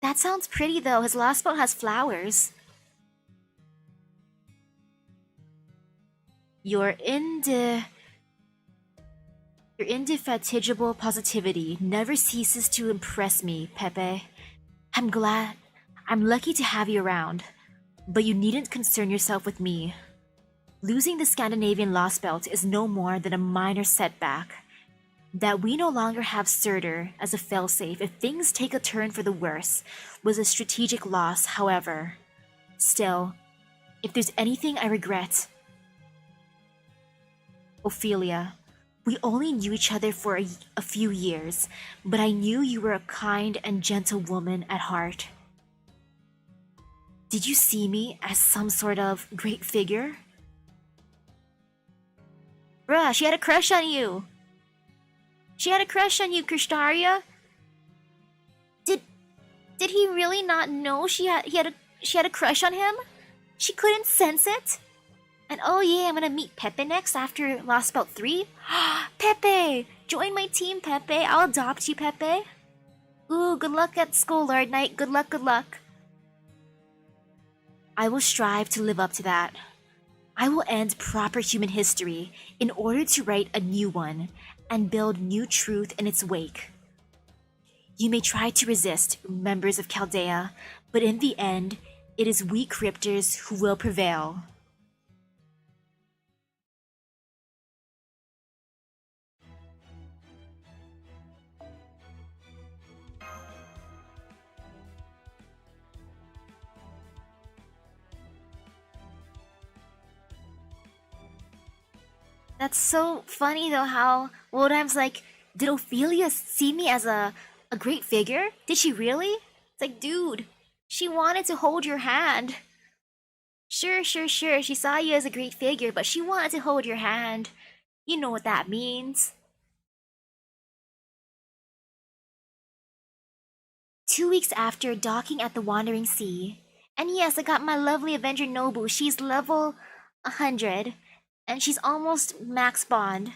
That sounds pretty though, his Lostbelt has flowers. Your indefatigable positivity never ceases to impress me, Pepe. I'm lucky to have you around, but you needn't concern yourself with me. Losing the Scandinavian Lostbelt is no more than a minor setback. That we no longer have Surtur as a failsafe if things take a turn for the worse was a strategic loss, however. Still, if there's anything I regret... Ophelia, we only knew each other for a few years, but I knew you were a kind and gentle woman at heart. Did you see me as some sort of great figure? Bruh, she had a crush on you! She had a crush on you, Kristaria. Did he really not know she had a crush on him? She couldn't sense it? And oh yeah, I'm gonna meet Pepe next after Lostbelt 3. Pepe! Join my team, Pepe. I'll adopt you, Pepe. Ooh, good luck at school, Lord Knight. Good luck, good luck. I will strive to live up to that. I will end proper human history in order to write a new one and build new truth in its wake. You may try to resist, members of Chaldea, but in the end, it is we Crypters who will prevail. That's so funny though how Woldheim's like, did Ophelia see me as a great figure? Did she really? It's like, dude, she wanted to hold your hand. Sure, she saw you as a great figure, but she wanted to hold your hand. You know what that means. 2 weeks after docking at the Wandering Sea. And yes, I got my lovely Avenger Nobu. She's level 100. And she's almost max bond.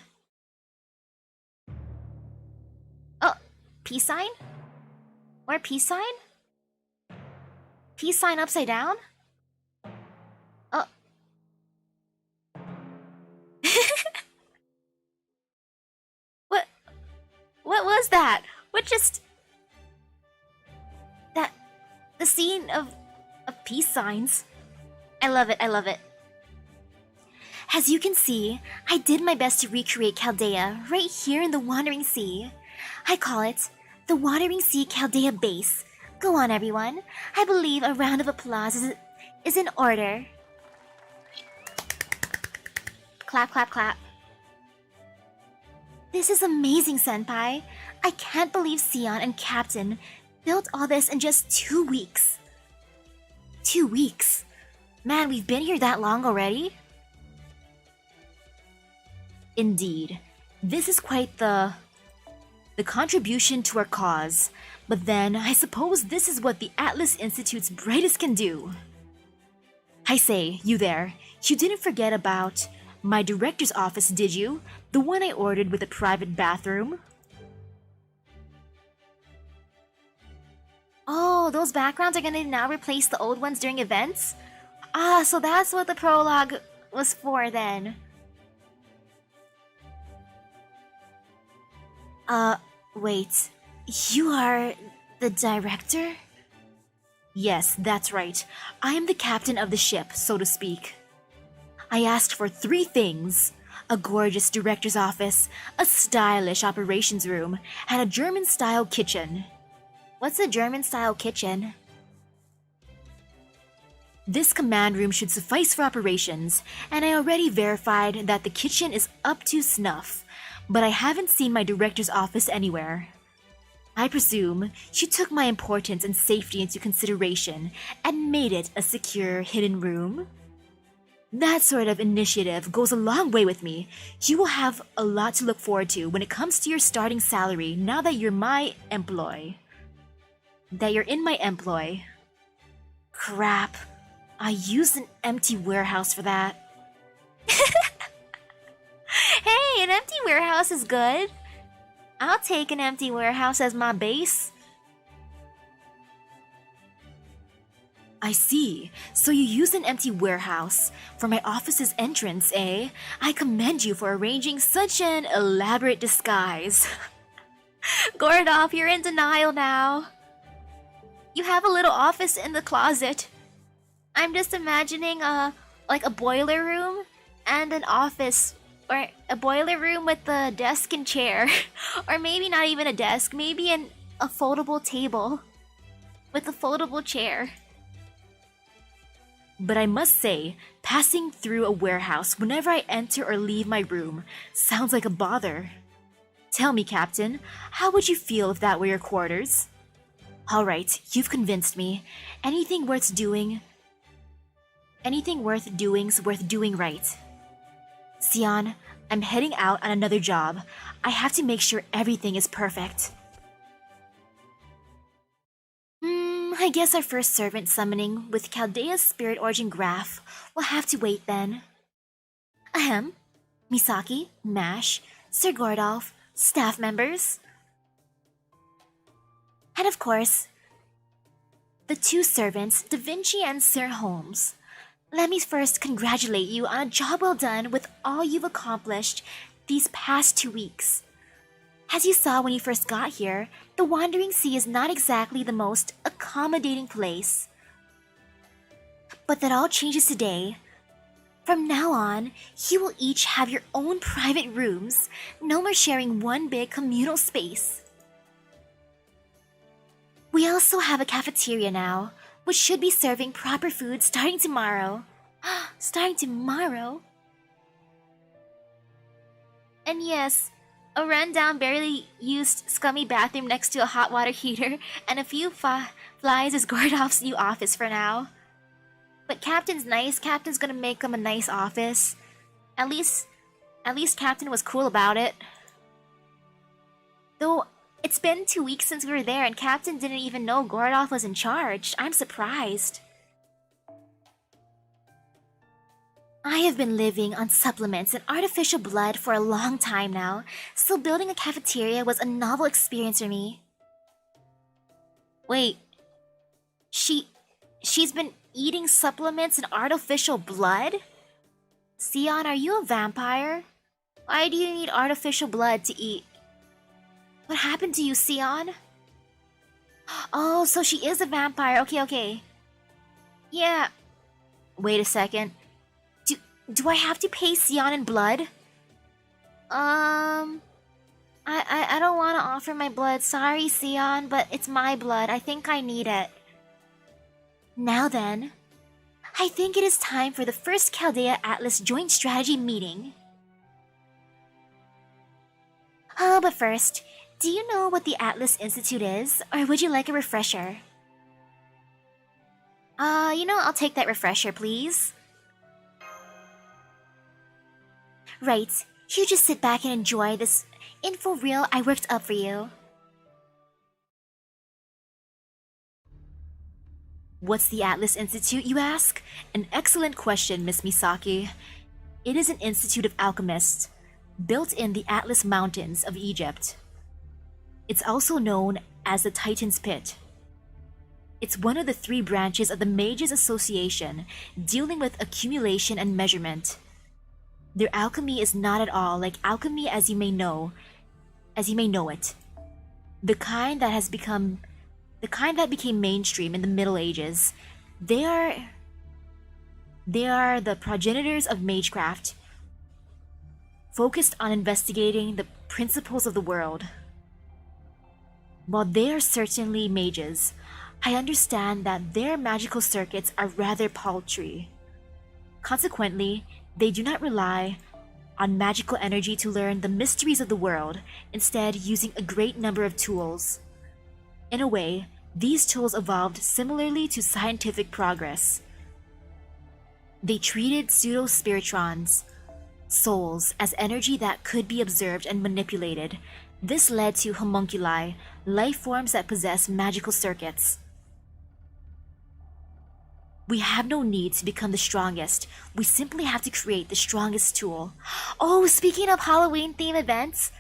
Oh, peace sign? Or peace sign? Peace sign upside down? Oh. What was that? What just... The scene of peace signs. I love it, I love it. As you can see, I did my best to recreate Chaldea right here in the Wandering Sea. I call it the Wandering Sea Chaldea Base. Go on, everyone. I believe a round of applause is in order. Clap, clap, clap. This is amazing, Senpai. I can't believe Sion and Captain built all this in just 2 weeks. 2 weeks? Man, we've been here that long already? Indeed, this is quite the contribution to our cause, but then I suppose this is what the Atlas Institute's brightest can do. I say, you there, you didn't forget about my director's office, did you? The one I ordered with a private bathroom? Oh, those backgrounds are gonna now replace the old ones during events? Ah, so that's what the prologue was for then. Wait. You are the director? Yes, that's right. I am the captain of the ship, so to speak. I asked for 3 things: a gorgeous director's office, a stylish operations room, and a German-style kitchen. What's a German-style kitchen? This command room should suffice for operations, and I already verified that the kitchen is up to snuff, but I haven't seen my director's office anywhere. I presume she took my importance and safety into consideration and made it a secure hidden room? That sort of initiative goes a long way with me. You will have a lot to look forward to when it comes to your starting salary now that you're my employ. That you're in my employ. Crap. I used an empty warehouse for that. Hey, an empty warehouse is good. I'll take an empty warehouse as my base. I see. So you use an empty warehouse for my office's entrance, eh? I commend you for arranging such an elaborate disguise. Gordolf, you're in denial now. You have a little office in the closet. I'm just imagining like a boiler room and an office, or a boiler room with a desk and chair. Or maybe not even a desk, maybe a foldable table with a foldable chair. But I must say, passing through a warehouse whenever I enter or leave my room sounds like a bother. Tell me, Captain, how would you feel if that were your quarters? Alright, you've convinced me. Anything worth doing's worth doing right. Sion, I'm heading out on another job. I have to make sure everything is perfect. I guess our first servant summoning with Chaldea's spirit origin graph will have to wait then. Ahem. Misaki, Mash, Sir Gordolf, staff members. And of course, the two servants, Da Vinci and Sir Holmes. Let me first congratulate you on a job well done with all you've accomplished these past 2 weeks. As you saw when you first got here, the Wandering Sea is not exactly the most accommodating place. But that all changes today. From now on, you will each have your own private rooms, no more sharing one big communal space. We also have a cafeteria now, which should be serving proper food starting tomorrow. Starting tomorrow? And yes, a rundown, barely used, scummy bathroom next to a hot water heater and a few flies is Gordolf's new office for now. But Captain's nice. Captain's gonna make him a nice office. At least Captain was cool about it. Though, it's been 2 weeks since we were there and Captain didn't even know Gordolf was in charge. I'm surprised. I have been living on supplements and artificial blood for a long time now, so building a cafeteria was a novel experience for me. Wait, she's been eating supplements and artificial blood? Sion, are you a vampire? Why do you need artificial blood to eat? What happened to you, Sion? Oh, so she is a vampire. Okay. Yeah. Wait a second. Do I have to pay Sion in blood? I don't want to offer my blood. Sorry, Sion, but it's my blood. I think I need it. Now then, I think it is time for the first Chaldea Atlas joint strategy meeting. But first, do you know what the Atlas Institute is, or would you like a refresher? I'll take that refresher, please. Right, you just sit back and enjoy this info reel I worked up for you. What's the Atlas Institute, you ask? An excellent question, Miss Misaki. It is an institute of alchemists, built in the Atlas Mountains of Egypt. It's also known as the Titan's Pit. It's one of the 3 branches of the Mages Association, dealing with accumulation and measurement. Their alchemy is not at all like alchemy as you may know it. The kind that became mainstream in the Middle Ages. They are the progenitors of magecraft, focused on investigating the principles of the world. While they are certainly mages, I understand that their magical circuits are rather paltry. Consequently, they do not rely on magical energy to learn the mysteries of the world, instead using a great number of tools. In a way, these tools evolved similarly to scientific progress. They treated pseudo-spiritrons, souls, as energy that could be observed and manipulated. This led to homunculi, life forms that possess magical circuits. We have no need to become the strongest. We simply have to create the strongest tool. Oh, speaking of Halloween-themed events,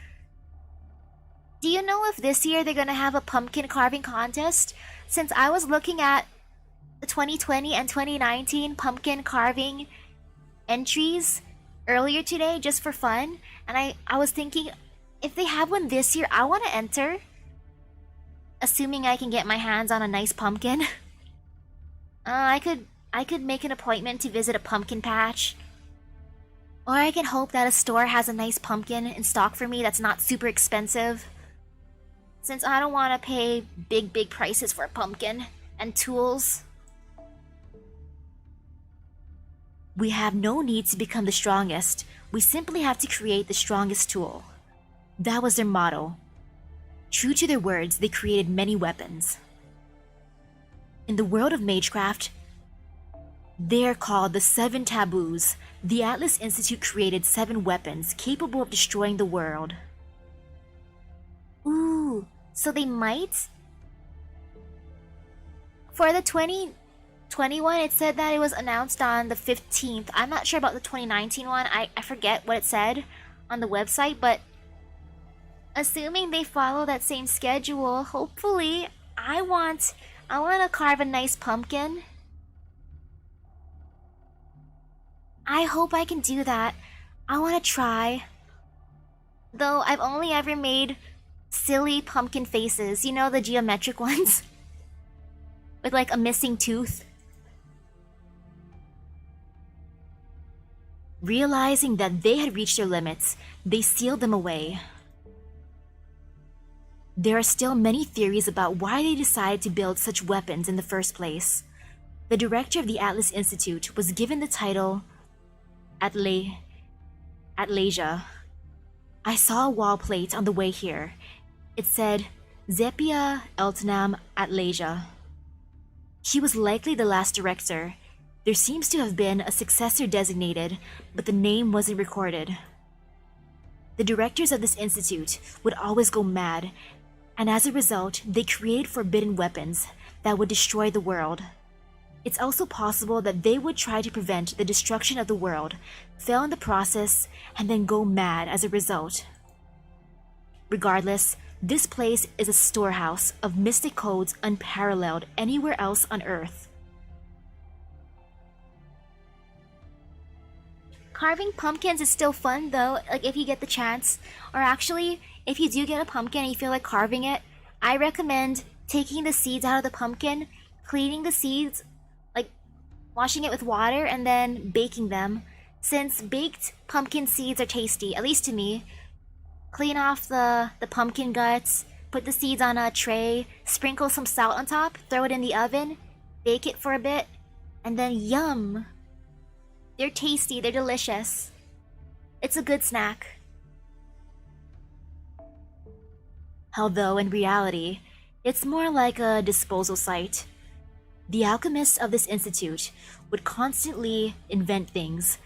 do you know if this year they're gonna have a pumpkin carving contest? Since I was looking at the 2020 and 2019 pumpkin carving entries earlier today just for fun, and I was thinking, if they have one this year, I want to enter. Assuming I can get my hands on a nice pumpkin. I could make an appointment to visit a pumpkin patch. Or I can hope that a store has a nice pumpkin in stock for me that's not super expensive. Since I don't want to pay big prices for a pumpkin and tools. We have no need to become the strongest. We simply have to create the strongest tool. That was their motto. True to their words, they created many weapons. In the world of magecraft, they are called the Seven Taboos, The Atlas Institute created 7 weapons capable of destroying the world. Ooh, so they might? For the 2021, it said that it was announced on the 15th. I'm not sure about the 2019 one. I forget what it said on the website, but assuming they follow that same schedule, hopefully, I want to carve a nice pumpkin. I hope I can do that. I want to try. Though I've only ever made silly pumpkin faces, you know, the geometric ones? With like a missing tooth. Realizing that they had reached their limits, they sealed them away. There are still many theories about why they decided to build such weapons in the first place. The director of the Atlas Institute was given the title Atlasia. I saw a wall plate on the way here. It said, Zepia Eltnam Atlasia. She was likely the last director. There seems to have been a successor designated, but the name wasn't recorded. The directors of this institute would always go mad, and as a result, they created forbidden weapons that would destroy the world. It's also possible that they would try to prevent the destruction of the world, fail in the process, and then go mad as a result. Regardless, this place is a storehouse of mystic codes unparalleled anywhere else on Earth. Carving pumpkins is still fun though, like if you get the chance. Or actually, if you do get a pumpkin and you feel like carving it, I recommend taking the seeds out of the pumpkin, cleaning the seeds, like washing it with water, and then baking them. Since baked pumpkin seeds are tasty, at least to me. Clean off the pumpkin guts, put the seeds on a tray, sprinkle some salt on top, throw it in the oven, bake it for a bit, and then yum! They're tasty, they're delicious. It's a good snack. Although in reality, it's more like a disposal site. The alchemists of this institute would constantly invent things.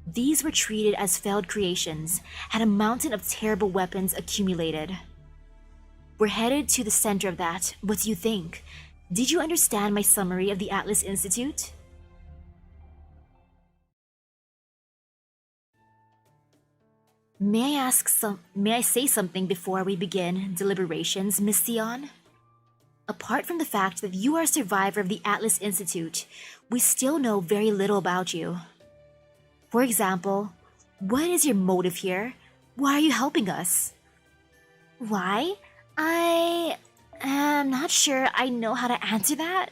These were treated as failed creations, and a mountain of terrible weapons accumulated. We're headed to the center of that. What do you think? Did you understand my summary of the Atlas Institute? May I say something before we begin deliberations, Miss Sion? Apart from the fact that you are a survivor of the Atlas Institute, we still know very little about you. For example, what is your motive here? Why are you helping us? Why? I am not sure I know how to answer that.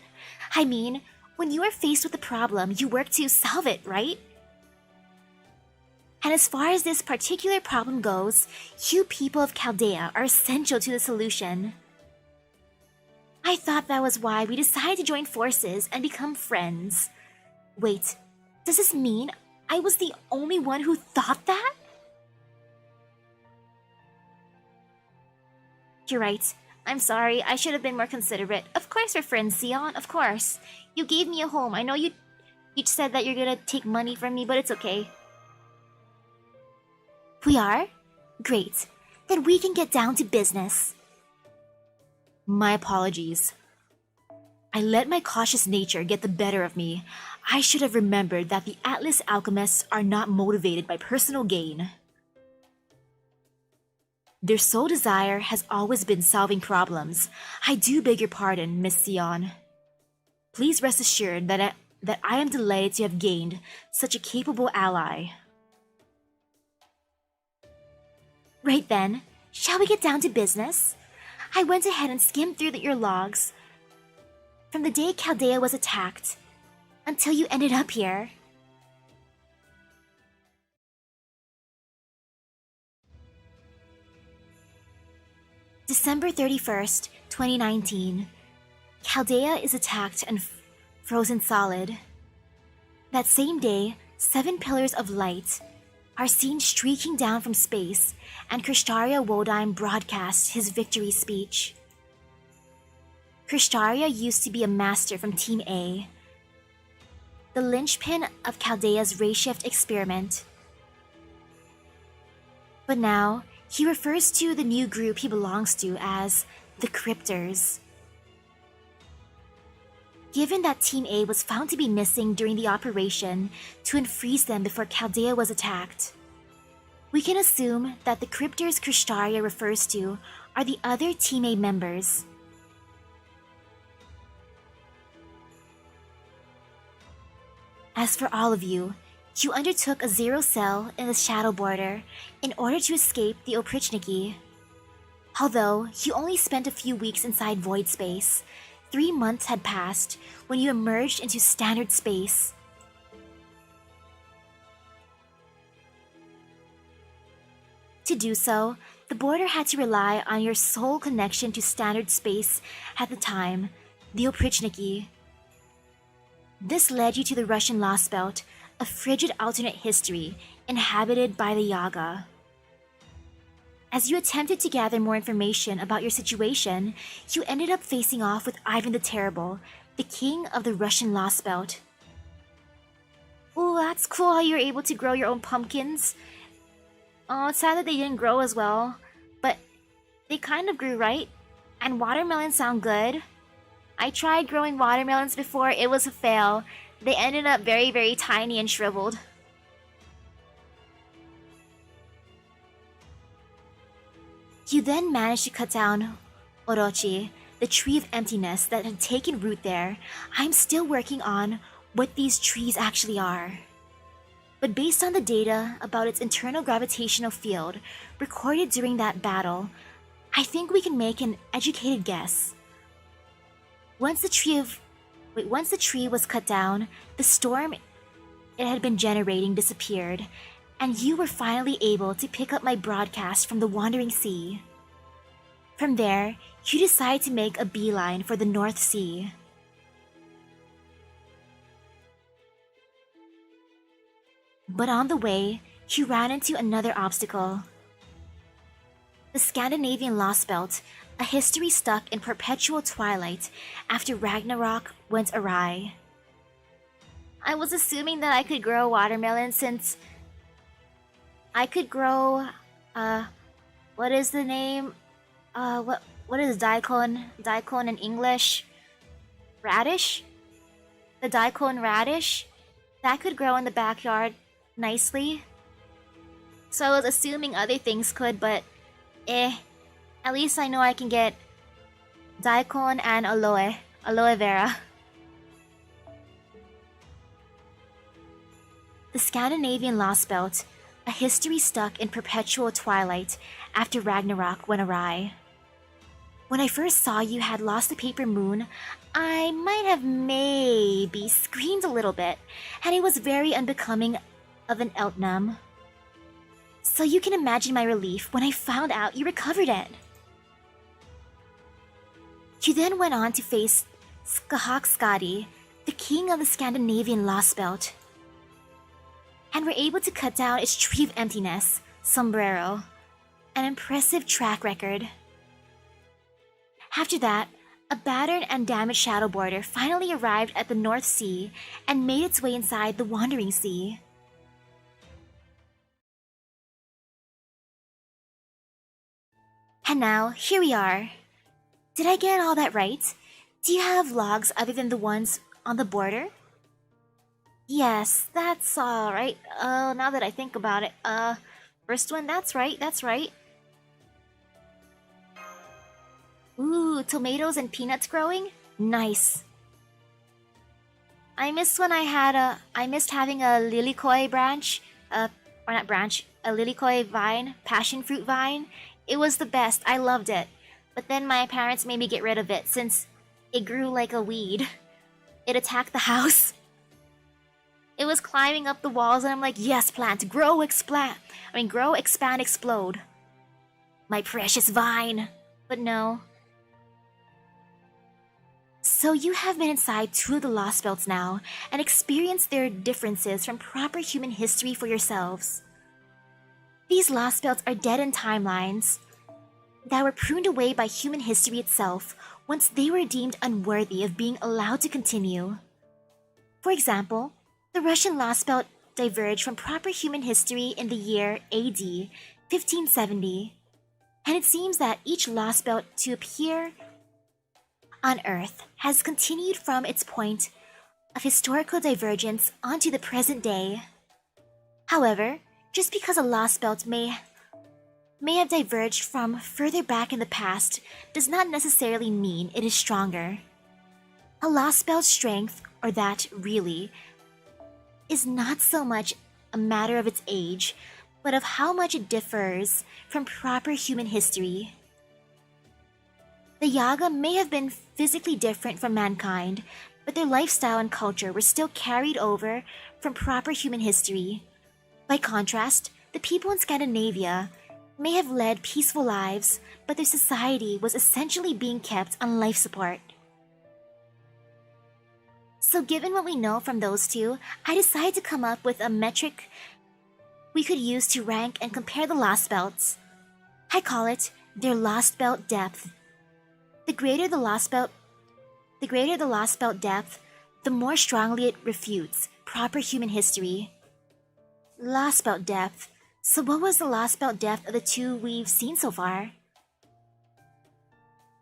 I mean, when you are faced with a problem, you work to solve it, right? And as far as this particular problem goes, you people of Chaldea are essential to the solution. I thought that was why we decided to join forces and become friends. Wait, does this mean I was the only one who thought that? You're right. I'm sorry, I should have been more considerate. Of course we're friends, Sion, of course. You gave me a home. I know you said that you're gonna take money from me, but it's okay. We are? Great. Then we can get down to business. My apologies. I let my cautious nature get the better of me. I should have remembered that the Atlas alchemists are not motivated by personal gain. Their sole desire has always been solving problems. I do beg your pardon, Miss Sion. Please rest assured that I am delighted to have gained such a capable ally. Right then, shall we get down to business? I went ahead and skimmed through your logs. From the day Chaldea was attacked, until you ended up here. December 31st, 2019. Chaldea is attacked and frozen solid. That same day, 7 pillars of light are seen streaking down from space, and Krishtaria Wodyme broadcasts his victory speech. Krishtaria used to be a master from Team A. the linchpin of Chaldea's rayshift experiment. But now, he refers to the new group he belongs to as the Crypters. Given that Team A was found to be missing during the operation to unfreeze them before Chaldea was attacked, we can assume that the Crypters Krishtaria refers to are the other Team A members. As for all of you, you undertook a zero cell in the Shadow Border in order to escape the Oprichniki. Although you only spent a few weeks inside Void Space, 3 months had passed when you emerged into Standard Space. To do so, the Border had to rely on your sole connection to Standard Space at the time, the Oprichniki. This led you to the Russian Lostbelt, a frigid alternate history inhabited by the Yaga. As you attempted to gather more information about your situation, you ended up facing off with Ivan the Terrible, the king of the Russian Lostbelt. Oh, that's cool how you were able to grow your own pumpkins. Oh, it's sad that they didn't grow as well, but they kind of grew, right? And watermelons sound good. I tried growing watermelons before, it was a fail. They ended up very, very tiny and shriveled. You then managed to cut down Orochi, the tree of emptiness that had taken root there. I'm still working on what these trees actually are. But based on the data about its internal gravitational field recorded during that battle, I think we can make an educated guess. Once the tree was cut down, the storm it had been generating disappeared, and you were finally able to pick up my broadcast from the Wandering Sea. From there, you decided to make a beeline for the North Sea. But on the way, you ran into another obstacle. The Scandinavian Lostbelt, a history stuck in perpetual twilight after Ragnarok went awry. I was assuming that I could grow watermelon since I could grow, what is the name? What is daikon? Daikon in English? Radish? The daikon radish? That could grow in the backyard nicely. So I was assuming other things could, but at least I know I can get daikon and aloe vera. The Scandinavian Lostbelt, a history stuck in perpetual twilight after Ragnarok went awry. When I first saw you had lost the paper moon, I might have maybe screamed a little bit, and it was very unbecoming of an Eltnam. So you can imagine my relief when I found out you recovered it. You then went on to face Skahak, the king of the Scandinavian Lostbelt, and were able to cut down its tree of emptiness, Sombrero, an impressive track record. After that, a battered and damaged Shadow Border finally arrived at the North Sea and made its way inside the Wandering Sea. And now, here we are. Did I get all that right? Do you have logs other than the ones on the border? Yes, that's alright. Now that I think about it, first one, that's right. Ooh, tomatoes and peanuts growing? Nice. I missed having a lilikoi branch, a lilikoi vine, passion fruit vine. It was the best, I loved it. But then my parents made me get rid of it since it grew like a weed. It attacked the house. It was climbing up the walls and I'm like, yes, plant, grow, expand, explode. My precious vine. But no. So you have been inside 2 of the Lostbelts now and experienced their differences from proper human history for yourselves. These Lostbelts are dead-end timelines that were pruned away by human history itself once they were deemed unworthy of being allowed to continue. For example, The Russian Lostbelt diverged from proper human history in the year AD 1570, and it seems that each Lostbelt to appear on Earth has continued from its point of historical divergence onto the present day. However, just because a Lostbelt may have diverged from further back in the past does not necessarily mean it is stronger. A Lostbelt's strength, or that really, is not so much a matter of its age, but of how much it differs from proper human history. The Yaga may have been physically different from mankind, but their lifestyle and culture were still carried over from proper human history. By contrast, the people in Scandinavia may have led peaceful lives, but their society was essentially being kept on life support. So given what we know from those two, I decided to come up with a metric we could use to rank and compare the Lostbelts. I call it their Lostbelt depth. The greater the Lostbelt depth, the more strongly it refutes proper human history. Lostbelt depth. So what was the Lostbelt depth of the two we've seen so far?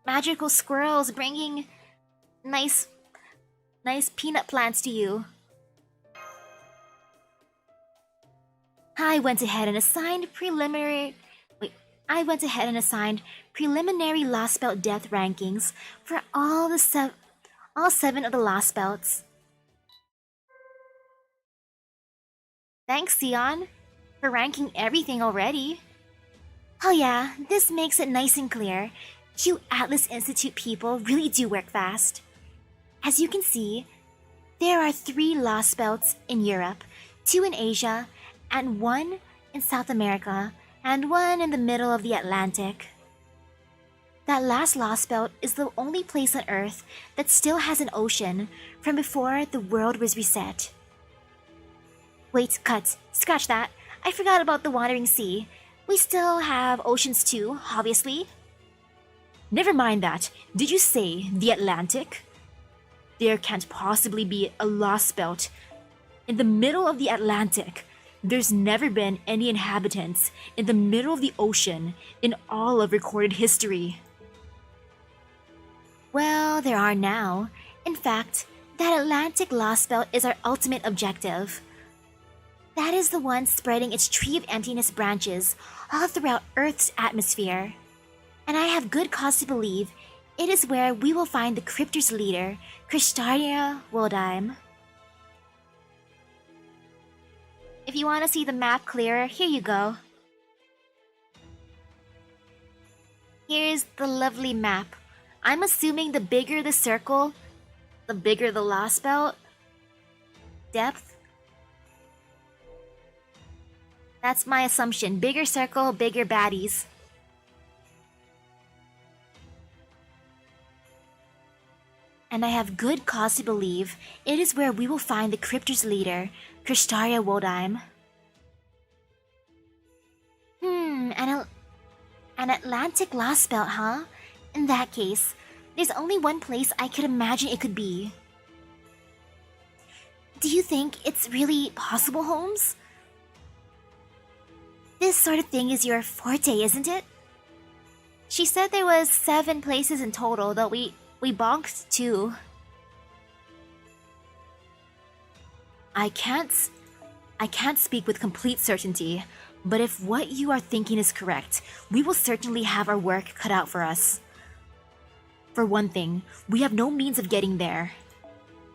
Magical squirrels bringing nice peanut plants to you. I went ahead and assigned preliminary Lostbelt depth rankings for all 7 of the Lostbelts. Thanks, Sion, for ranking everything already. Oh yeah, this makes it nice and clear. You Atlas Institute people really do work fast. As you can see, there are 3 Lostbelts in Europe, 2 in Asia, and 1 in South America, and 1 in the middle of the Atlantic. That last Lostbelt is the only place on Earth that still has an ocean from before the world was reset. Wait, cut. Scratch that. I forgot about the Wandering Sea. We still have oceans too, obviously. Never mind that. Did you say the Atlantic? There can't possibly be a Lostbelt in the middle of the Atlantic. There's never been any inhabitants in the middle of the ocean in all of recorded history. Well, there are now. In fact, that Atlantic Lostbelt is our ultimate objective. That is the one spreading its tree of emptiness branches all throughout Earth's atmosphere. And I have good cause to believe it is where we will find the Crypters leader, Crypters Woldheim. If you want to see the map clearer, here you go. Here's the lovely map. I'm assuming the bigger the circle, the bigger the Lostbelt depth. That's my assumption. Bigger circle, bigger baddies. And I have good cause to believe it is where we will find the Crypters leader, Crypters Woldheim. An Atlantic Lostbelt, huh? In that case, there's only one place I could imagine it could be. Do you think it's really possible, Holmes? This sort of thing is your forte, isn't it? She said there was 7 places in total, though we bonked 2. I can't speak with complete certainty, but if what you are thinking is correct, we will certainly have our work cut out for us. For one thing, we have no means of getting there,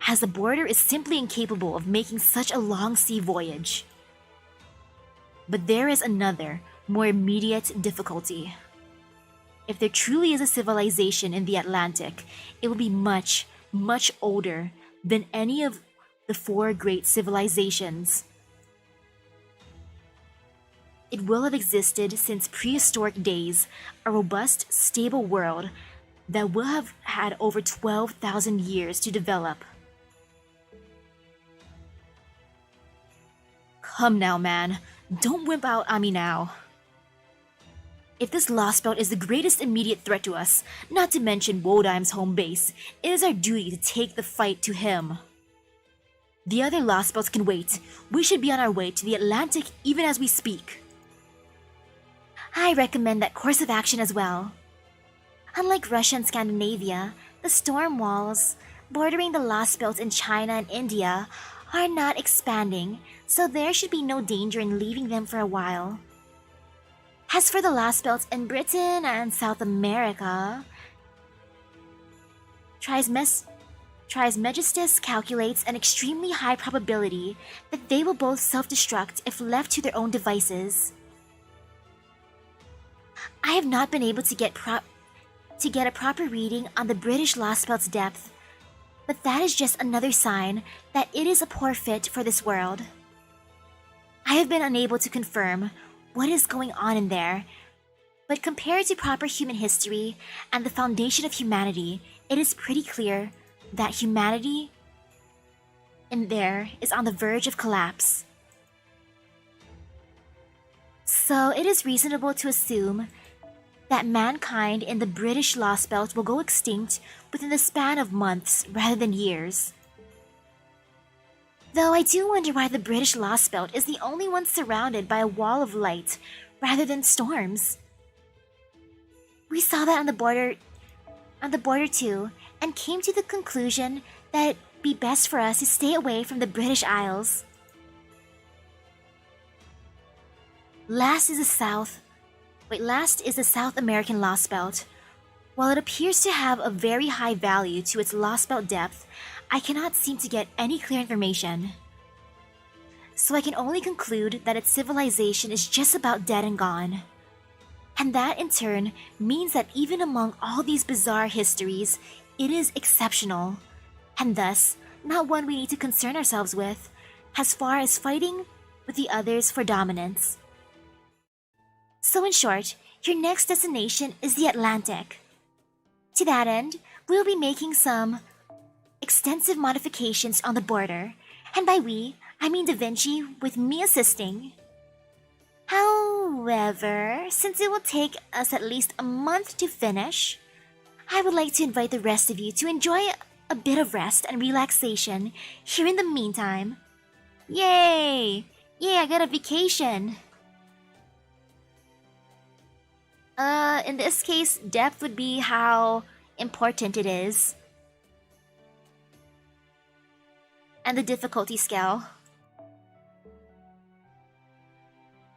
as the border is simply incapable of making such a long sea voyage. But there is another, more immediate difficulty. If there truly is a civilization in the Atlantic, it will be much, much older than any of the 4 great civilizations. It will have existed since prehistoric days, a robust, stable world that will have had over 12,000 years to develop. Come now, man. Don't wimp out on me now. If this Lostbelt is the greatest immediate threat to us, not to mention Woldheim's home base, it is our duty to take the fight to him. The other Lostbelts can wait. We should be on our way to the Atlantic even as we speak. I recommend that course of action as well. Unlike Russia and Scandinavia, the storm walls bordering the Lostbelt in China and India are not expanding, so there should be no danger in leaving them for a while. As for the Lostbelt in Britain and South America, Trismegistus calculates an extremely high probability that they will both self-destruct if left to their own devices. I have not been able to get a proper reading on the British Lostbelt's depth, but that is just another sign that it is a poor fit for this world. I have been unable to confirm what is going on in there, but compared to proper human history and the foundation of humanity, it is pretty clear that humanity in there is on the verge of collapse. So it is reasonable to assume that mankind in the British Lostbelt will go extinct within the span of months rather than years. Though I do wonder why the British Lostbelt is the only one surrounded by a wall of light rather than storms. We saw that on the border too, and came to the conclusion that it'd be best for us to stay away from the British Isles. Last is the South American Lostbelt. While it appears to have a very high value to its Lostbelt depth, I cannot seem to get any clear information. So I can only conclude that its civilization is just about dead and gone. And that in turn means that even among all these bizarre histories, it is exceptional, and thus not one we need to concern ourselves with, as far as fighting with the others for dominance. So in short, your next destination is the Atlantic. To that end, we'll be making some extensive modifications on the border, and by we, I mean Da Vinci with me assisting. However, since it will take us at least a month to finish, I would like to invite the rest of you to enjoy a bit of rest and relaxation here in the meantime. Yay! Yay, I got a vacation! In this case, depth would be how important it is. And the difficulty scale.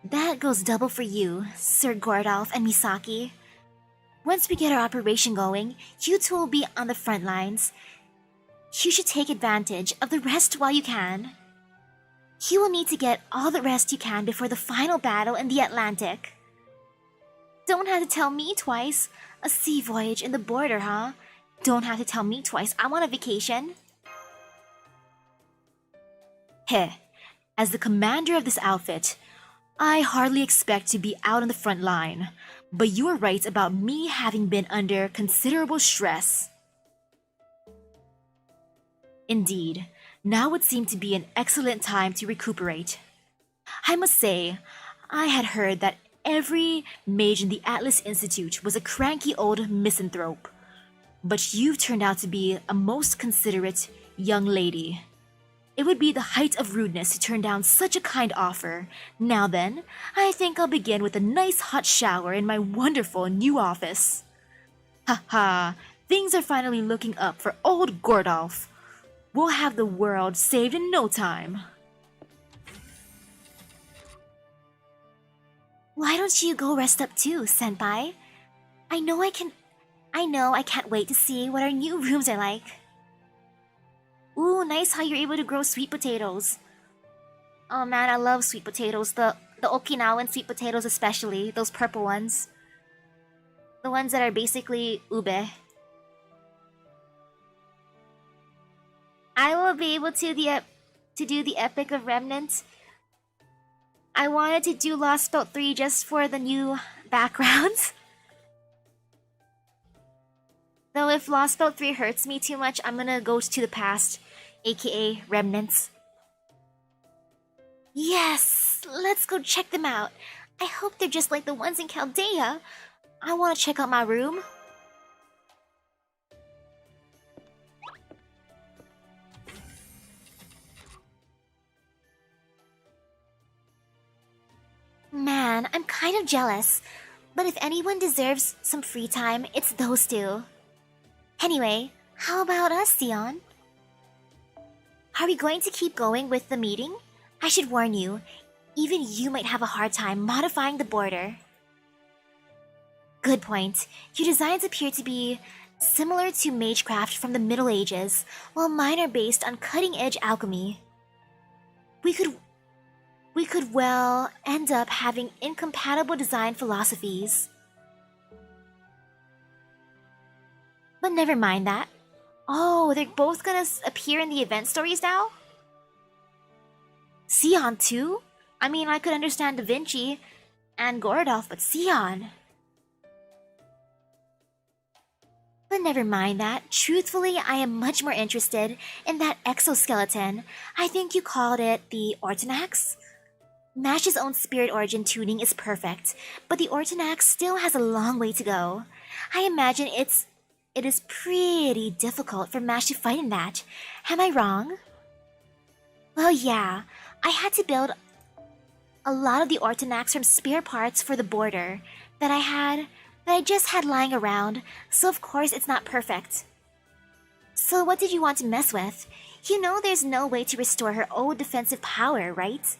That goes double for you, Sir Gordolf and Misaki. Once we get our operation going, you two will be on the front lines. You should take advantage of the rest while you can. You will need to get all the rest you can before the final battle in the Atlantic. Don't have to tell me twice. A sea voyage in the border, huh? Don't have to tell me twice. I want a vacation. Heh, as the commander of this outfit, I hardly expect to be out on the front line, but you are right about me having been under considerable stress. Indeed, now would seem to be an excellent time to recuperate. I must say, I had heard that every mage in the Atlas Institute was a cranky old misanthrope, but you've turned out to be a most considerate young lady. It would be the height of rudeness to turn down such a kind offer. Now then, I think I'll begin with a nice hot shower in my wonderful new office. Ha ha, things are finally looking up for old Gordolf. We'll have the world saved in no time. Why don't you go rest up too, senpai? I know I can't wait to see what our new rooms are like. Ooh, nice how you're able to grow sweet potatoes. Oh man, I love sweet potatoes. The Okinawan sweet potatoes especially, those purple ones. The ones that are basically ube. I will be able to do the Epic of Remnants. I wanted to do Lostbelt 3 just for the new backgrounds. Though if Lostbelt 3 hurts me too much, I'm gonna go to the past, aka Remnants. Yes! Let's go check them out. I hope they're just like the ones in Chaldea. I want to check out my room. man, I'm kind of jealous. But if anyone deserves some free time, it's those two. Anyway, how about us, Sion? Are we going to keep going with the meeting? I should warn you, even you might have a hard time modifying the border. Good point. Your designs appear to be similar to magecraft from the Middle Ages, while mine are based on cutting-edge alchemy. We could well end up having incompatible design philosophies. But never mind that. Oh, they're both gonna appear in the event stories now? Sion too? I mean, I could understand Da Vinci and Gordolf, but Sion... But never mind that. Truthfully, I am much more interested in that exoskeleton. I think you called it the Ortonax? Mash's own spirit origin tuning is perfect, but the Ortonax still has a long way to go. I imagine it is pretty difficult for Mash to fight in that. Am I wrong? Well, yeah. I had to build a lot of the Ortonax from spare parts for the border that I just had lying around, so of course it's not perfect. So what did you want to mess with? You know there's no way to restore her old defensive power, right?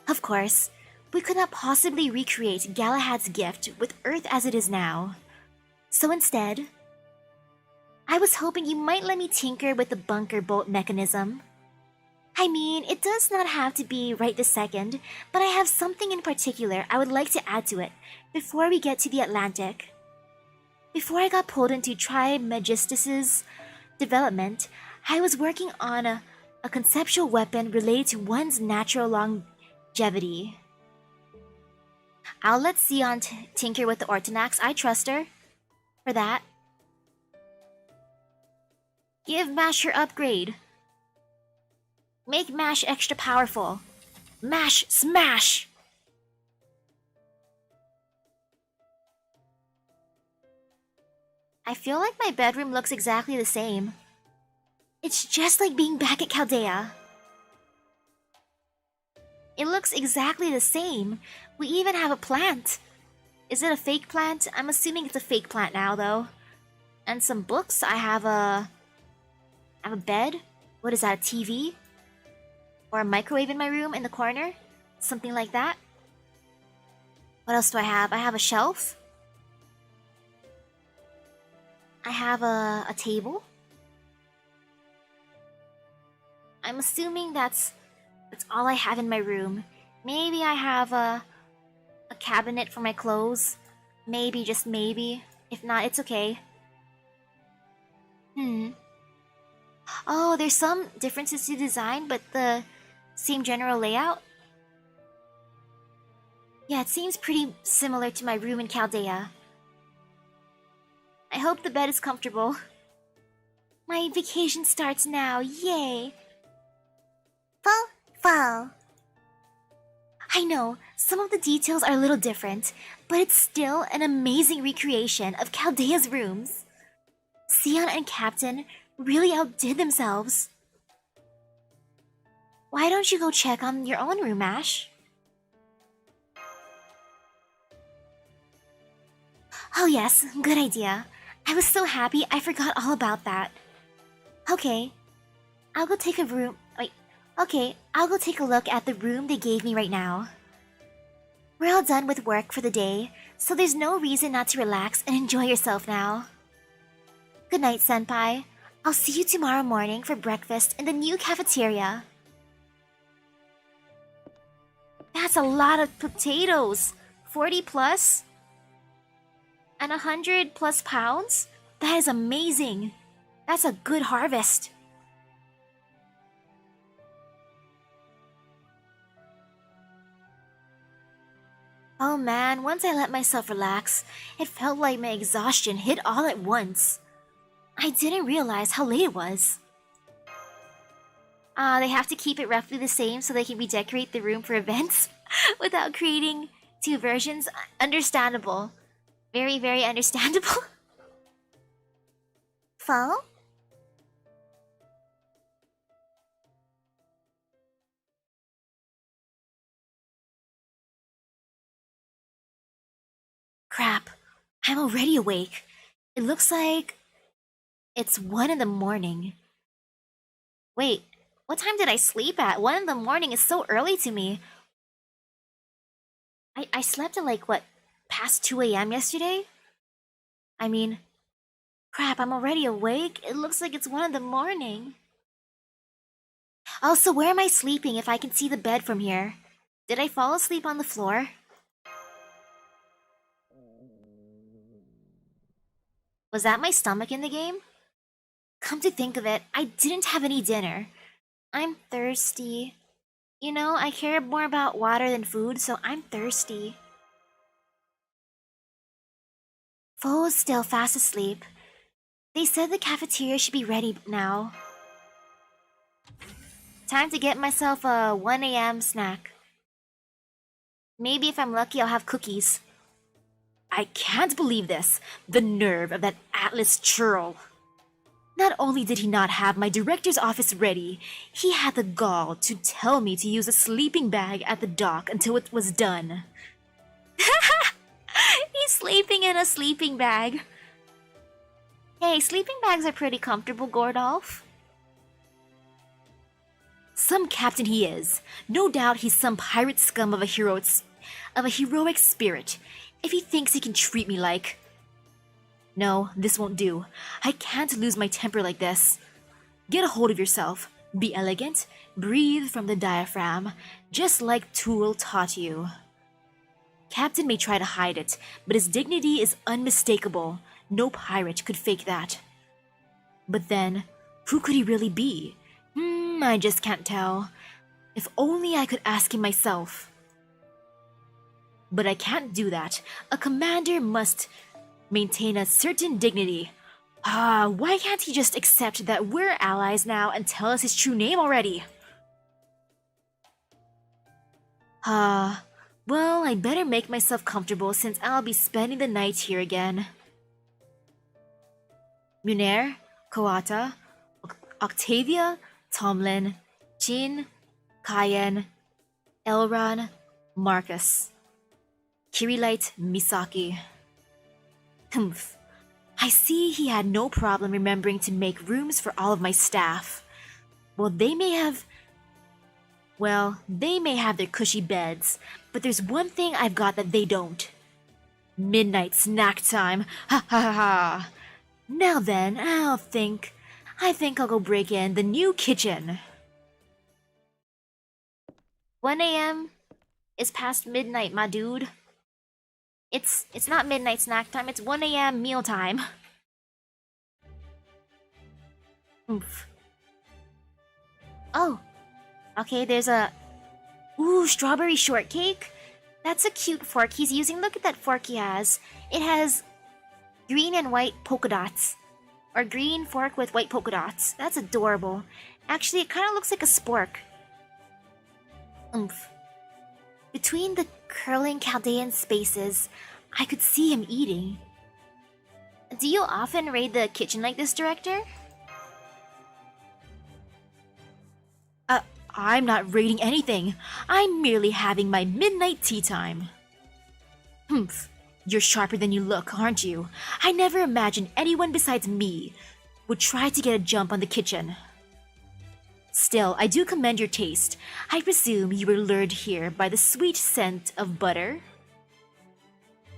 Of course, we could not possibly recreate Galahad's gift with Earth as it is now. So instead, I was hoping you might let me tinker with the bunker bolt mechanism. I mean, it does not have to be right this second, but I have something in particular I would like to add to it before we get to the Atlantic. Before I got pulled into Trismegistus's development, I was working on a conceptual weapon related to one's natural longevity. I'll let Sion tinker with the Ortonax. I trust her for that. Give Mash her upgrade. Make Mash extra powerful. Mash smash! I feel like my bedroom looks exactly the same. It's just like being back at Chaldea. It looks exactly the same. We even have a plant. Is it a fake plant? I'm assuming it's a fake plant now, though. And some books. I have a bed. What is that, a TV? Or a microwave in my room in the corner? Something like that. What else do I have? I have a shelf. I have a table. I'm assuming that's all I have in my room. Maybe I have a cabinet for my clothes. Maybe, just maybe. If not, it's okay. Oh, there's some differences to design, but the same general layout? Yeah, it seems pretty similar to my room in Chaldea. I hope the bed is comfortable. My vacation starts now, yay! Fall. I know, some of the details are a little different, but it's still an amazing recreation of Chaldea's rooms. Sion and Captain really outdid themselves. Why don't you go check on your own room, Ash? Oh yes, good idea. I was so happy I forgot all about that. Okay, I'll go take a look at the room they gave me right now. We're all done with work for the day, so there's no reason not to relax and enjoy yourself now. Good night, Senpai. I'll see you tomorrow morning for breakfast in the new cafeteria. That's a lot of potatoes! 40 plus? And 100 plus pounds? That is amazing! That's a good harvest! Oh man, once I let myself relax, it felt like my exhaustion hit all at once. I didn't realize how late it was. They have to keep it roughly the same so they can redecorate the room for events without creating two versions. Understandable. Very, very understandable. Fall? Crap, I'm already awake. It looks like it's 1 in the morning. Wait, what time did I sleep at? 1 in the morning is so early to me. I slept at like, what, past 2 a.m. yesterday? I mean, crap, I'm already awake? It looks like it's 1 in the morning. Also, where am I sleeping if I can see the bed from here? Did I fall asleep on the floor? Was that my stomach in the game? Come to think of it, I didn't have any dinner. I'm thirsty. You know, I care more about water than food, so I'm thirsty. Fo's still fast asleep. They said the cafeteria should be ready now. Time to get myself a 1 a.m. snack. Maybe if I'm lucky, I'll have cookies. I can't believe this. The nerve of that Atlas churl. Not only did he not have my director's office ready, he had the gall to tell me to use a sleeping bag at the dock until it was done. He's sleeping in a sleeping bag. Hey, sleeping bags are pretty comfortable, Gordolf. Some captain he is. No doubt he's some pirate scum of a heroic spirit. If he thinks he can treat me like... No, this won't do. I can't lose my temper like this. Get a hold of yourself. Be elegant. Breathe from the diaphragm, just like Tool taught you. Captain may try to hide it, but his dignity is unmistakable. No pirate could fake that. But then, who could he really be? I just can't tell. If only I could ask him myself. But I can't do that. A commander must maintain a certain dignity. Why can't he just accept that we're allies now and tell us his true name already? Well, I better make myself comfortable since I'll be spending the night here again. Munair, Kawata, Octavia, Tomlin, Jin, Kayan, Elron, Marcus. Kirilite, Misaki. Humph. I see he had no problem remembering to make rooms for all of my staff. They may have their cushy beds, but there's one thing I've got that they don't. Midnight snack time. Ha ha ha ha. Now then, I think I'll go break in the new kitchen. 1 a.m. is past midnight, my dude. It's not midnight snack time, it's 1 a.m. meal time. Oof. Oh. Okay, there's a... Ooh, strawberry shortcake? That's a cute fork he's using. Look at that fork he has. It has green and white polka dots. Or green fork with white polka dots. That's adorable. Actually, it kind of looks like a spork. Oomph. Between the curling Chaldean spaces, I could see him eating. Do you often raid the kitchen like this, Director? I'm not raiding anything. I'm merely having my midnight tea time. Humph. You're sharper than you look, aren't you? I never imagined anyone besides me would try to get a jump on the kitchen. Still, I do commend your taste. I presume you were lured here by the sweet scent of butter?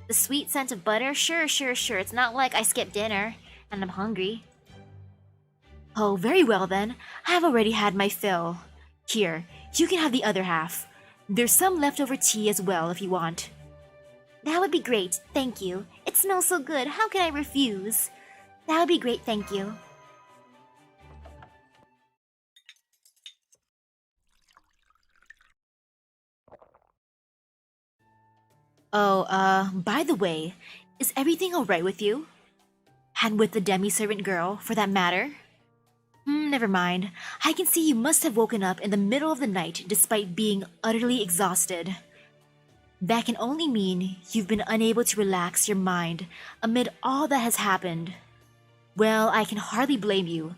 The sweet scent of butter? Sure. It's not like I skipped dinner and I'm hungry. Oh, very well then. I have already had my fill. Here, you can have the other half. There's some leftover tea as well if you want. That would be great, thank you. It smells so good, how can I refuse? That would be great, thank you. Oh, by the way, is everything alright with you? And with the demi-servant girl, for that matter? Never mind. I can see you must have woken up in the middle of the night despite being utterly exhausted. That can only mean you've been unable to relax your mind amid all that has happened. Well, I can hardly blame you.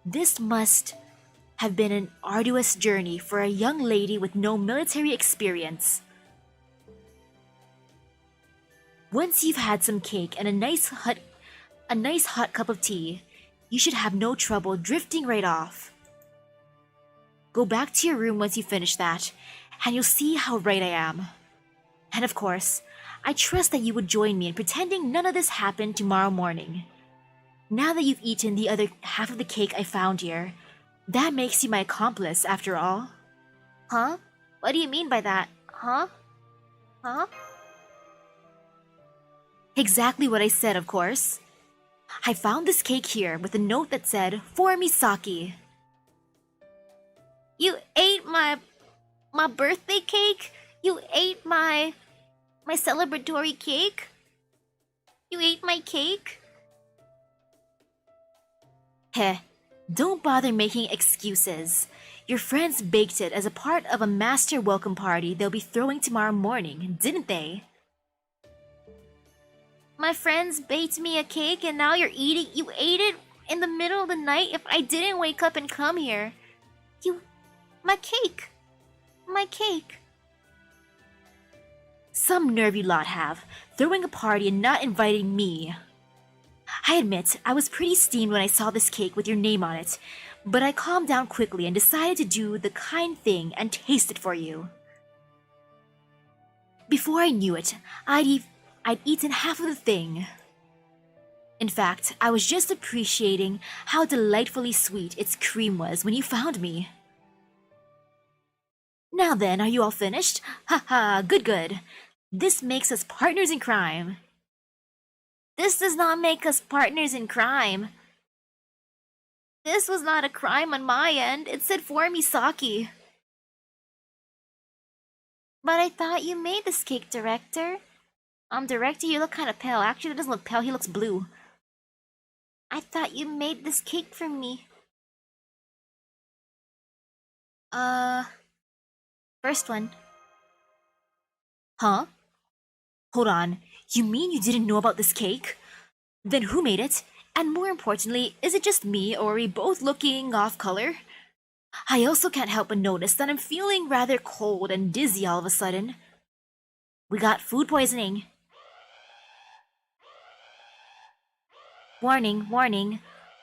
This must have been an arduous journey for a young lady with no military experience. Once you've had some cake and a nice hot cup of tea, you should have no trouble drifting right off. Go back to your room once you finish that, and you'll see how right I am. And of course, I trust that you would join me in pretending none of this happened tomorrow morning. Now that you've eaten the other half of the cake I found here, that makes you my accomplice after all. Huh? What do you mean by that? Huh? Huh? Exactly what I said, of course. I found this cake here with a note that said, "For Misaki." You ate my birthday cake? You ate my celebratory cake? You ate my cake? Heh, don't bother making excuses. Your friends baked it as a part of a master welcome party they'll be throwing tomorrow morning, didn't they? My friends baked me a cake and now you ate it in the middle of the night if I didn't wake up and come here. My cake. My cake. Some nerve you lot have, throwing a party and not inviting me. I admit, I was pretty steamed when I saw this cake with your name on it, but I calmed down quickly and decided to do the kind thing and taste it for you. Before I knew it, I'd eaten half of the thing. In fact, I was just appreciating how delightfully sweet its cream was when you found me. Now then, are you all finished? Haha, good. This makes us partners in crime. This does not make us partners in crime. This was not a crime on my end. It said "for Misaki." But I thought you made this cake, Director. Director, you look kind of pale. Actually, it doesn't look pale. He looks blue. I thought you made this cake for me. First one. Huh? Hold on, you mean you didn't know about this cake? Then who made it? And more importantly, is it just me or are we both looking off color? I also can't help but notice that I'm feeling rather cold and dizzy all of a sudden. We got food poisoning. Warning.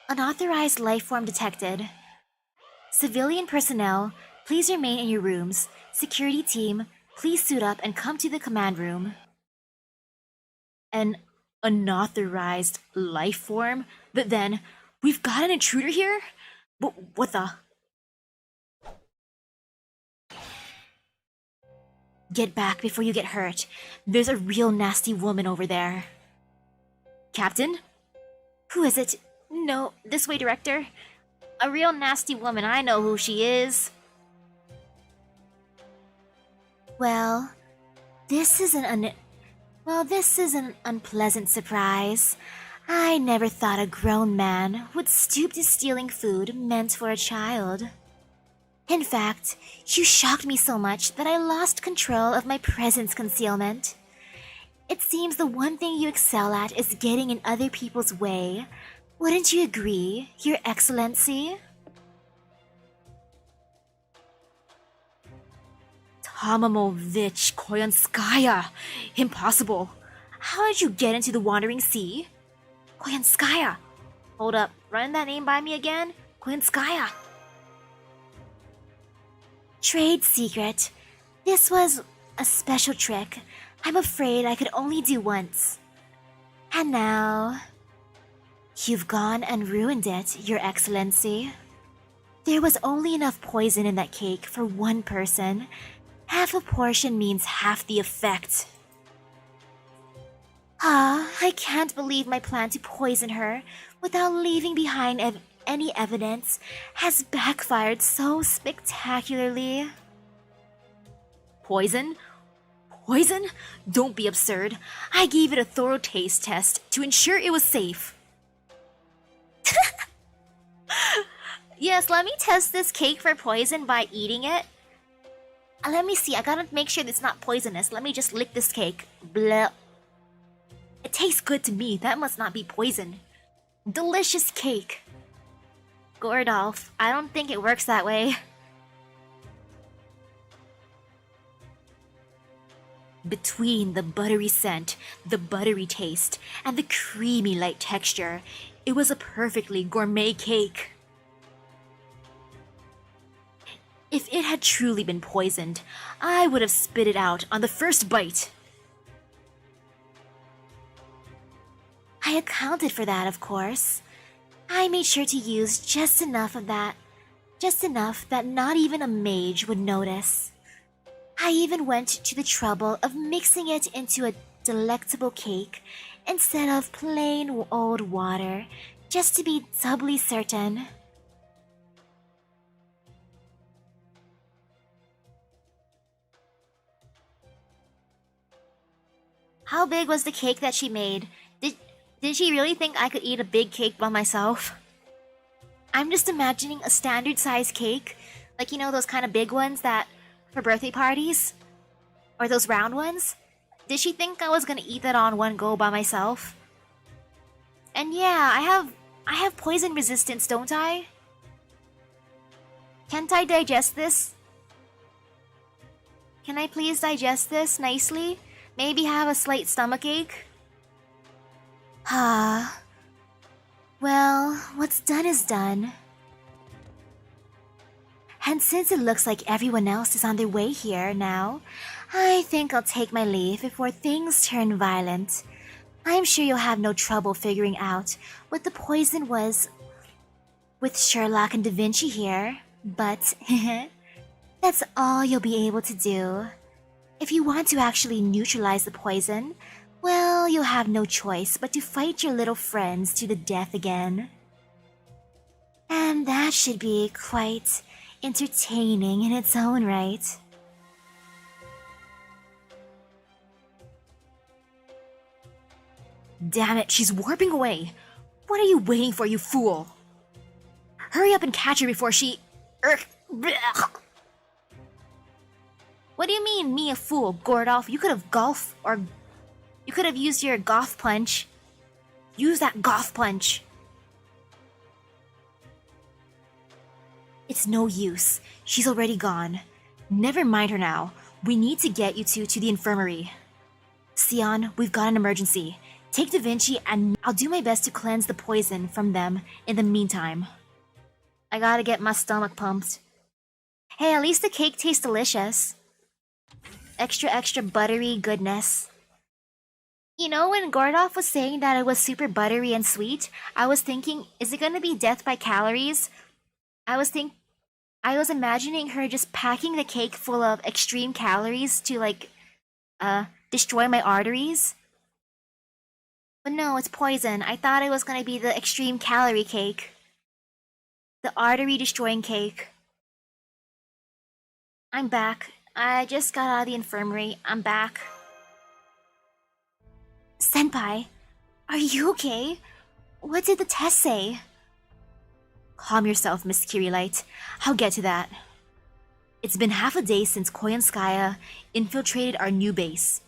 Unauthorized life form detected. Civilian personnel, please remain in your rooms. Security team, please suit up and come to the command room. An unauthorized life form? But then, we've got an intruder here? What the? Get back before you get hurt. There's a real nasty woman over there. Captain? Who is it? No, this way, Director. A real nasty woman, I know who she is. Well, this is an unpleasant surprise. I never thought a grown man would stoop to stealing food meant for a child. In fact, you shocked me so much that I lost control of my presence concealment. It seems the one thing you excel at is getting in other people's way. Wouldn't you agree, Your Excellency? Tomamovich Koyanskaya! Impossible! How did you get into the Wandering Sea? Koyanskaya! Hold up, run that name by me again? Koyanskaya! Trade secret. This was a special trick I'm afraid I could only do once. And now, you've gone and ruined it, Your Excellency. There was only enough poison in that cake for one person. Half a portion means half the effect. I can't believe my plan to poison her without leaving behind any evidence has backfired so spectacularly. Poison? Poison? Don't be absurd. I gave it a thorough taste test to ensure it was safe. Yes, let me test this cake for poison by eating it. Let me see, I gotta make sure it's not poisonous. Let me just lick this cake. Blah. It tastes good to me. That must not be poison. Delicious cake. Gordolf, I don't think it works that way. Between the buttery scent, the buttery taste, and the creamy light texture, it was a perfectly gourmet cake. If it had truly been poisoned, I would have spit it out on the first bite. I accounted for that, of course. I made sure to use just enough that not even a mage would notice. I even went to the trouble of mixing it into a delectable cake instead of plain old water, just to be doubly certain. How big was the cake that she made? Did she really think I could eat a big cake by myself? I'm just imagining a standard size cake, like those kind of big ones that for birthday parties? Or those round ones? Did she think I was gonna eat that on one go by myself? And yeah, I have poison resistance, don't I? Can't I digest this? Can I please digest this nicely? Maybe have a slight stomachache? Ah. Well, what's done is done. And since it looks like everyone else is on their way here now, I think I'll take my leave before things turn violent. I'm sure you'll have no trouble figuring out what the poison was with Sherlock and Da Vinci here, but that's all you'll be able to do. If you want to actually neutralize the poison, well, you'll have no choice but to fight your little friends to the death again. And that should be quite entertaining in its own right. Damn it, she's warping away. What are you waiting for, you fool? Hurry up and catch her before she... What do you mean, me a fool, Gordolf? You could have you could have used your golf punch. Use that golf punch. It's no use. She's already gone. Never mind her now. We need to get you two to the infirmary. Sion, we've got an emergency. Take Da Vinci and I'll do my best to cleanse the poison from them in the meantime. I gotta get my stomach pumped. Hey, at least the cake tastes delicious. Extra buttery goodness. When Gordolf was saying that it was super buttery and sweet, I was thinking, is it gonna be death by calories? I was imagining her just packing the cake full of extreme calories to destroy my arteries. But no, it's poison. I thought it was gonna be the extreme calorie cake. The artery destroying cake. I'm back. I just got out of the infirmary. I'm back. Senpai, are you okay? What did the test say? Calm yourself, Miss Kirilight. I'll get to that. It's been half a day since Koyanskaya infiltrated our new base.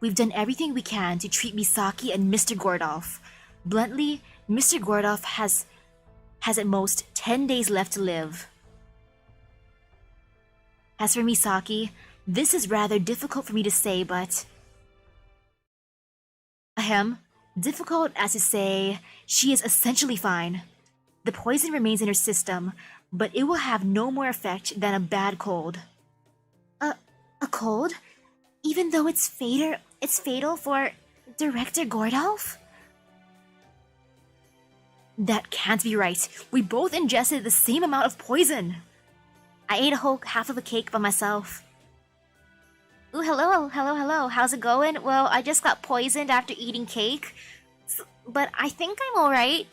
We've done everything we can to treat Misaki and Mr. Gordolf. Bluntly, Mr. Gordolf has at most 10 days left to live. As for Misaki, this is rather difficult for me to say, but... difficult as to say, she is essentially fine. The poison remains in her system, but it will have no more effect than a bad cold. A cold? Even though it's fatal for Director Gordolf? That can't be right. We both ingested the same amount of poison. I ate a whole half of a cake by myself. Ooh, hello. How's it going? Well, I just got poisoned after eating cake. But I think I'm alright.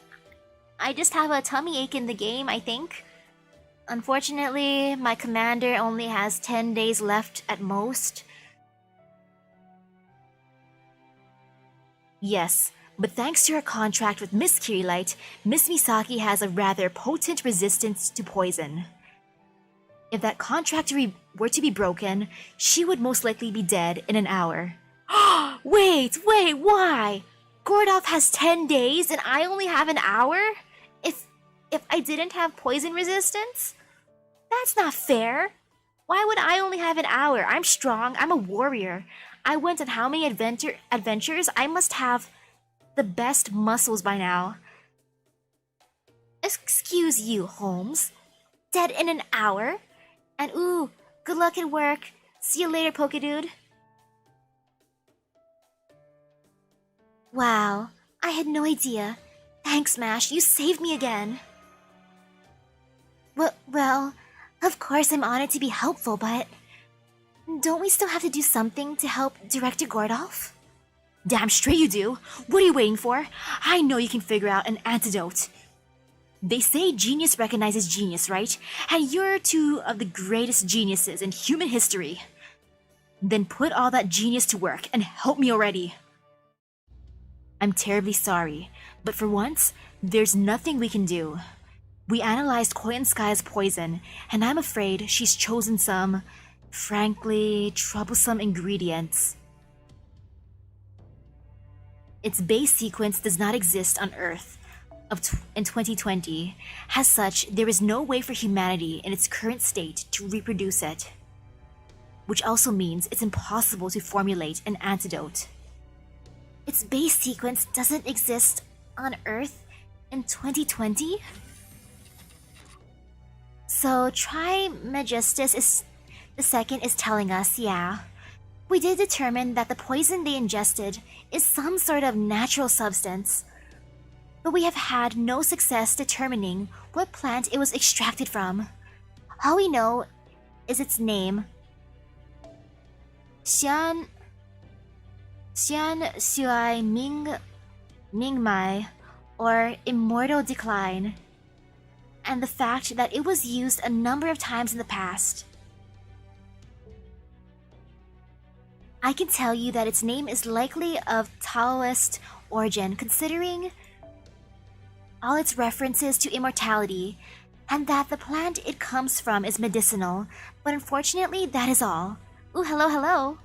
I just have a tummy ache in the game, I think. Unfortunately, my commander only has 10 days left at most. Yes, but thanks to her contract with Miss Kirilight, Miss Misaki has a rather potent resistance to poison. If that contract were to be broken, she would most likely be dead in an hour. Wait, why? Gordolf has 10 days and I only have an hour? If I didn't have poison resistance? That's not fair. Why would I only have an hour? I'm strong. I'm a warrior. I went on how many adventures? I must have the best muscles by now. Excuse you, Holmes. Dead in an hour? And ooh, good luck at work. See you later, Pokedude. Wow, I had no idea. Thanks, Mash. You saved me again. Well, of course I'm honored to be helpful, but don't we still have to do something to help Director Gordolf? Damn straight you do. What are you waiting for? I know you can figure out an antidote. They say genius recognizes genius, right? And you're two of the greatest geniuses in human history. Then put all that genius to work and help me already. I'm terribly sorry, but for once, there's nothing we can do. We analyzed Koyanskaya's poison, and I'm afraid she's chosen some, frankly, troublesome ingredients. Its base sequence does not exist on Earth in 2020. As such, there is no way for humanity in its current state to reproduce it. Which also means it's impossible to formulate an antidote. Its base sequence doesn't exist on Earth in 2020? So Trismegistus II is telling us, yeah. We did determine that the poison they ingested is some sort of natural substance, but we have had no success determining what plant it was extracted from. All we know is its name, Xian Sui Ming Mai, or Immortal Decline, and the fact that it was used a number of times in the past. I can tell you that its name is likely of Taoist origin, considering all its references to immortality, and that the plant it comes from is medicinal, but unfortunately that is all. Ooh, hello.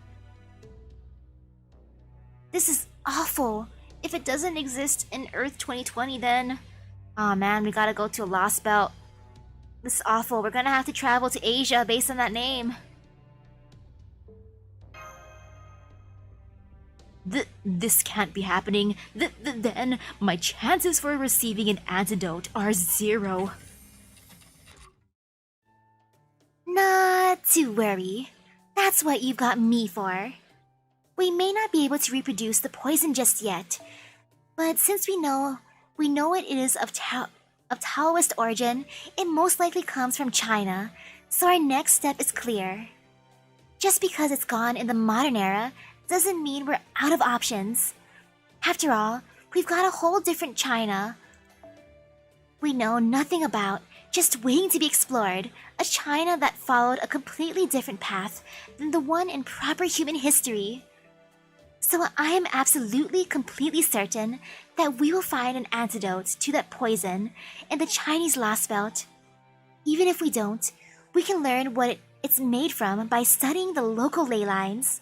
This is awful. If it doesn't exist in Earth 2020, then... Aw man, we gotta go to a Lostbelt. This is awful. We're gonna have to travel to Asia based on that name. This can't be happening. Then my chances for receiving an antidote are 0. Not to worry. That's what you've got me for. We may not be able to reproduce the poison just yet, but since we know it is of Taoist origin, it most likely comes from China, so our next step is clear. Just because it's gone in the modern era doesn't mean we're out of options. After all, we've got a whole different China we know nothing about, just waiting to be explored, a China that followed a completely different path than the one in proper human history. So I am absolutely, completely certain that we will find an antidote to that poison in the Chinese Lostbelt. Even if we don't, we can learn what it's made from by studying the local ley lines.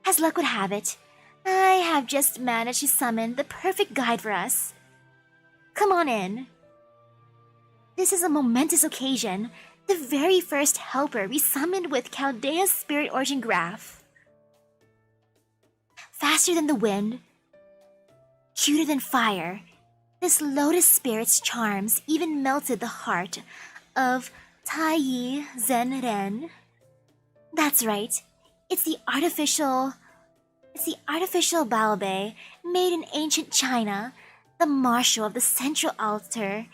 As luck would have it, I have just managed to summon the perfect guide for us. Come on in. This is a momentous occasion. The very first helper we summoned with Chaldea's spirit origin graph. Faster than the wind, cuter than fire, this lotus spirit's charms even melted the heart of Taiyi Zenren. That's right, it's the artificial Baobei made in ancient China, the marshal of the central altar,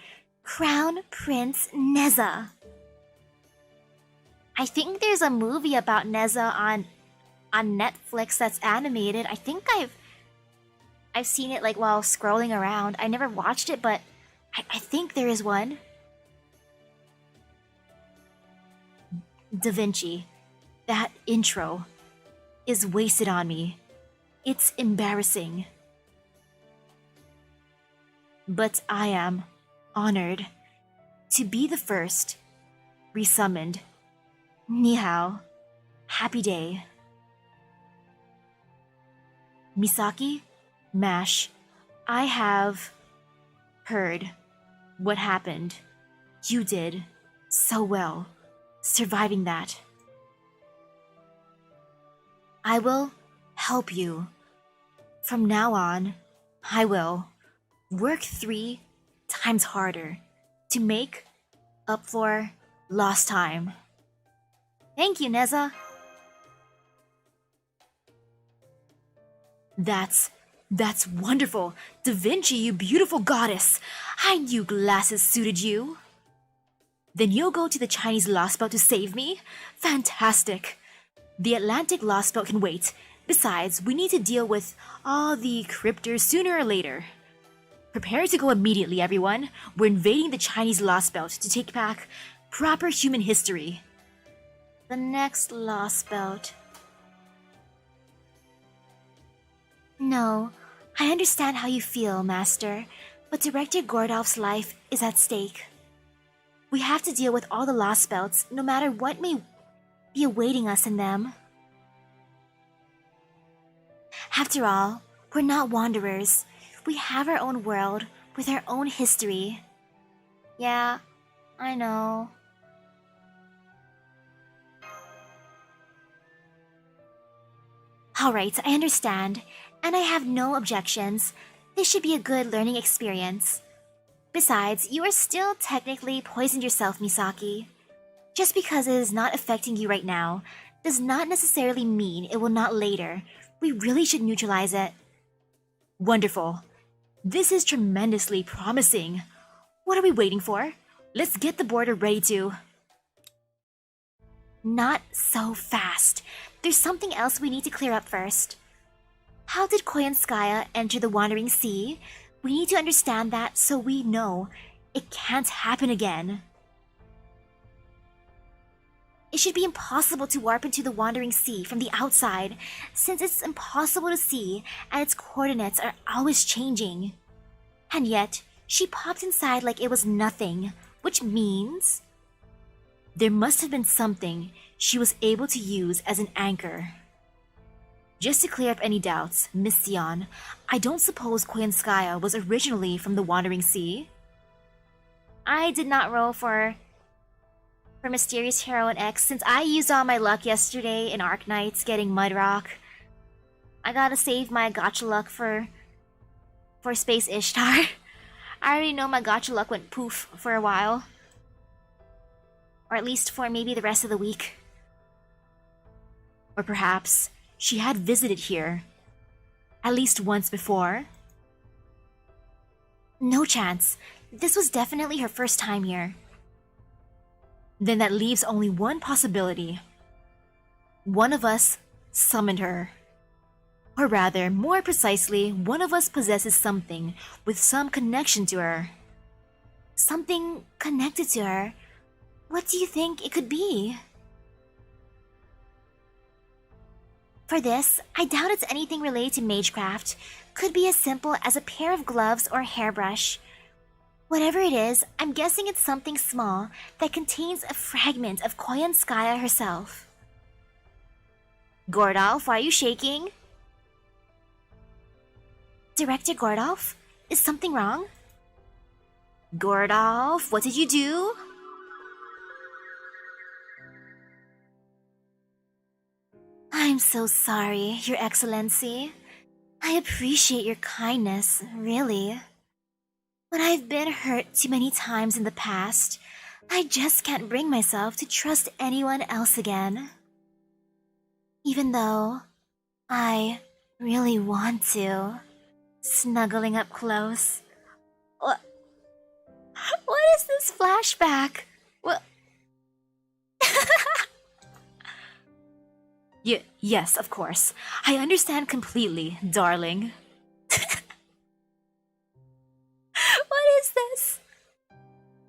Crown Prince Nezza. I think there's a movie about Nezza on Netflix that's animated. I think I've seen it like while scrolling around. I never watched it, but I think there is one. Da Vinci, that intro is wasted on me. It's embarrassing. But I am honored to be the first resummoned. Ni hao. Happy day. Misaki, Mash, I have heard what happened. You did so well, surviving that. I will help you. From now on, I will work 3 times harder to make up for lost time. Thank you, Nezza. That's wonderful. Da Vinci, you beautiful goddess. I knew glasses suited you. Then you'll go to the Chinese Lostbelt to save me? Fantastic. The Atlantic Lostbelt can wait. Besides, we need to deal with all the Crypters sooner or later. Prepare to go immediately, everyone. We're invading the Chinese Lostbelt to take back proper human history. The next Lostbelt. No, I understand how you feel, Master, but Director Gordolf's life is at stake. We have to deal with all the Lostbelts, no matter what may be awaiting us in them. After all, we're not wanderers. We have our own world with our own history. Yeah, I know. Alright, I understand, and I have no objections. This should be a good learning experience. Besides, you are still technically poisoned yourself, Misaki. Just because it is not affecting you right now, does not necessarily mean it will not later. We really should neutralize it. Wonderful. This is tremendously promising. What are we waiting for? Let's get the border ready to... Not so fast. There's something else we need to clear up first. How did Koyanskaya enter the Wandering Sea? We need to understand that so we know it can't happen again. It should be impossible to warp into the Wandering Sea from the outside, since it's impossible to see and its coordinates are always changing. And yet, she popped inside like it was nothing, which means... There must have been something she was able to use as an anchor. Just to clear up any doubts, Miss Sion, I don't suppose Koyanskaya was originally from the Wandering Sea? I did not roll for Mysterious Heroine X since I used all my luck yesterday in Arknights getting Mudrock. I gotta save my gacha luck for Space Ishtar. I already know my gacha luck went poof for a while. Or at least for maybe the rest of the week. Or perhaps she had visited here at least once before? No chance. This was definitely her first time here. Then that leaves only one possibility. One of us summoned her. Or rather, more precisely, one of us possesses something with some connection to her. Something connected to her? What do you think it could be? For this, I doubt it's anything related to magecraft. Could be as simple as a pair of gloves or a hairbrush. Whatever it is, I'm guessing it's something small that contains a fragment of Koyanskaya herself. Gordolf, why are you shaking? Director Gordolf? Is something wrong? Gordolf, what did you do? I'm so sorry, Your Excellency. I appreciate your kindness, really. But I've been hurt too many times in the past. I just can't bring myself to trust anyone else again. Even though I really want to. Snuggling up close. What is this flashback? What? Yes, of course. I understand completely, darling. What is this?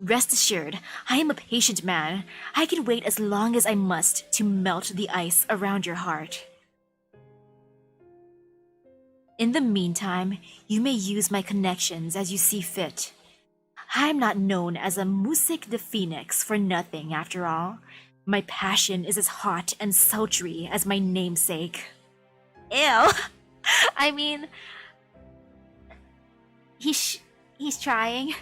Rest assured, I am a patient man. I can wait as long as I must to melt the ice around your heart. In the meantime, you may use my connections as you see fit. I'm not known as a Music de Phoenix for nothing, after all. My passion is as hot and sultry as my namesake. Ew. I mean, he's trying.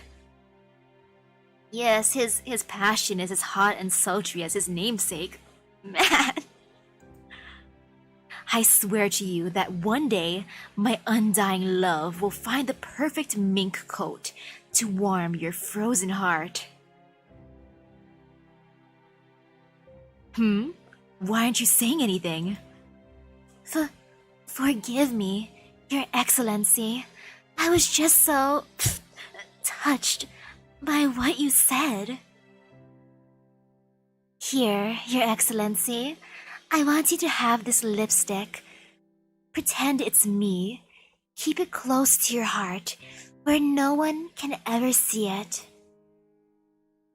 Yes, his passion is as hot and sultry as his namesake. Man, I swear to you that one day my undying love will find the perfect mink coat to warm your frozen heart. Why aren't you saying anything? Forgive me, Your Excellency. I was just so touched by what you said. Here, Your Excellency, I want you to have this lipstick. Pretend it's me. Keep it close to your heart, where no one can ever see it.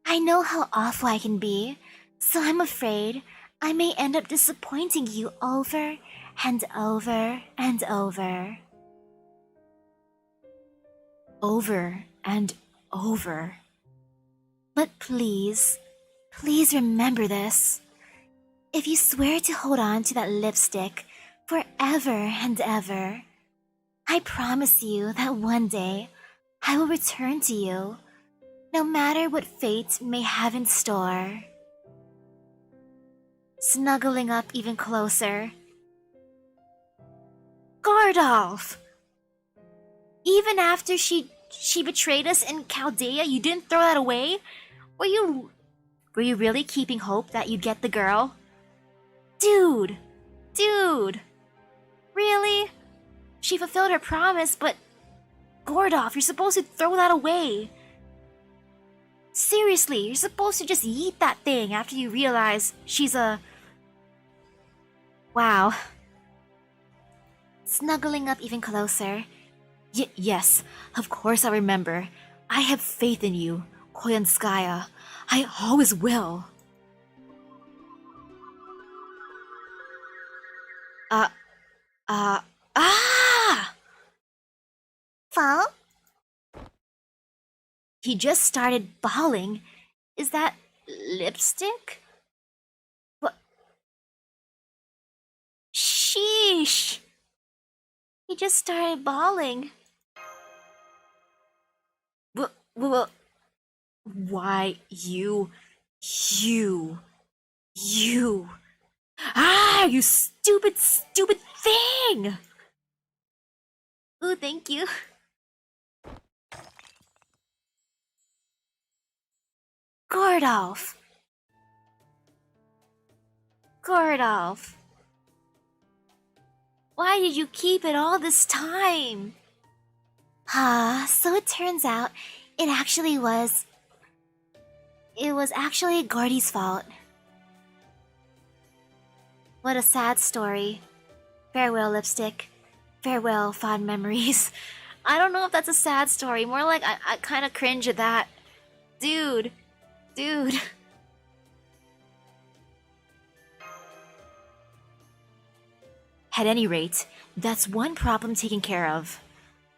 I know how awful I can be, so I'm afraid I may end up disappointing you over and over and over. Over and over. But please remember this. If you swear to hold on to that lipstick forever and ever, I promise you that one day I will return to you, no matter what fate may have in store. Snuggling up even closer. Gordolf! Even after she betrayed us in Chaldea, you didn't throw that away? Were you really keeping hope that you'd get the girl? Dude! Really? She fulfilled her promise, but Gordolf, you're supposed to throw that away. Seriously, you're supposed to just yeet that thing after you realize she's a... Wow. Snuggling up even closer. Yes, of course I remember. I have faith in you, Koyanskaya. I always will. Ah! Fall? He just started bawling. Is that lipstick? What? Sheesh! He just started bawling. Well, why, you... Ah, you stupid thing! Ooh, thank you. Gordolf. Why did you keep it all this time? So it turns out it was actually Gordy's fault. What a sad story. Farewell, lipstick. Farewell, fond memories. I don't know if that's a sad story. More like I kind of cringe at that. Dude. At any rate, that's one problem taken care of.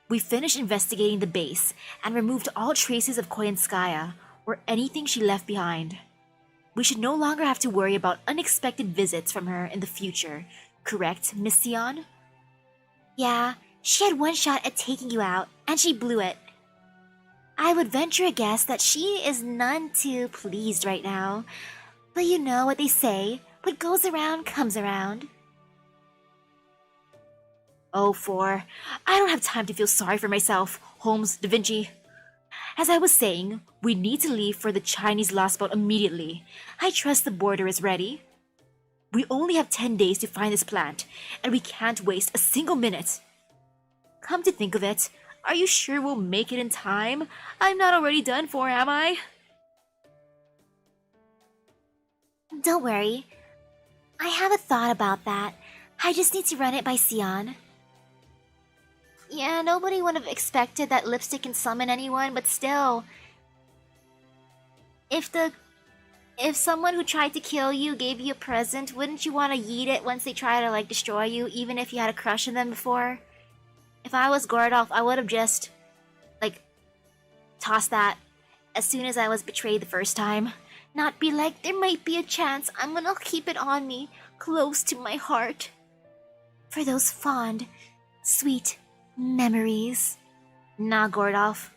We finished investigating the base and removed all traces of Koyanskaya or anything she left behind. We should no longer have to worry about unexpected visits from her in the future, correct, Miss Sion? Yeah, she had one shot at taking you out, and she blew it. I would venture a guess that she is none too pleased right now. But you know what they say, what goes around comes around. Oh, I don't have time to feel sorry for myself, Holmes, Da Vinci. As I was saying, we need to leave for the Chinese Lostbelt immediately. I trust the border is ready. We only have 10 days to find this plant, and we can't waste a single minute. Come to think of it, are you sure we'll make it in time? I'm not already done for, am I? Don't worry. I have a thought about that. I just need to run it by Sion. Yeah, nobody would have expected that lipstick can summon anyone, but still. If someone who tried to kill you gave you a present, wouldn't you want to yeet it once they try to, destroy you, even if you had a crush on them before? If I was Gordolf, I would have just, tossed that as soon as I was betrayed the first time. Not be like, there might be a chance, I'm gonna keep it on me, close to my heart. For those fond, sweet memories. Nah, Gordolf.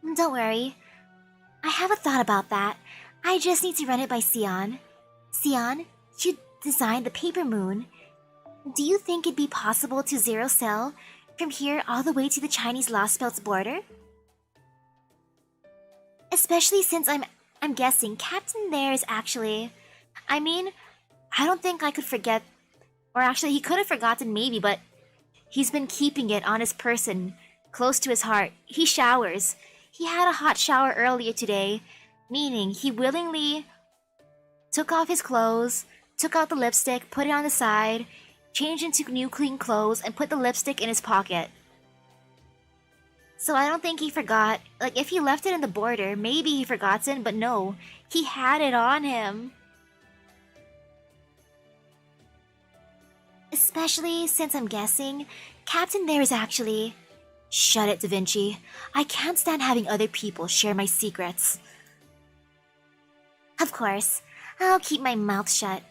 Don't worry. I have a thought about that. I just need to run it by Sion. Sion, you designed the paper moon. Do you think it'd be possible to zero cell from here all the way to the Chinese Lostbelt's border? Especially since I'm guessing Captain there is actually... I mean, I don't think I could forget... Or actually, he could have forgotten maybe, but... He's been keeping it on his person, close to his heart. He showers. He had a hot shower earlier today, meaning he willingly took off his clothes, took out the lipstick, put it on the side, changed into new clean clothes, and put the lipstick in his pocket. So I don't think he forgot. Like, if he left it in the border, maybe he forgotten, but no, he had it on him. Especially since I'm guessing Captain there is actually... Shut it, Da Vinci. I can't stand having other people share my secrets. Of course, I'll keep my mouth shut.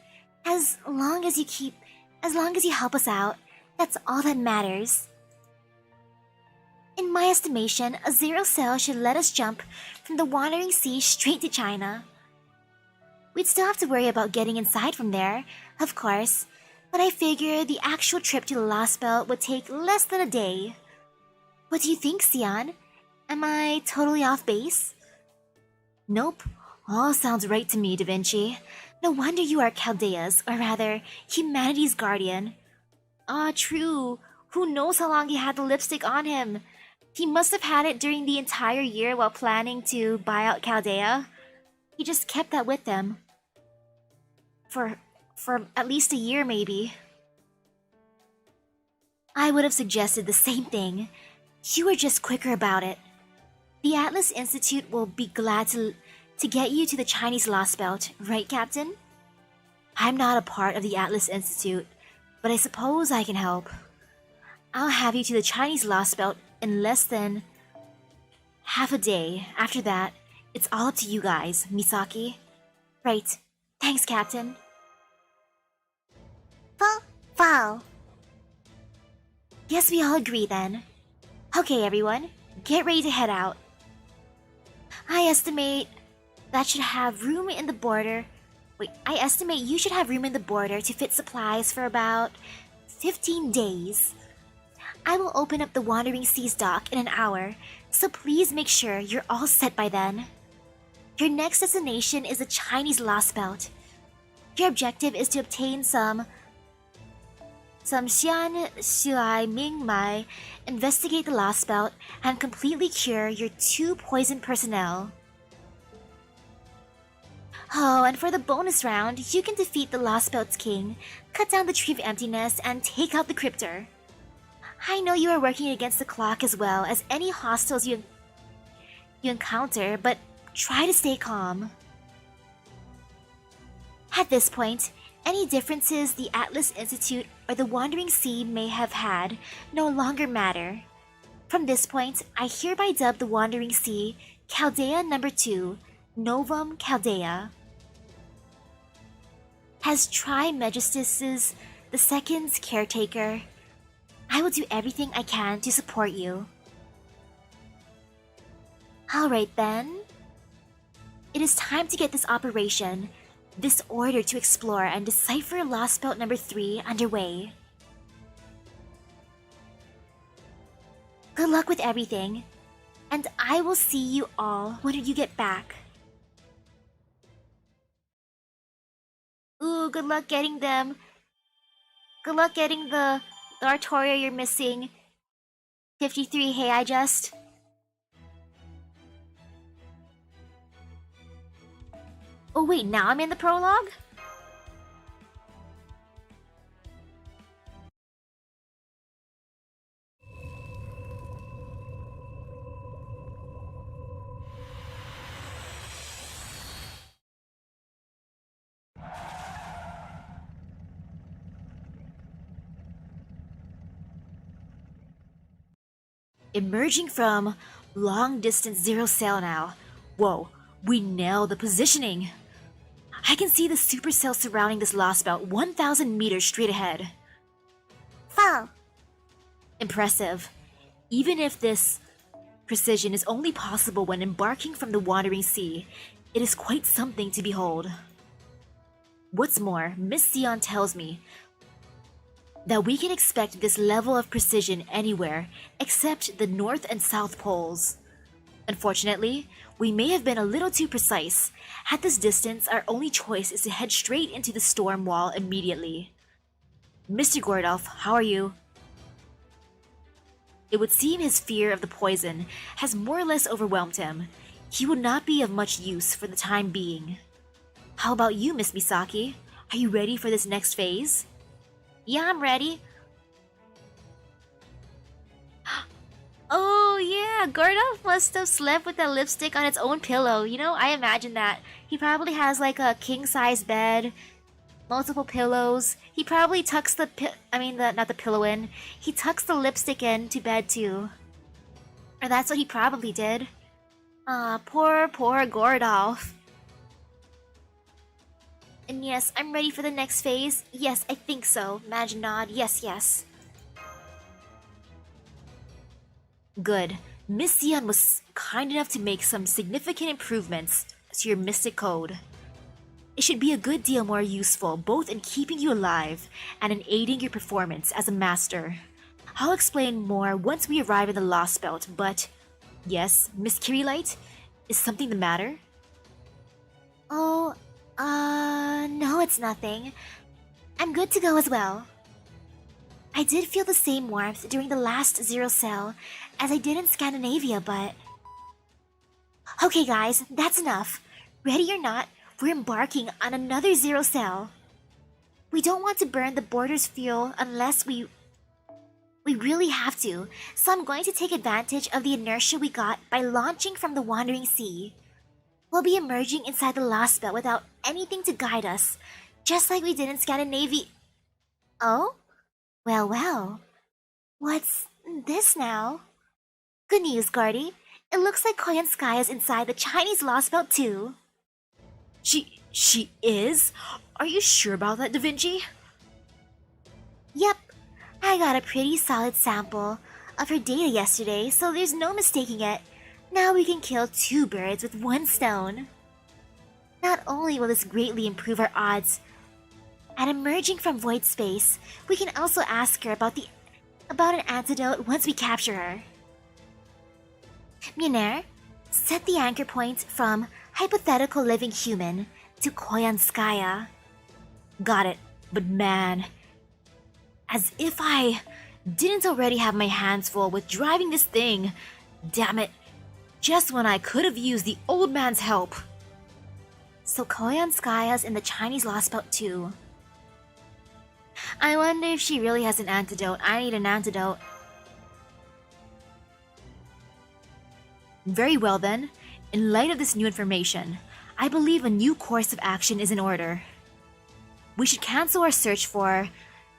As long as you help us out, that's all that matters. In my estimation, a zero cell should let us jump from the Wandering Sea straight to China. We'd still have to worry about getting inside from there, of course, but I figure the actual trip to the Lostbelt would take less than a day. What do you think, Sion? Am I totally off base? Nope. All sounds right to me, Da Vinci. No wonder you are Chaldea's, or rather, humanity's guardian. Ah, true. Who knows how long he had the lipstick on him? He must have had it during the entire year while planning to buy out Chaldea. He just kept that with him. For at least a year, maybe. I would have suggested the same thing. You were just quicker about it. The Atlas Institute will be glad to get you to the Chinese Lostbelt, right, Captain? I'm not a part of the Atlas Institute, but I suppose I can help. I'll have you to the Chinese Lostbelt in less than half a day. After that, it's all up to you guys, Misaki. Right. Thanks, Captain. Fall. Guess we all agree then. Okay, everyone, get ready to head out. I estimate you should have room in the border to fit supplies for about 15 days. I will open up the Wandering Seas dock in an hour, so please make sure you're all set by then. Your next destination is the Chinese Lostbelt. Your objective is to obtain some Xian Xilai Ming Mai, investigate the Lostbelt, and completely cure your 2 poisoned personnel. Oh, and for the bonus round, you can defeat the Lostbelt's king, cut down the Tree of Emptiness, and take out the Crypter. I know you are working against the clock as well as any hostiles you encounter, but try to stay calm. At this point, any differences the Atlas Institute or the Wandering Sea may have had no longer matter. From this point, I hereby dub the Wandering Sea Chaldea No. 2, Novum Chaldea. As Trimegistus II's caretaker, I will do everything I can to support you. Alright then. It is time to get this operation, this order to explore and decipher Lostbelt No. 3 underway. Good luck with everything, and I will see you all when you get back. Ooh, good luck getting them. Good luck getting the Artoria you're missing. 53, hey, I just... Oh wait, now I'm in the prologue? Emerging from long-distance zero cell now. Whoa, we nailed the positioning. I can see the supercell surrounding this Lostbelt 1,000 meters straight ahead. Fall. Impressive. Even if this Precision is only possible when embarking from the wandering sea. It is quite something to behold. What's more, Miss Sion tells me that we can expect this level of precision anywhere except the North and South Poles. Unfortunately, we may have been a little too precise. At this distance, our only choice is to head straight into the storm wall immediately. Mr. Gordolf, how are you? It would seem his fear of the poison has more or less overwhelmed him. He would not be of much use for the time being. How about you, Miss Misaki? Are you ready for this next phase? Yeah, I'm ready. Oh yeah, Gordolf must have slept with that lipstick on its own pillow. You know, I imagine that. He probably has like a king-size bed, multiple pillows. He probably tucks not the pillow in. He tucks the lipstick in to bed too. Or that's what he probably did. Ah, poor Gordolf. And yes, I'm ready for the next phase. Yes, I think so. Madge nod. Yes. Good. Miss Sion was kind enough to make some significant improvements to your mystic code. It should be a good deal more useful both in keeping you alive and in aiding your performance as a master. I'll explain more once we arrive in the Lostbelt, but... Yes, Miss Kirilight? Is something the matter? Oh, no, it's nothing. I'm good to go as well. I did feel the same warmth during the last Zero Cell as I did in Scandinavia, but... Okay guys, that's enough. Ready or not, we're embarking on another Zero Cell. We don't want to burn the border's fuel unless we really have to, so I'm going to take advantage of the inertia we got by launching from the Wandering Sea. We'll be emerging inside the Lostbelt without anything to guide us, just like we did in Scandinavia. Oh? Well. What's this now? Good news, Guardy. It looks like Koyanskaya's inside the Chinese Lostbelt too. She is? Are you sure about that, Da Vinci? Yep. I got a pretty solid sample of her data yesterday, so there's no mistaking it. Now we can kill two birds with one stone. Not only will this greatly improve our odds at emerging from void space, we can also ask her about an antidote once we capture her. Mjolnir, set the anchor point from hypothetical living human to Koyanskaya. Got it, but man... As if I didn't already have my hands full with driving this thing. Damn it. Just when I could have used the old man's help. So Koyanskaya's in the Chinese Lostbelt too. I wonder if she really has an antidote. I need an antidote. Very well then. In light of this new information, I believe a new course of action is in order. We should cancel our search for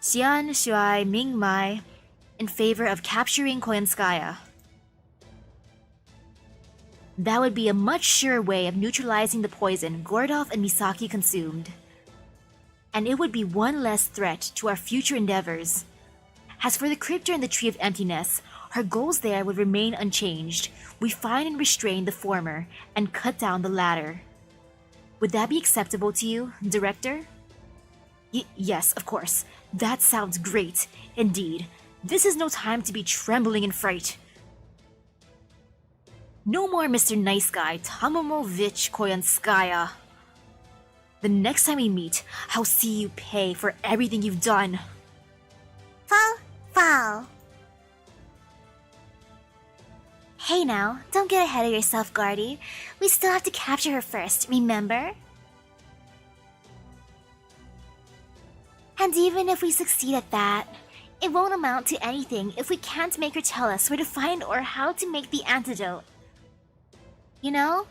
Xian Shui Ming Mai in favor of capturing Koyanskaya. That would be a much surer way of neutralizing the poison Gordolf and Misaki consumed. And it would be one less threat to our future endeavors. As for the Crypter and the Tree of Emptiness, our goals there would remain unchanged. We find and restrain the former and cut down the latter. Would that be acceptable to you, Director? Yes, of course. That sounds great. Indeed. This is no time to be trembling in fright. No more Mr. Nice Guy, Tomomovich Koyanskaya. The next time we meet, I'll see you pay for everything you've done. Fall. Hey now, don't get ahead of yourself, Guardy. We still have to capture her first, remember? And even if we succeed at that, it won't amount to anything if we can't make her tell us where to find or how to make the antidote. You know?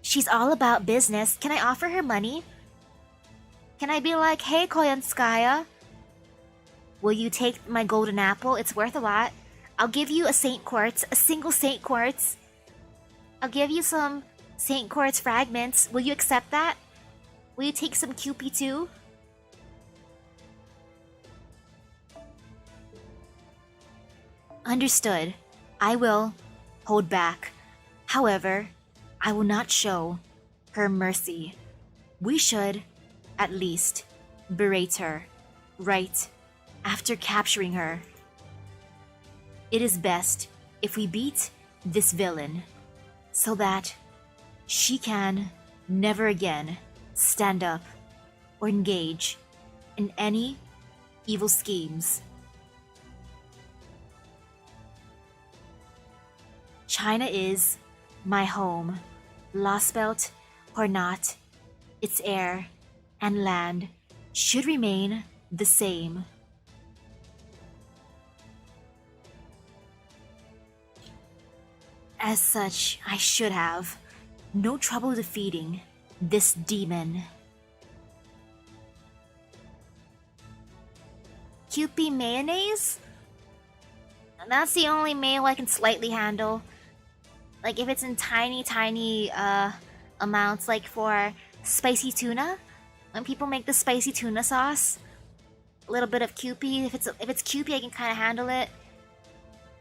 She's all about business. Can I offer her money? Can I be like, hey Koyanskaya, will you take my golden apple? It's worth a lot. I'll give you a Saint Quartz, a single Saint Quartz. I'll give you some Saint Quartz fragments. Will you accept that? Will you take some QP too? Understood. I will hold back. However, I will not show her mercy. We should, at least, berate her, right after capturing her. It is best if we beat this villain, so that she can never again stand up or engage in any evil schemes. China is my home. Lostbelt or not, its air and land should remain the same. As such, I should have no trouble defeating this demon. Kewpie mayonnaise? That's the only mayo I can slightly handle. Like if it's in tiny amounts, like for spicy tuna, when people make the spicy tuna sauce, a little bit of Kewpie. If it's Kewpie, I can kind of handle it.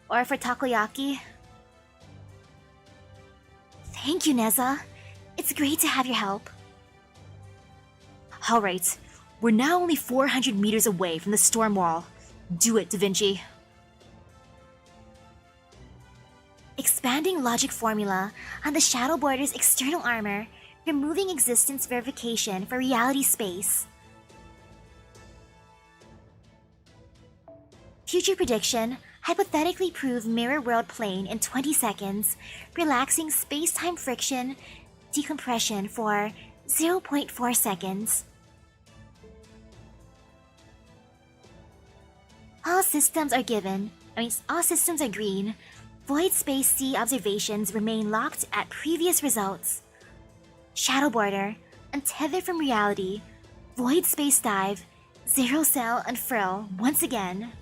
Or for takoyaki. Thank you, Nezza. It's great to have your help. Alright, we're now only 400 meters away from the storm wall. Do it, Da Vinci. Expanding logic formula on the Shadow Border's external armor, removing existence verification for reality space. Future prediction, hypothetically prove mirror world plane in 20 seconds, relaxing space-time friction decompression for 0.4 seconds. All systems are green. Void Space C observations remain locked at previous results. Shadow Border, untethered from reality. Void Space Dive, Zero Cell unfurl once again.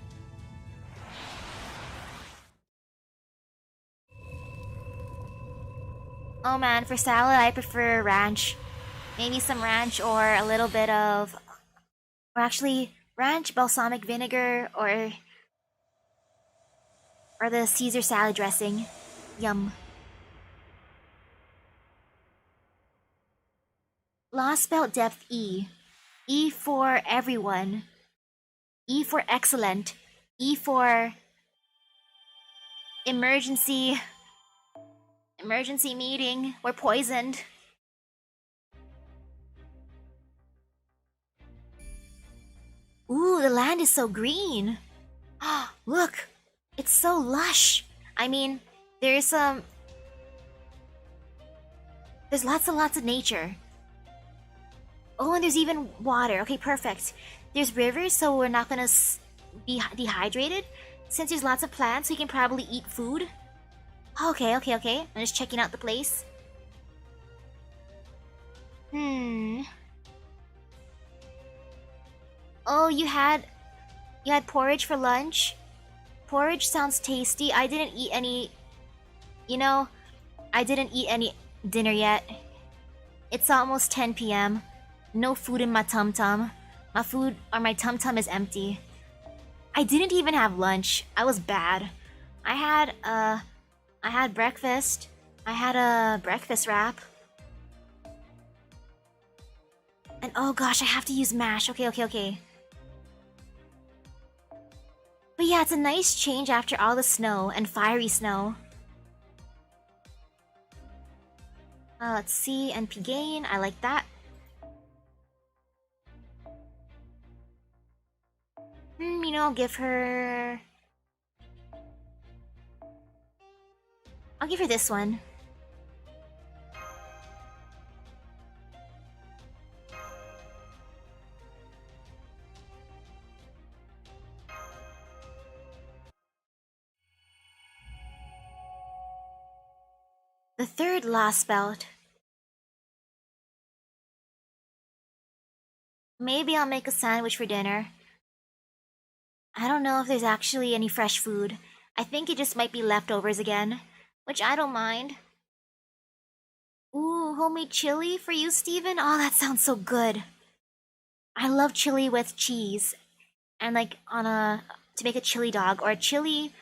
Oh man, for salad I prefer ranch. Maybe some ranch or a little bit of... Or actually, ranch, balsamic vinegar, or the Caesar salad dressing. Yum. Lostbelt depth E. E for everyone. E for excellent. E for... Emergency meeting. We're poisoned. Ooh, the land is so green. Look, it's so lush. I mean, there's lots and lots of nature. Oh, and there's even water. Okay, perfect. There's rivers, so we're not gonna be dehydrated. Since there's lots of plants, we can probably eat food. Okay. I'm just checking out the place. Oh, you had porridge for lunch? Porridge sounds tasty. I didn't eat any... I didn't eat any dinner yet. It's almost 10 p.m. No food in my tum-tum. My tum-tum is empty. I didn't even have lunch. I was bad. I had breakfast. I had a breakfast wrap. And oh gosh, I have to use mash. Okay. But yeah, it's a nice change after all the snow and fiery snow. Let's see, NP gain. I like that. I'll give her... I'll give her this one. The third Lostbelt. Maybe I'll make a sandwich for dinner. I don't know if there's actually any fresh food. I think it just might be leftovers again, which I don't mind. Ooh, homemade chili for you, Steven? Oh, that sounds so good. I love chili with cheese. And like to make a chili dog or a chili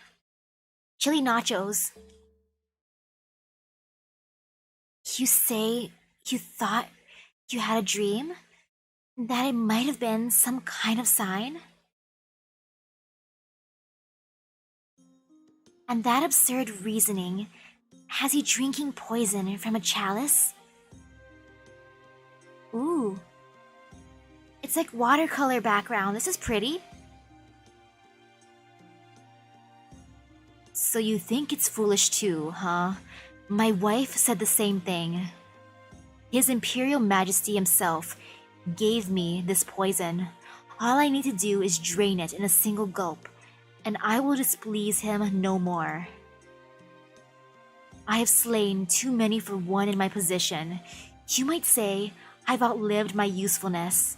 Chili nachos. You say you thought you had a dream? That it might have been some kind of sign? And that absurd reasoning has you drinking poison from a chalice? Ooh. It's like watercolor background. This is pretty. So you think it's foolish too, huh? My wife said the same thing. His Imperial Majesty himself gave me this poison. All I need to do is drain it in a single gulp, and I will displease him no more. I have slain too many for one in my position. You might say I've outlived my usefulness.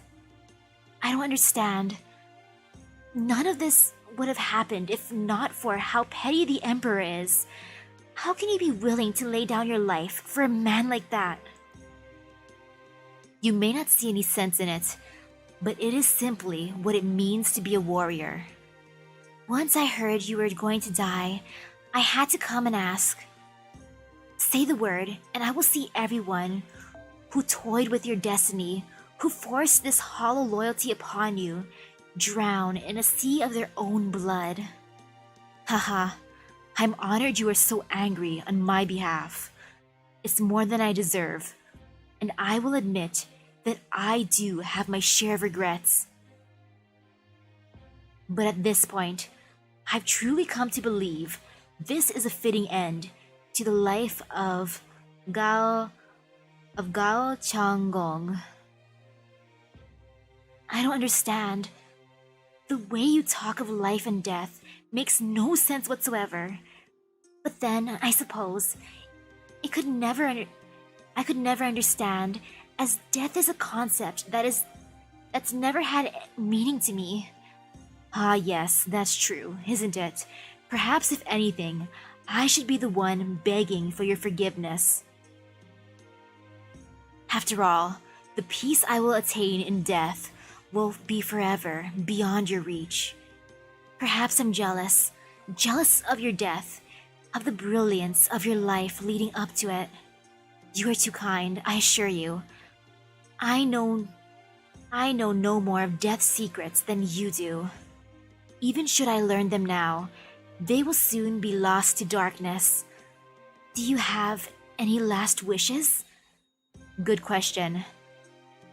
I don't understand. None of this would have happened if not for how petty the Emperor is. How can you be willing to lay down your life for a man like that? You may not see any sense in it, but it is simply what it means to be a warrior. Once I heard you were going to die, I had to come and ask. Say the word, and I will see everyone who toyed with your destiny, who forced this hollow loyalty upon you, drown in a sea of their own blood. Haha, I'm honored you are so angry on my behalf. It's more than I deserve, and I will admit that I do have my share of regrets. But at this point, I've truly come to believe this is a fitting end to the life of Gao Changgong. I don't understand. The way you talk of life and death makes no sense whatsoever. But then, I suppose, I could never understand, as death is a concept that's never had meaning to me. Ah yes, that's true, isn't it? Perhaps if anything, I should be the one begging for your forgiveness. After all, the peace I will attain in death will be forever beyond your reach. Perhaps I'm jealous of your death, of the brilliance of your life leading up to it. You are too kind, I assure you. I know no more of death's secrets than you do. Even should I learn them now, they will soon be lost to darkness. Do you have any last wishes? Good question.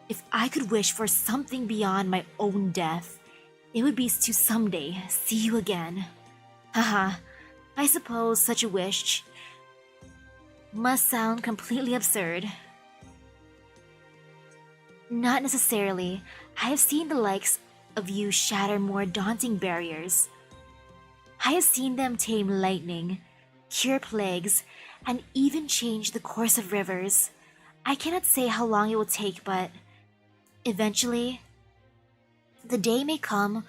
If I could wish for something beyond my own death, it would be to someday see you again. Haha, I suppose such a wish must sound completely absurd. Not necessarily. I have seen the likes of you shatter more daunting barriers. I have seen them tame lightning, cure plagues, and even change the course of rivers. I cannot say how long it will take, but eventually, the day may come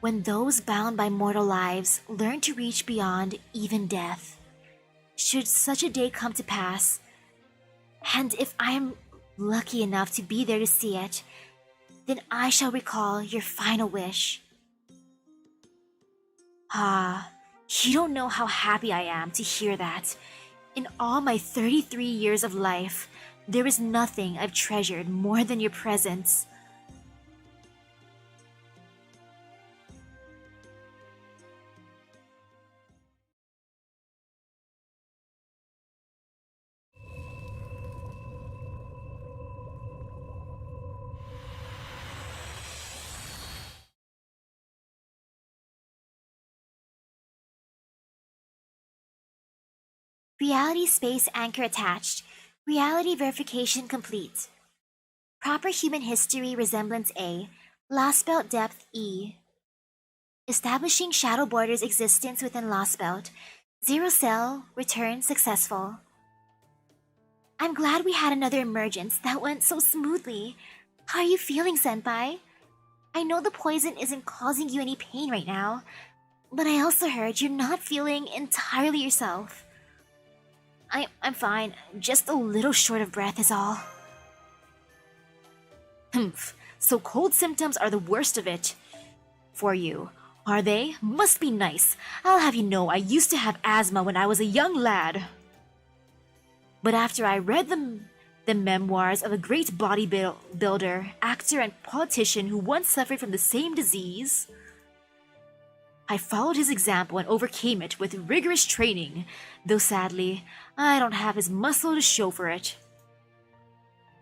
when those bound by mortal lives learn to reach beyond even death. Should such a day come to pass, and if I am lucky enough to be there to see it, then I shall recall your final wish. Ah, you don't know how happy I am to hear that. In all my 33 years of life, there is nothing I've treasured more than your presence. Reality space anchor attached. Reality verification complete. Proper human history resemblance A. Lostbelt depth E. Establishing Shadow Border's existence within Lostbelt. Zero cell return successful. I'm glad we had another emergence that went so smoothly. How are you feeling, Senpai? I know the poison isn't causing you any pain right now, but I also heard you're not feeling entirely yourself. I'm fine, just a little short of breath is all. Humph, so cold symptoms are the worst of it. For you. Are they? Must be nice. I'll have you know I used to have asthma when I was a young lad. But after I read the memoirs of a great bodybuilder, actor, and politician who once suffered from the same disease, I followed his example and overcame it with rigorous training, though sadly, I don't have his muscle to show for it.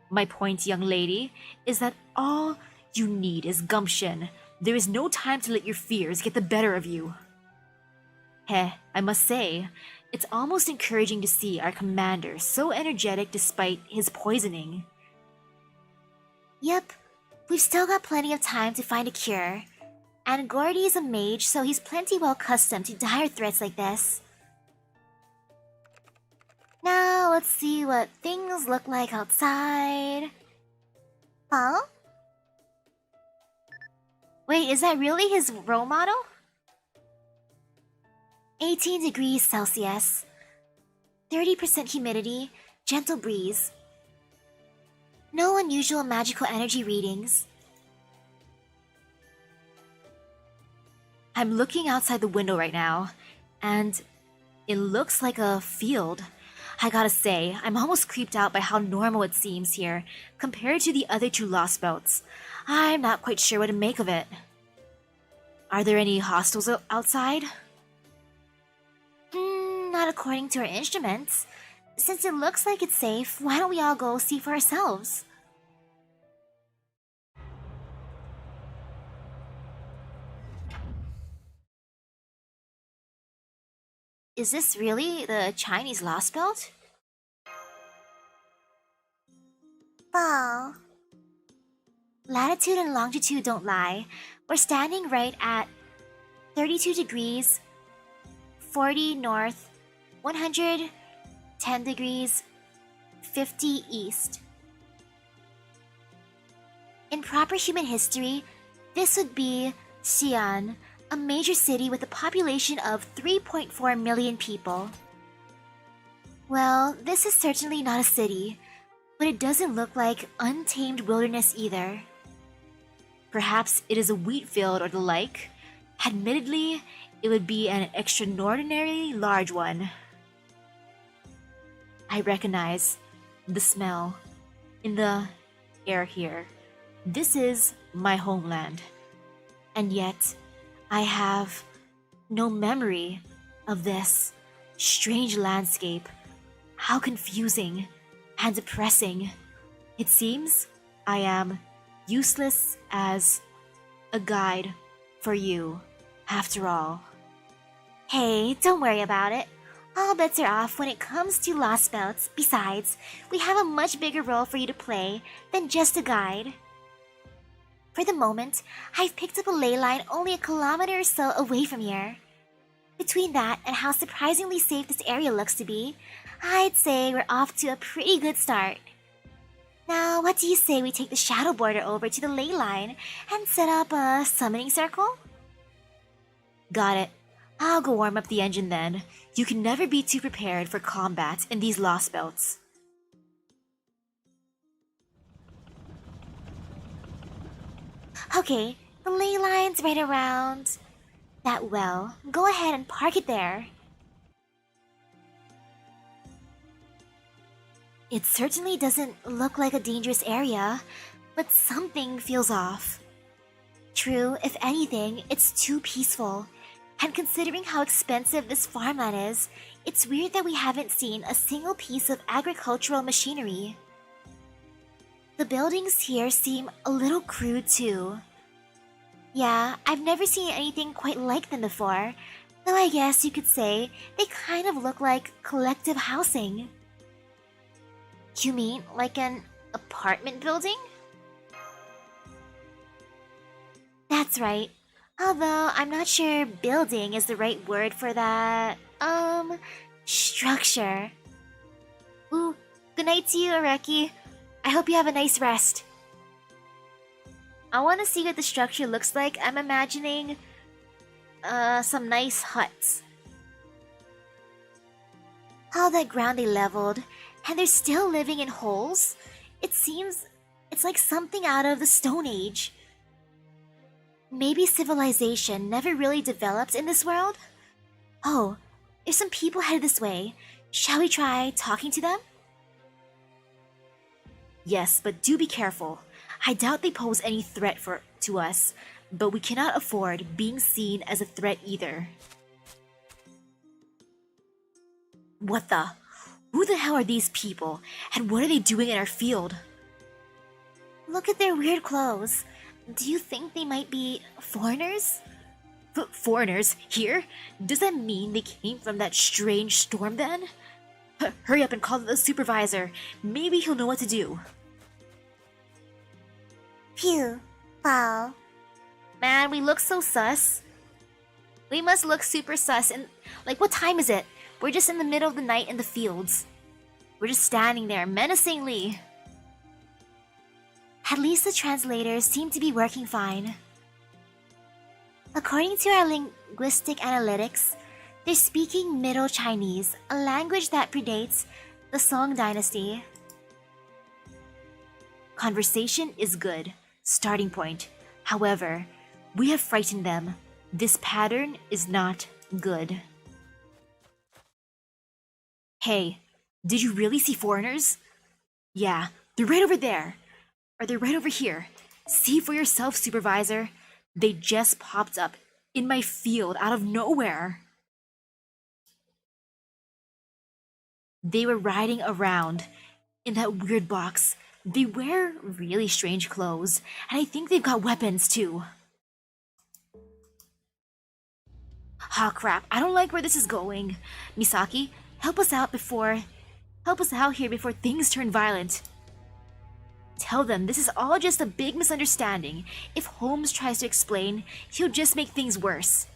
My point, young lady, is that all you need is gumption. There is no time to let your fears get the better of you. I must say, it's almost encouraging to see our commander so energetic despite his poisoning. Yep, we've still got plenty of time to find a cure. And Gordy is a mage, so he's plenty well accustomed to dire threats like this. Now, let's see what things look like outside. Huh? Wait, is that really his role model? 18 degrees Celsius. 30% humidity, gentle breeze. No unusual magical energy readings. I'm looking outside the window right now, and it looks like a field. I gotta say, I'm almost creeped out by how normal it seems here, compared to the other two Lostbelts. I'm not quite sure what to make of it. Are there any hostiles outside? Not according to our instruments. Since it looks like it's safe, why don't we all go see for ourselves? Is this really the Chinese Lostbelt? Wow. Latitude and longitude don't lie. We're standing right at 32 degrees, 40 north, 110 degrees, 50 east. In proper human history, this would be Sion, a major city with a population of 3.4 million people. Well, this is certainly not a city, but it doesn't look like untamed wilderness either. Perhaps it is a wheat field or the like. Admittedly, it would be an extraordinarily large one. I recognize the smell in the air here. This is my homeland. And yet, I have no memory of this strange landscape. How confusing and depressing. It seems I am useless as a guide for you, after all. Hey, don't worry about it. All bets are off when it comes to Lostbelts. Besides, we have a much bigger role for you to play than just a guide. For the moment, I've picked up a ley line only a kilometer or so away from here. Between that and how surprisingly safe this area looks to be, I'd say we're off to a pretty good start. Now, what do you say we take the shadow border over to the ley line and set up a summoning circle? Got it. I'll go warm up the engine then. You can never be too prepared for combat in these Lostbelts. Okay, the ley line's right around that well. Go ahead and park it there. It certainly doesn't look like a dangerous area, but something feels off. True, if anything, it's too peaceful. And considering how expensive this farmland is, it's weird that we haven't seen a single piece of agricultural machinery. The buildings here seem a little crude too. Yeah, I've never seen anything quite like them before, though I guess you could say they kind of look like collective housing. You mean like an apartment building? That's right. Although I'm not sure building is the right word for that, structure. Ooh, good night to you, Areki. I hope you have a nice rest. I want to see what the structure looks like. I'm imagining, some nice huts. All that ground they leveled, and they're still living in holes? It seems it's like something out of the Stone Age. Maybe civilization never really developed in this world? Oh, there's some people headed this way. Shall we try talking to them? Yes, but do be careful. I doubt they pose any threat to us, but we cannot afford being seen as a threat either. What the? Who the hell are these people, and what are they doing in our field? Look at their weird clothes. Do you think they might be foreigners? Foreigners? Here? Does that mean they came from that strange storm then? Hurry up and call the supervisor. Maybe he'll know what to do. Phew. Wow. Man, we look so sus. We must look super sus and... Like, what time is it? We're just in the middle of the night in the fields. We're just standing there menacingly. At least the translators seem to be working fine. According to our linguistic analytics, they're speaking Middle Chinese, a language that predates the Song dynasty. Conversation is good. Starting point. However, we have frightened them. This pattern is not good. Hey, did you really see foreigners? Yeah, they're right over there. Or they're right over here. See for yourself, supervisor. They just popped up in my field out of nowhere. They were riding around in that weird box. They wear really strange clothes, and I think they've got weapons too. Ah, crap, I don't like where this is going. Misaki, help us out here before things turn violent. Tell them this is all just a big misunderstanding. If Holmes tries to explain, he'll just make things worse.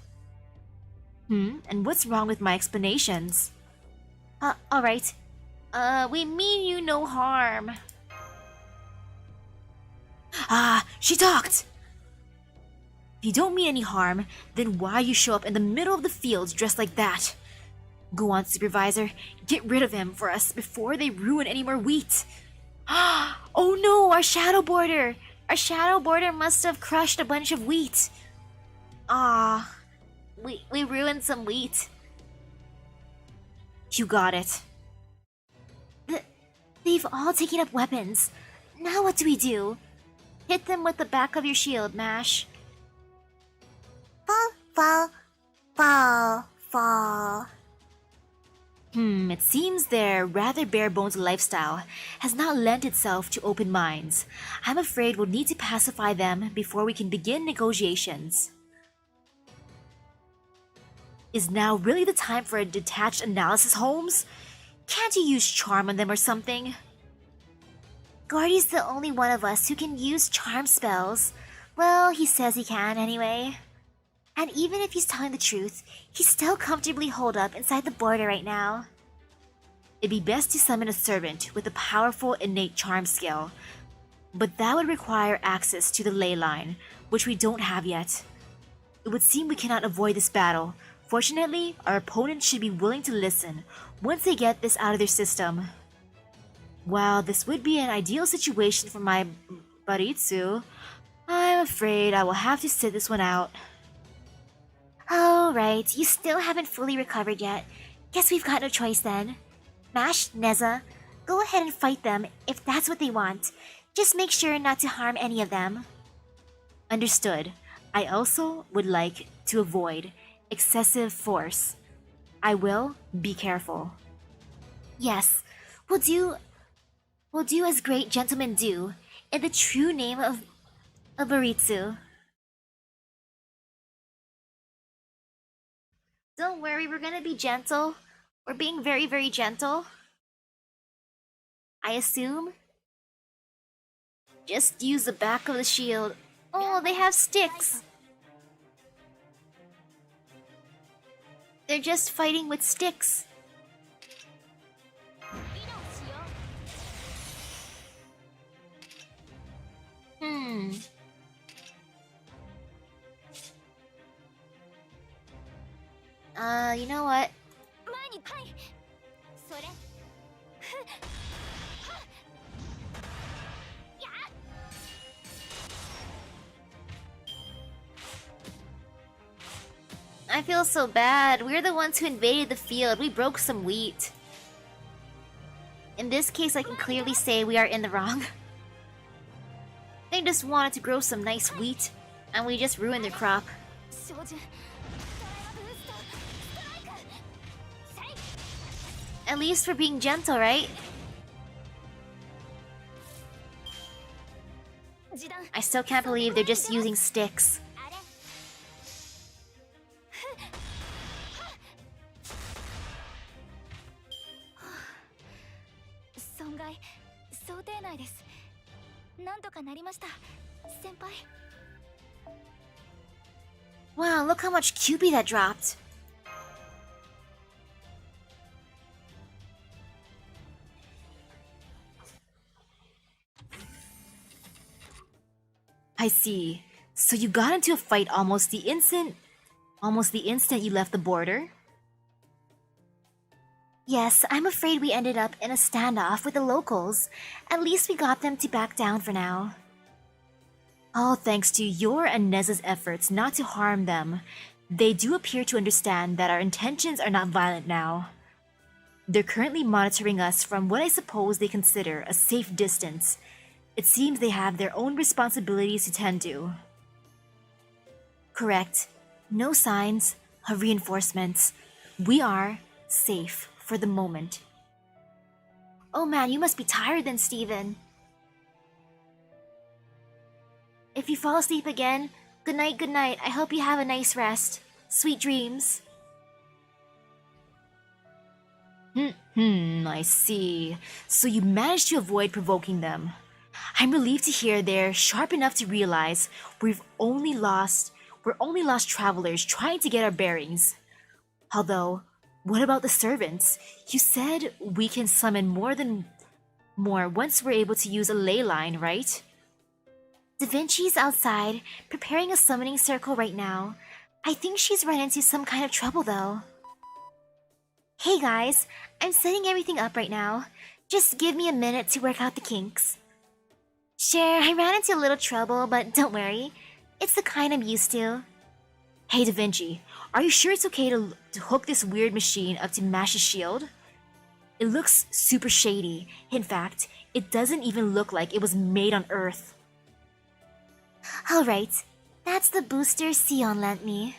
And what's wrong with my explanations? Alright. We mean you no harm. Ah, she talked! If you don't mean any harm, then why you show up in the middle of the fields dressed like that? Go on, supervisor. Get rid of him for us before they ruin any more wheat. Oh no, our shadow border! Our shadow border must have crushed a bunch of wheat. Ah, we ruined some wheat. You got it. They've all taken up weapons. Now what do we do? Hit them with the back of your shield, Mash. Fall. It seems their rather bare-bones lifestyle has not lent itself to open minds. I'm afraid we'll need to pacify them before we can begin negotiations. Is now really the time for a detached analysis, Holmes? Can't you use charm on them or something? Gordy's the only one of us who can use charm spells. Well, he says he can anyway. And even if he's telling the truth, he's still comfortably holed up inside the border right now. It'd be best to summon a servant with a powerful innate charm skill, but that would require access to the ley line, which we don't have yet. It would seem we cannot avoid this battle. Fortunately, our opponents should be willing to listen once they get this out of their system. While this would be an ideal situation for my Baritsu, I'm afraid I will have to sit this one out. Oh, right. You still haven't fully recovered yet. Guess we've got no choice then. Mash, Nezza, go ahead and fight them if that's what they want. Just make sure not to harm any of them. Understood. I also would like to avoid excessive force. I will be careful. Yes, we'll do as great gentlemen do, in the true name of Baritsu. Don't worry, we're gonna be gentle. We're being very, very gentle. I assume. Just use the back of the shield. Oh, they have sticks. They're just fighting with sticks. You know what? I feel so bad. We're the ones who invaded the field. We broke some wheat. In this case, I can clearly say we are in the wrong. They just wanted to grow some nice wheat, and we just ruined their crop. At least we're being gentle, right? I still can't believe they're just using sticks. Wow, look how much QB that dropped. I see. So you got into a fight almost the instant you left the border? Yes, I'm afraid we ended up in a standoff with the locals. At least we got them to back down for now. All thanks to your and Nezza's efforts not to harm them. They do appear to understand that our intentions are not violent now. They're currently monitoring us from what I suppose they consider a safe distance. It seems they have their own responsibilities to tend to. Correct. No signs of reinforcements. We are safe for the moment. Oh man, you must be tired then, Steven. If you fall asleep again, good night, good night. I hope you have a nice rest. Sweet dreams. I see. So you managed to avoid provoking them. I'm relieved to hear they're sharp enough to realize we're only lost travelers trying to get our bearings. Although, what about the servants? You said we can summon more once we're able to use a ley line, right? Da Vinci's outside, preparing a summoning circle right now. I think she's run into some kind of trouble though. Hey guys, I'm setting everything up right now. Just give me a minute to work out the kinks. Sure, I ran into a little trouble, but don't worry. It's the kind I'm used to. Hey Da Vinci, are you sure it's okay to hook this weird machine up to Mash's shield? It looks super shady. In fact, it doesn't even look like it was made on Earth. Alright, that's the booster Sion lent me.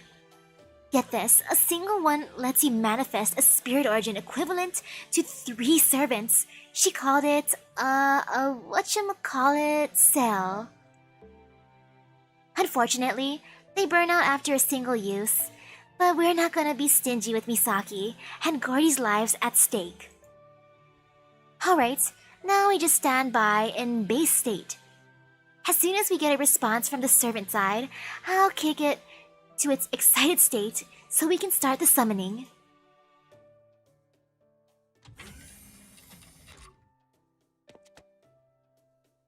Get this, a single one lets you manifest a spirit origin equivalent to 3 servants. She called it, whatchamacallit, cell. Unfortunately, they burn out after a single use. But we're not gonna be stingy with Misaki and Gordy's lives at stake. Alright, now we just stand by in base state. As soon as we get a response from the servant side, I'll kick it to its excited state so we can start the summoning.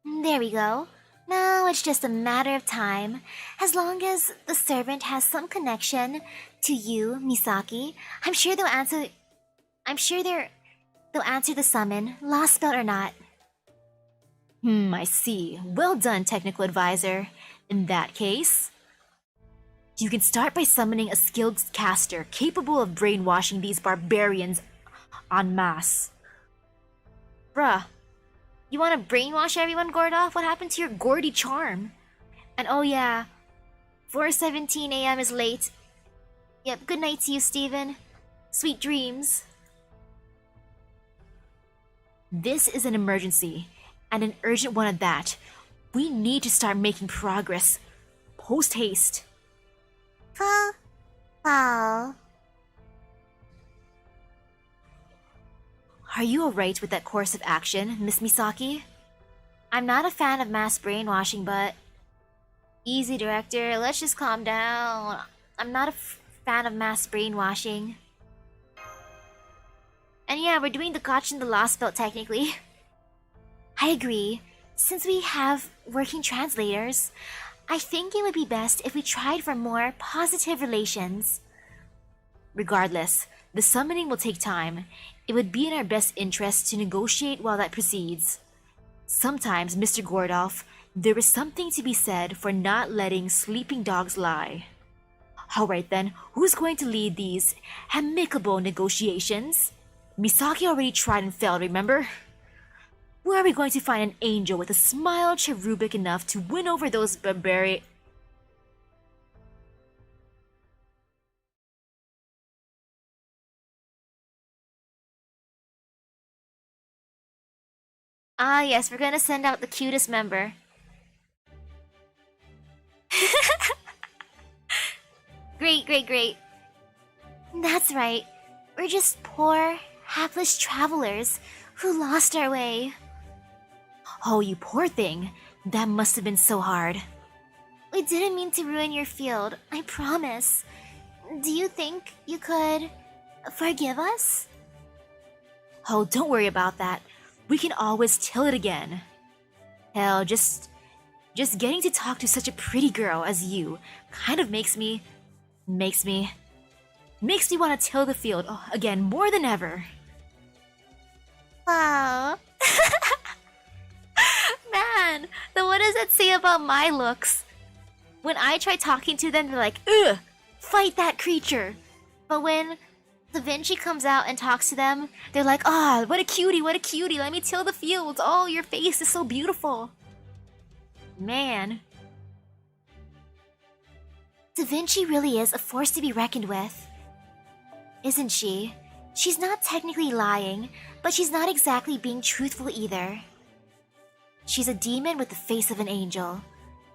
There we go. Now it's just a matter of time. As long as the servant has some connection to you, Misaki, I'm sure they'll answer the summon, Lostbelt or not. I see. Well done, technical advisor. In that case, you can start by summoning a skilled caster capable of brainwashing these barbarians en masse. Bruh, you wanna brainwash everyone, Gordolf? What happened to your Gordy charm? And oh yeah, 4:17 a.m. is late. Yep, good night to you, Steven. Sweet dreams. This is an emergency, and an urgent one at that. We need to start making progress. Post haste. Wow. Are you alright with that course of action, Miss Misaki? I'm not a fan of mass brainwashing, but... Easy, director. Let's just calm down. I'm not a fan of mass brainwashing. And yeah, we're doing the Gacha and the Lostbelt technically. I agree. Since we have working translators, I think it would be best if we tried for more positive relations. Regardless, the summoning will take time. It would be in our best interest to negotiate while that proceeds. Sometimes, Mr. Gordolf, there is something to be said for not letting sleeping dogs lie. Alright then, who's going to lead these amicable negotiations? Misaki already tried and failed, remember? Where are we going to find an angel with a smile cherubic enough to win over those barbarian... Ah, yes, we're gonna send out the cutest member. Great, great, great. That's right. We're just poor, hapless travelers who lost our way. Oh, you poor thing. That must have been so hard. We didn't mean to ruin your field, I promise. Do you think you could forgive us? Oh, don't worry about that. We can always till it again. Hell, just getting to talk to such a pretty girl as you kind of makes me want to till the field again more than ever. Wow. Man, then what does that say about my looks? When I try talking to them, they're like, ugh, fight that creature. But when Da Vinci comes out and talks to them, they're like, ah, what a cutie, let me till the fields. Oh, your face is so beautiful. Man. Da Vinci really is a force to be reckoned with. Isn't she? She's not technically lying, but she's not exactly being truthful either. She's a demon with the face of an angel.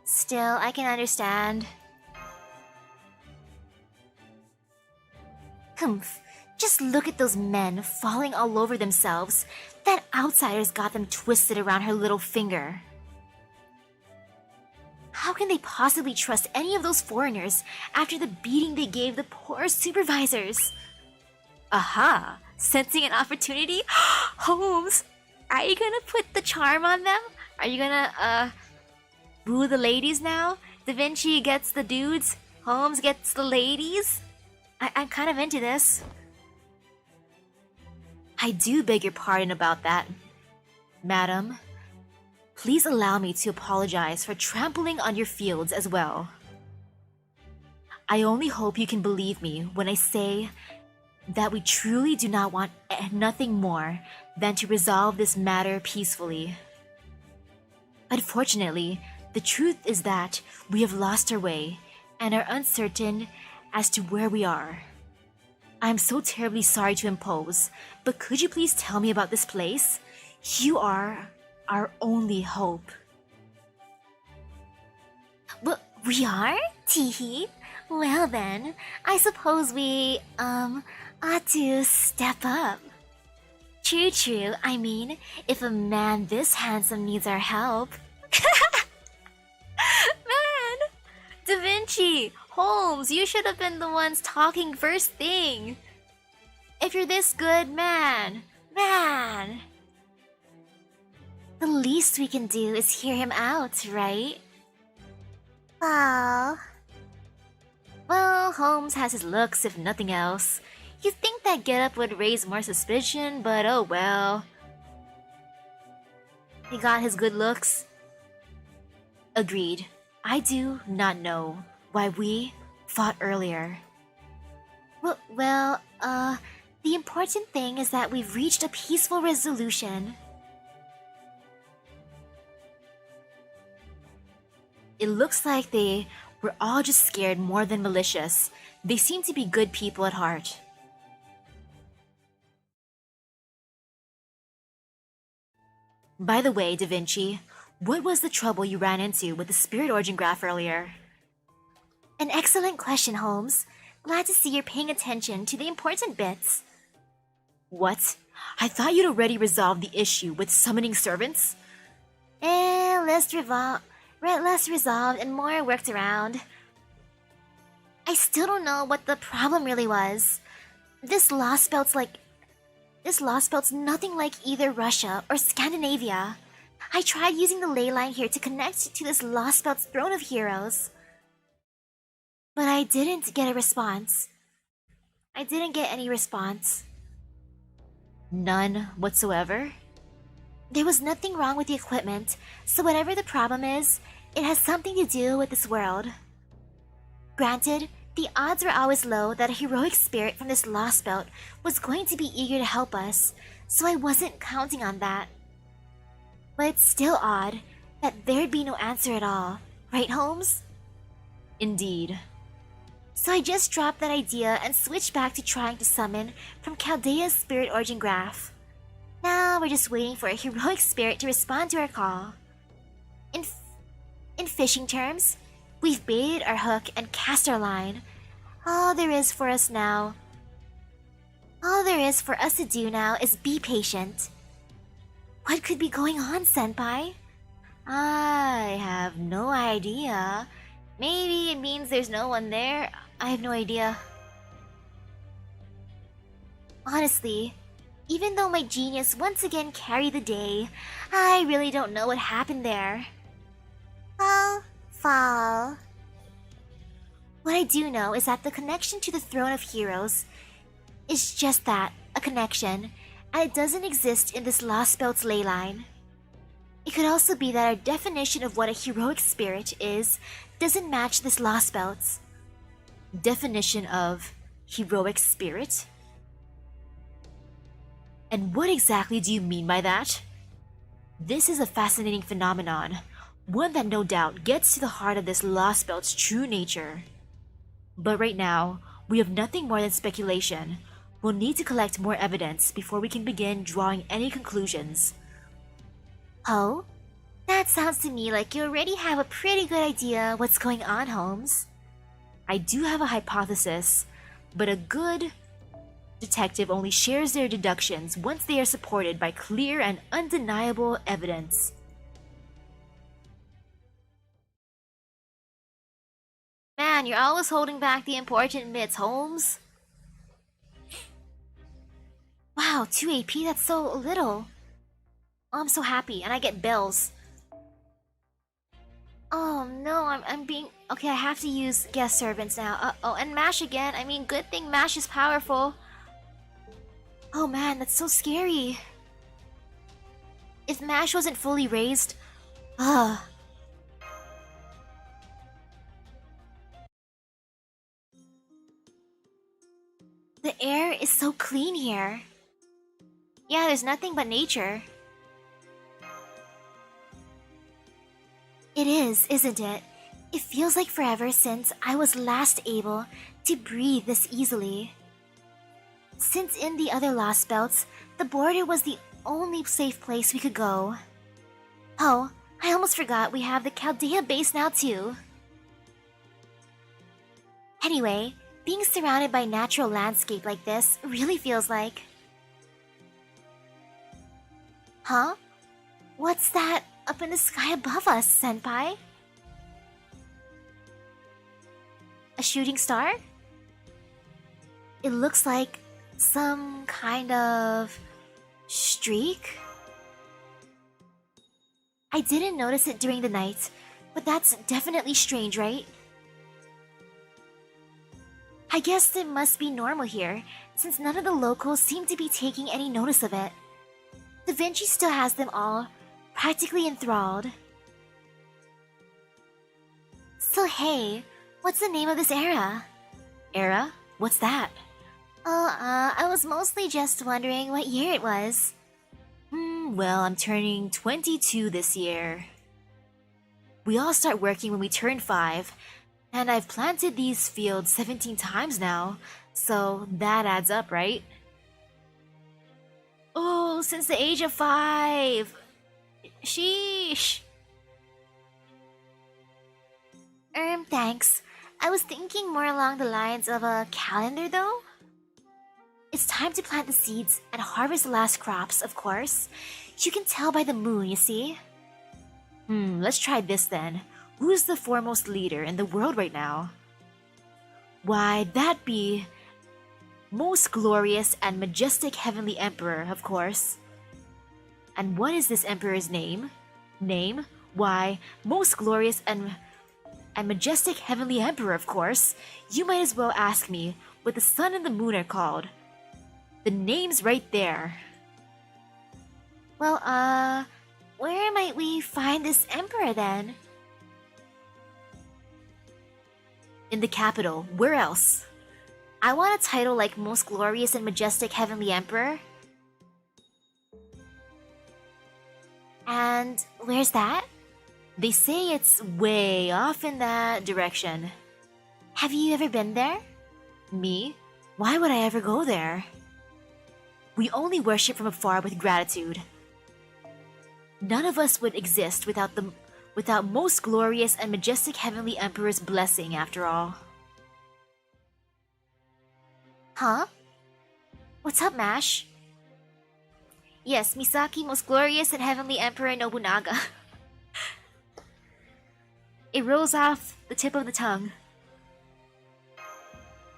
Still, I can understand. Humph. Just look at those men falling all over themselves. That outsider's got them twisted around her little finger. How can they possibly trust any of those foreigners after the beating they gave the poor supervisors? Aha! Sensing an opportunity? Holmes! Are you gonna put the charm on them? Are you gonna, woo the ladies now? Da Vinci gets the dudes, Holmes gets the ladies? I'm kind of into this. I do beg your pardon about that. Madam, please allow me to apologize for trampling on your fields as well. I only hope you can believe me when I say that we truly do not want nothing more than to resolve this matter peacefully. Unfortunately, the truth is that we have lost our way and are uncertain as to where we are. I am so terribly sorry to impose, but could you please tell me about this place? You are our only hope. But we are? Teehee? Well then, I suppose we, ought to step up. True, true. I mean, if a man this handsome needs our help. Man! Da Vinci! Holmes, you should have been the ones talking first thing. If you're this good, man. The least we can do is hear him out, right? Well, Holmes has his looks, if nothing else. You'd think that getup would raise more suspicion, but oh well. He got his good looks. Agreed. I do not know why we fought earlier. Well, the important thing is that we've reached a peaceful resolution. It looks like they were all just scared more than malicious. They seem to be good people at heart. By the way, Da Vinci, what was the trouble you ran into with the spirit origin graph earlier? An excellent question, Holmes. Glad to see you're paying attention to the important bits. What? I thought you'd already resolved the issue with summoning servants? Less resolved and more worked around. I still don't know what the problem really was. This Lostbelt's nothing like either Russia or Scandinavia. I tried using the ley line here to connect to this Lostbelt's throne of heroes. But I didn't get a response. I didn't get any response. None whatsoever? There was nothing wrong with the equipment, so whatever the problem is, it has something to do with this world. Granted, The odds were always low that a heroic spirit from this Lostbelt was going to be eager to help us, so I wasn't counting on that. But it's still odd that there'd be no answer at all, right, Holmes? Indeed. So I just dropped that idea and switched back to trying to summon from Chaldea's spirit origin graph. Now we're just waiting for a heroic spirit to respond to our call. In fishing terms, we've baited our hook and cast our line. All there is for us to do now is be patient. What could be going on, Senpai? I have no idea. Maybe it means there's no one there. I have no idea. Honestly, even though my genius once again carried the day, I really don't know what happened there. Fall. What I do know is that the connection to the Throne of Heroes is just that, a connection, and it doesn't exist in this Lostbelt's ley line. It could also be that our definition of what a heroic spirit is doesn't match this Lostbelt's. Definition of heroic spirit? And what exactly do you mean by that? This is a fascinating phenomenon, one that no doubt gets to the heart of this Lostbelt's true nature. But right now, we have nothing more than speculation. We'll need to collect more evidence before we can begin drawing any conclusions. Oh? That sounds to me like you already have a pretty good idea what's going on, Holmes. I do have a hypothesis, but a good detective only shares their deductions once they are supported by clear and undeniable evidence. Man, you're always holding back the important bits, Holmes. Wow, 2 AP, that's so little. Oh, I'm so happy, and I get bells. Oh no, I'm being... Okay, I have to use guest servants now. Uh-oh, and MASH again. I mean, good thing MASH is powerful. Oh man, that's so scary. If MASH wasn't fully raised... Ugh. The air is so clean here. Yeah, there's nothing but nature. It is, isn't it? It feels like forever since I was last able to breathe this easily. Since in the other Lostbelts, the border was the only safe place we could go. Oh, I almost forgot we have the Chaldea base now too. Anyway, being surrounded by natural landscape like this really feels like... Huh? What's that up in the sky above us, Senpai? A shooting star? It looks like some kind of streak? I didn't notice it during the night, but that's definitely strange, right? I guess it must be normal here, since none of the locals seem to be taking any notice of it. Da Vinci still has them all practically enthralled. So hey, what's the name of this era? Era? What's that? I was mostly just wondering what year it was. Well, I'm turning 22 this year. We all start working when we turn 5, and I've planted these fields 17 times now, so that adds up, right? Oh, since the age of 5! Sheesh! Thanks. I was thinking more along the lines of a calendar, though. It's time to plant the seeds and harvest the last crops, of course. You can tell by the moon, you see? Let's try this then. Who's the foremost leader in the world right now? Why, that'd be... Most glorious and majestic heavenly emperor, of course. And what is this emperor's name? Name? Why, most glorious and majestic heavenly emperor, of course. You might as well ask me what the sun and the moon are called. The name's right there. Well, where might we find this emperor then? In the capital, where else? I want a title like Most Glorious and Majestic Heavenly Emperor. And where's that? They say it's way off in that direction. Have you ever been there? Me? Why would I ever go there? We only worship from afar with gratitude. None of us would exist without most glorious and majestic heavenly emperor's blessing, after all. Huh? What's up, Mash? Yes, Misaki, Most Glorious and Heavenly Emperor Nobunaga. It rolls off the tip of the tongue.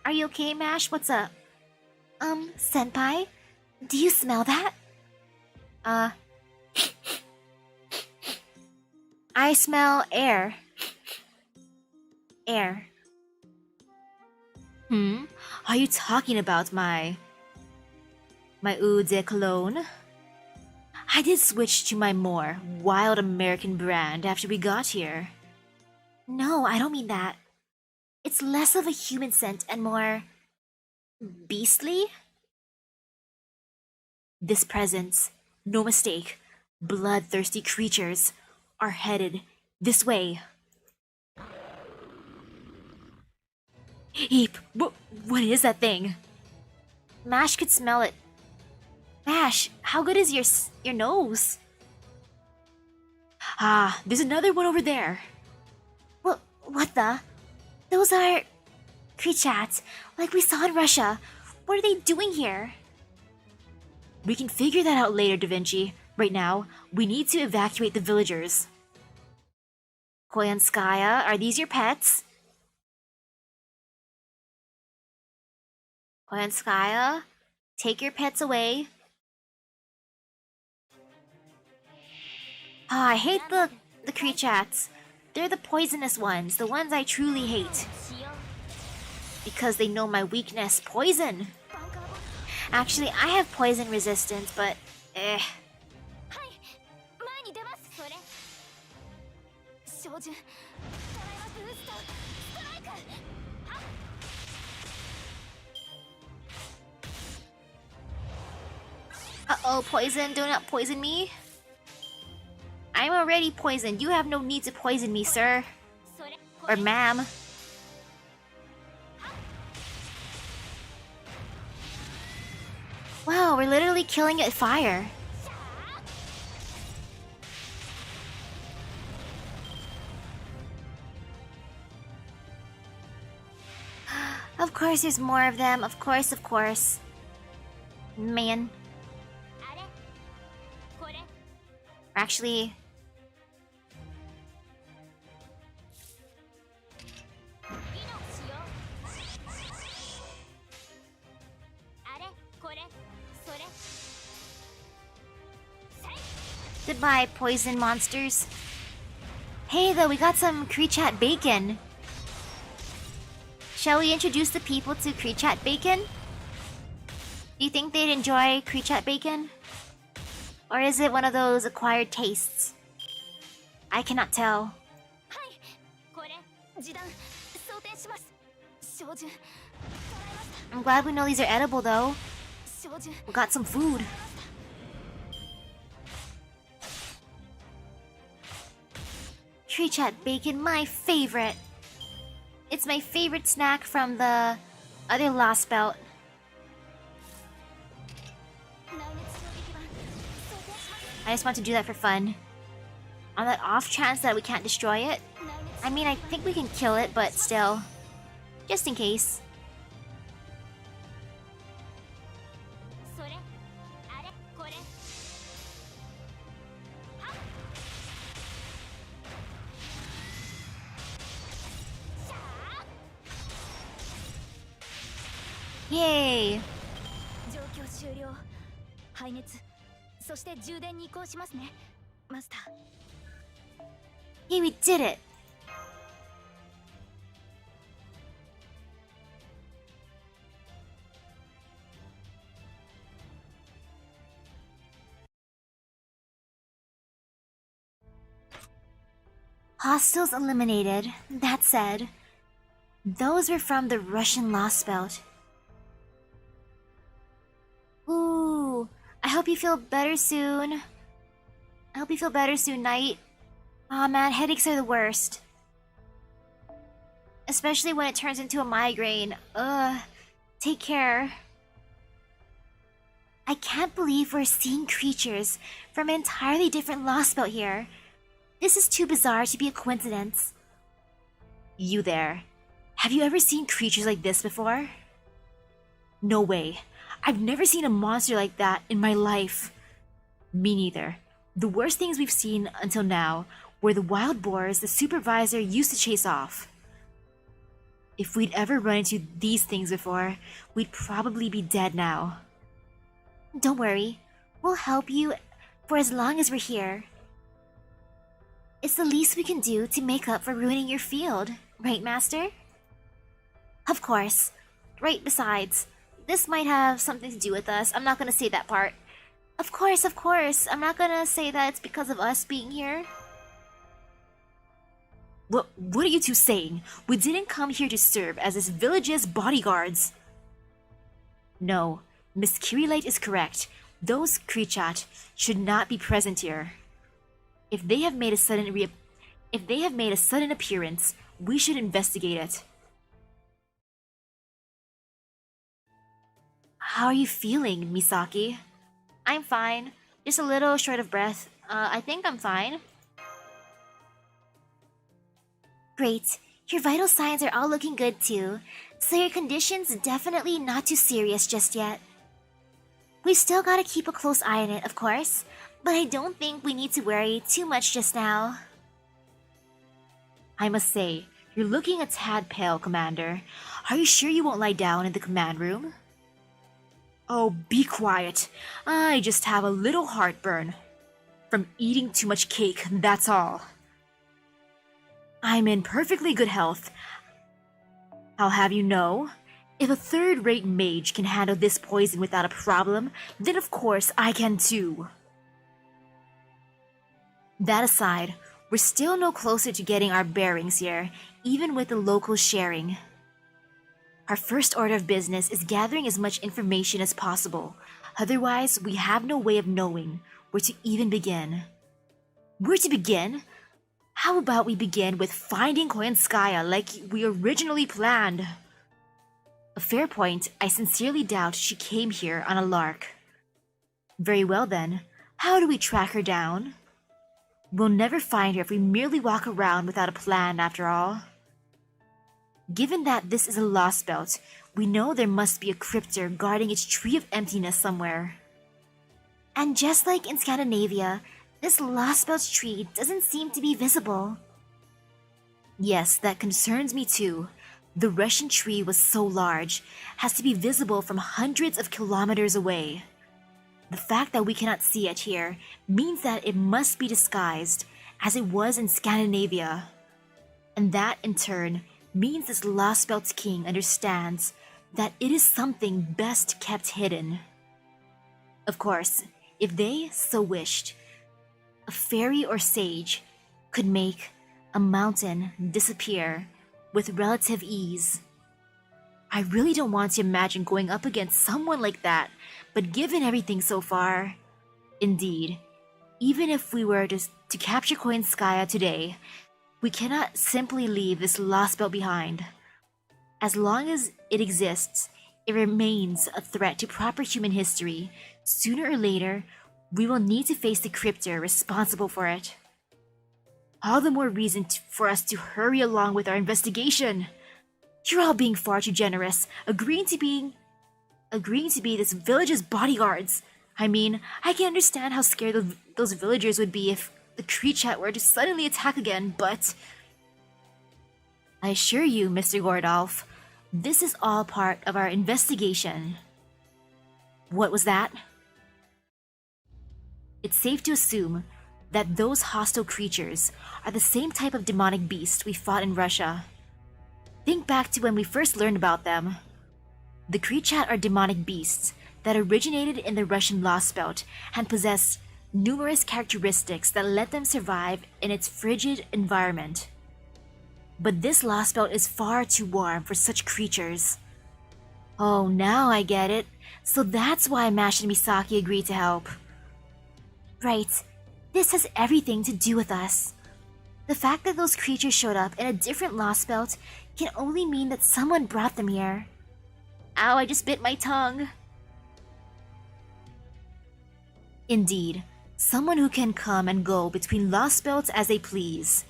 Are you okay, Mash? What's up? Senpai? Do you smell that? I smell air. Air. Are you talking about my eau de cologne? I did switch to my more wild American brand after we got here. No, I don't mean that. It's less of a human scent and more beastly? This presence, no mistake, bloodthirsty creatures are headed this way. Eep! What is that thing? Mash could smell it. Mash, how good is your nose? Ah, there's another one over there. What the? Those are creatures, like we saw in Russia. What are they doing here? We can figure that out later, Da Vinci. Right now, we need to evacuate the villagers. Koyanskaya, are these your pets? Koyanskaya, take your pets away. I hate the creatures. They're the poisonous ones, the ones I truly hate. Because they know my weakness, poison. Actually, I have poison resistance, but Uh-oh, poison, do not poison me. I'm already poisoned. You have no need to poison me, sir. Or ma'am. Wow, we're literally killing it with fire. Of course there's more of them. Of course. Man. Actually... Goodbye, poison monsters. Hey, though, we got some Creechat bacon. Shall we introduce the people to Creechat bacon? Do you think they'd enjoy Creechat bacon? Or is it one of those acquired tastes? I cannot tell. I'm glad we know these are edible, though. We got some food. Creechat bacon, my favorite. It's my favorite snack from the other Lostbelt. I just want to do that for fun. On that off chance that we can't destroy it. I mean, I think we can kill it, but still. Just in case. Yay! Hey, we did it! Hostiles eliminated. That said, Those were from the Russian Lostbelt. Ooh, I hope you feel better soon. Knight. Aw man, headaches are the worst. Especially when it turns into a migraine. Ugh. Take care. I can't believe we're seeing creatures from an entirely different Lostbelt here. This is too bizarre to be a coincidence. You there. Have you ever seen creatures like this before? No way. I've never seen a monster like that in my life. Me neither. The worst things we've seen until now were the wild boars the supervisor used to chase off. If we'd ever run into these things before, we'd probably be dead now. Don't worry. We'll help you for as long as we're here. It's the least we can do to make up for ruining your field, right, Master? Of course. Right, besides, this might have something to do with us. I'm not gonna say that part. Of course. I'm not gonna say that it's because of us being here. What are you two saying? We didn't come here to serve as this village's bodyguards. No, Miss Kirilite is correct. Those Krichat should not be present here. If they have made a sudden appearance, we should investigate it. How are you feeling, Misaki? I'm fine. Just a little short of breath. I think I'm fine. Great. Your vital signs are all looking good too, so your condition's definitely not too serious just yet. We've still gotta keep a close eye on it, of course, but I don't think we need to worry too much just now. I must say, you're looking a tad pale, Commander. Are you sure you won't lie down in the command room? Oh, be quiet. I just have a little heartburn. From eating too much cake, that's all. I'm in perfectly good health. I'll have you know, if a third-rate mage can handle this poison without a problem, then of course I can too. That aside, we're still no closer to getting our bearings here, even with the locals sharing. Our first order of business is gathering as much information as possible, otherwise we have no way of knowing where to even begin. Where to begin? How about we begin with finding Koyanskaya like we originally planned? A fair point, I sincerely doubt she came here on a lark. Very well then, how do we track her down? We'll never find her if we merely walk around without a plan after all. Given that this is a Lostbelt, we know there must be a Crypter guarding its tree of emptiness somewhere. And just like in Scandinavia, this Lostbelt's tree doesn't seem to be visible. Yes, that concerns me too. The Russian tree was so large, has to be visible from hundreds of kilometers away. The fact that we cannot see it here means that it must be disguised, as it was in Scandinavia. And that, in turn, means this Lostbelt's king understands that it is something best kept hidden. Of course, if they so wished, a fairy or sage could make a mountain disappear with relative ease. I really don't want to imagine going up against someone like that, but given everything so far, indeed, even if we were to capture Koyanskaya today, we cannot simply leave this Lostbelt behind. As long as it exists, it remains a threat to proper human history. Sooner or later, we will need to face the Crypter responsible for it. All the more reason for us to hurry along with our investigation. You're all being far too generous, agreeing to be this village's bodyguards. I mean, I can understand how scared those villagers would be if the Krichat were to suddenly attack again, but I assure you, Mr. Gordolf, this is all part of our investigation. What was that? It's safe to assume that those hostile creatures are the same type of demonic beast we fought in Russia. Think back to when we first learned about them. The Krichat are demonic beasts that originated in the Russian Lostbelt and possess numerous characteristics that let them survive in its frigid environment. But this Lostbelt is far too warm for such creatures. Oh, now I get it. So that's why Mash and Misaki agreed to help. Right. This has everything to do with us. The fact that those creatures showed up in a different Lostbelt can only mean that someone brought them here. Ow, I just bit my tongue. Indeed, someone who can come and go between Lostbelts as they please.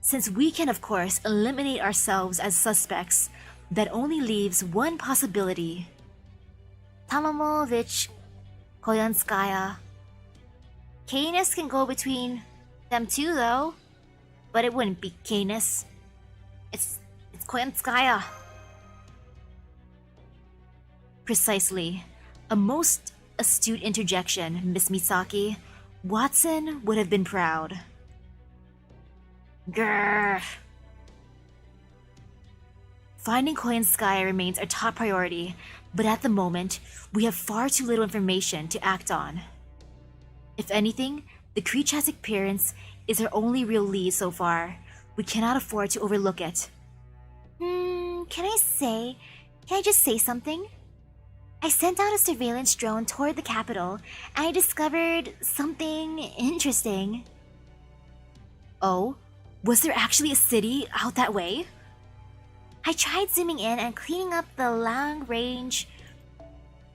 Since we can of course eliminate ourselves as suspects, that only leaves one possibility. Tamamovich, Koyanskaya. Canis can go between them too, though. But it wouldn't be Canis. It's Koyanskaya. Precisely. A most astute interjection, Miss Misaki. Watson would have been proud. Grrr. Finding Koyanskaya remains our top priority, but at the moment, we have far too little information to act on. If anything, the creature's appearance is our only real lead so far. We cannot afford to overlook it. Can I just say something? I sent out a surveillance drone toward the capital, and I discovered something interesting. Oh? Was there actually a city out that way? I tried zooming in and cleaning up the long-range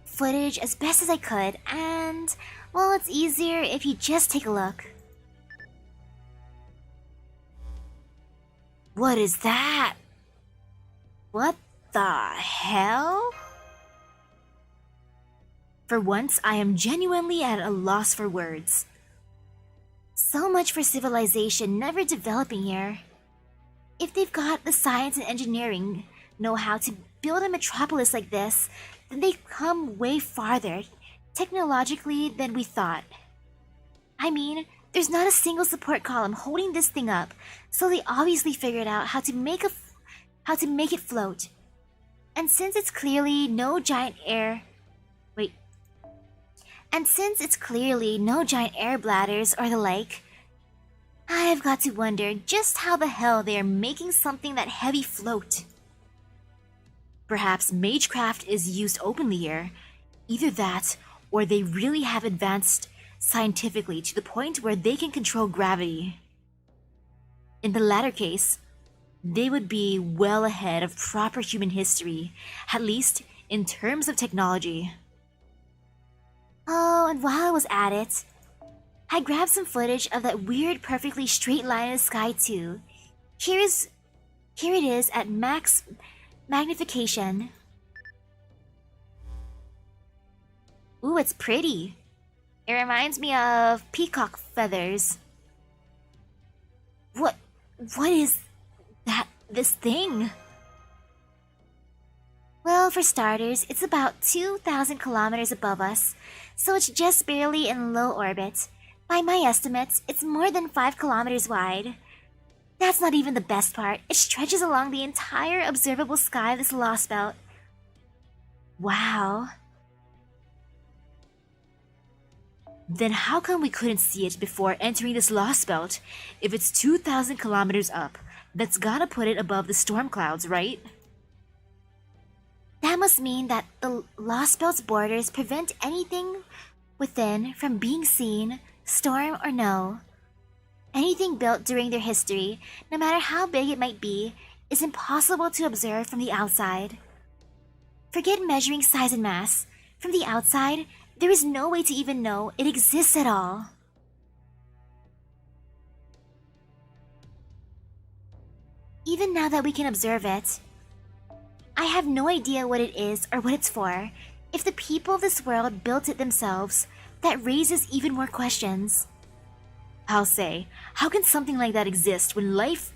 footage as best as I could, and, well, it's easier if you just take a look. What is that? What the hell? For once, I am genuinely at a loss for words. So much for civilization never developing here. If they've got the science and engineering know-how to build a metropolis like this, then they've come way farther, technologically, than we thought. I mean, there's not a single support column holding this thing up, so they obviously figured out how to make it float. And since it's clearly no giant air bladders or the like, I've got to wonder just how the hell they are making something that heavy float. Perhaps magecraft is used openly here. Either that, or they really have advanced scientifically to the point where they can control gravity. In the latter case, they would be well ahead of proper human history, at least in terms of technology. Oh, and while I was at it, I grabbed some footage of that weird perfectly straight line in the sky too. Here it is at max magnification. Ooh, it's pretty. It reminds me of peacock feathers. What is this thing? Well, for starters, it's about 2,000 kilometers above us, so it's just barely in low orbit. By my estimates, it's more than 5 kilometers wide. That's not even the best part. It stretches along the entire observable sky of this Lostbelt. Wow. Then how come we couldn't see it before entering this Lostbelt? If it's 2,000 kilometers up, that's gotta put it above the storm clouds, right? That must mean that the Lostbelt's borders prevent anything within from being seen, storm or no. Anything built during their history, no matter how big it might be, is impossible to observe from the outside. Forget measuring size and mass. From the outside, there is no way to even know it exists at all. Even now that we can observe it, I have no idea what it is or what it's for. If the people of this world built it themselves, that raises even more questions. I'll say, how can something like that exist when life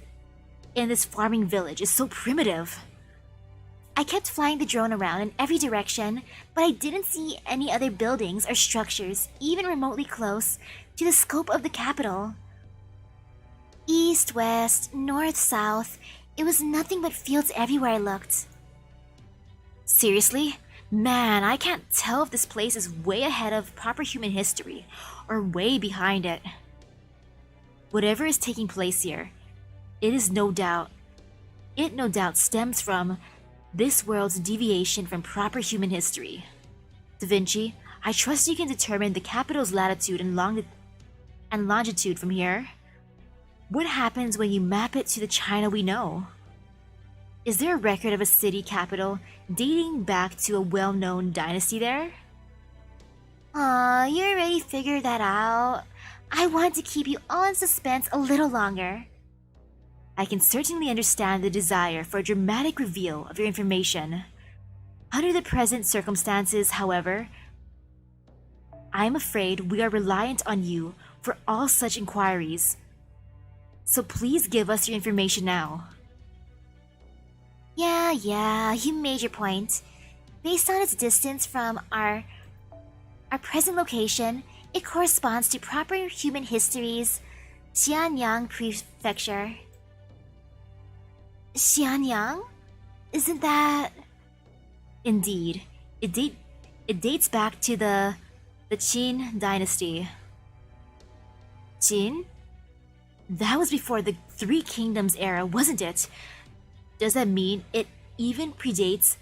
in this farming village is so primitive? I kept flying the drone around in every direction, but I didn't see any other buildings or structures even remotely close to the scope of the capital. East, west, north, south, it was nothing but fields everywhere I looked. Seriously? Man, I can't tell if this place is way ahead of proper human history or way behind it. Whatever is taking place here, It no doubt stems from this world's deviation from proper human history. Da Vinci, I trust you can determine the capital's latitude and longitude from here. What happens when you map it to the China we know? Is there a record of a city capital dating back to a well-known dynasty there? Aw, you already figured that out. I want to keep you all in suspense a little longer. I can certainly understand the desire for a dramatic reveal of your information. Under the present circumstances, however, I am afraid we are reliant on you for all such inquiries. So please give us your information now. Yeah, you made your point. Based on its distance from our present location, it corresponds to proper human history's Xianyang prefecture. Xianyang? Isn't that... Indeed, it dates back to the Qin dynasty. Qin? That was before the Three Kingdoms era, wasn't it? Does that mean it even predates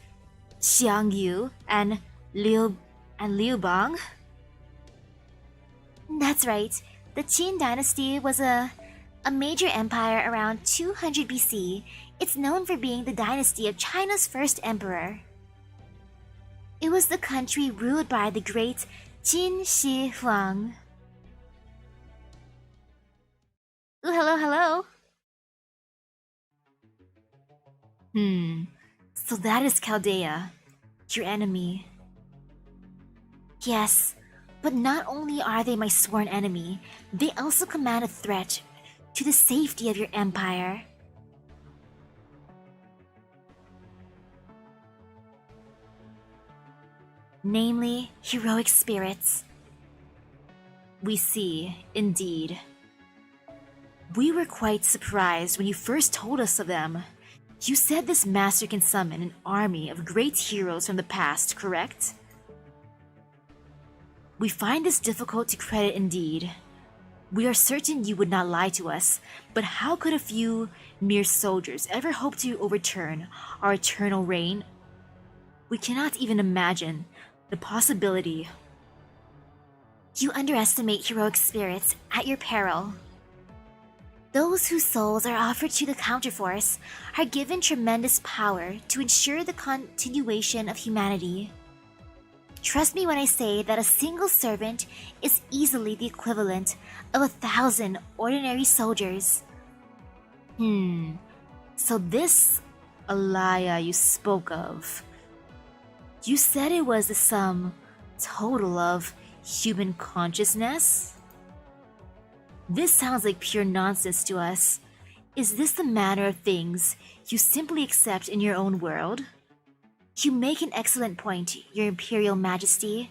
Xiang Yu and Liu Bang? That's right. The Qin dynasty was a major empire around 200 BC. It's known for being the dynasty of China's first emperor. It was the country ruled by the great Qin Shi Huang. Ooh, hello. So that is Chaldea, your enemy. Yes, but not only are they my sworn enemy, they also command a threat to the safety of your empire. Namely, heroic spirits. We see, indeed. We were quite surprised when you first told us of them. You said this master can summon an army of great heroes from the past, correct? We find this difficult to credit indeed. We are certain you would not lie to us, but how could a few mere soldiers ever hope to overturn our eternal reign? We cannot even imagine the possibility. You underestimate heroic spirits at your peril. Those whose souls are offered to the counterforce are given tremendous power to ensure the continuation of humanity. Trust me when I say that a single servant is easily the equivalent of 1,000 ordinary soldiers. So this Alaya you spoke of, you said it was the sum total of human consciousness? This sounds like pure nonsense to us. Is this the manner of things you simply accept in your own world? You make an excellent point, Your Imperial Majesty.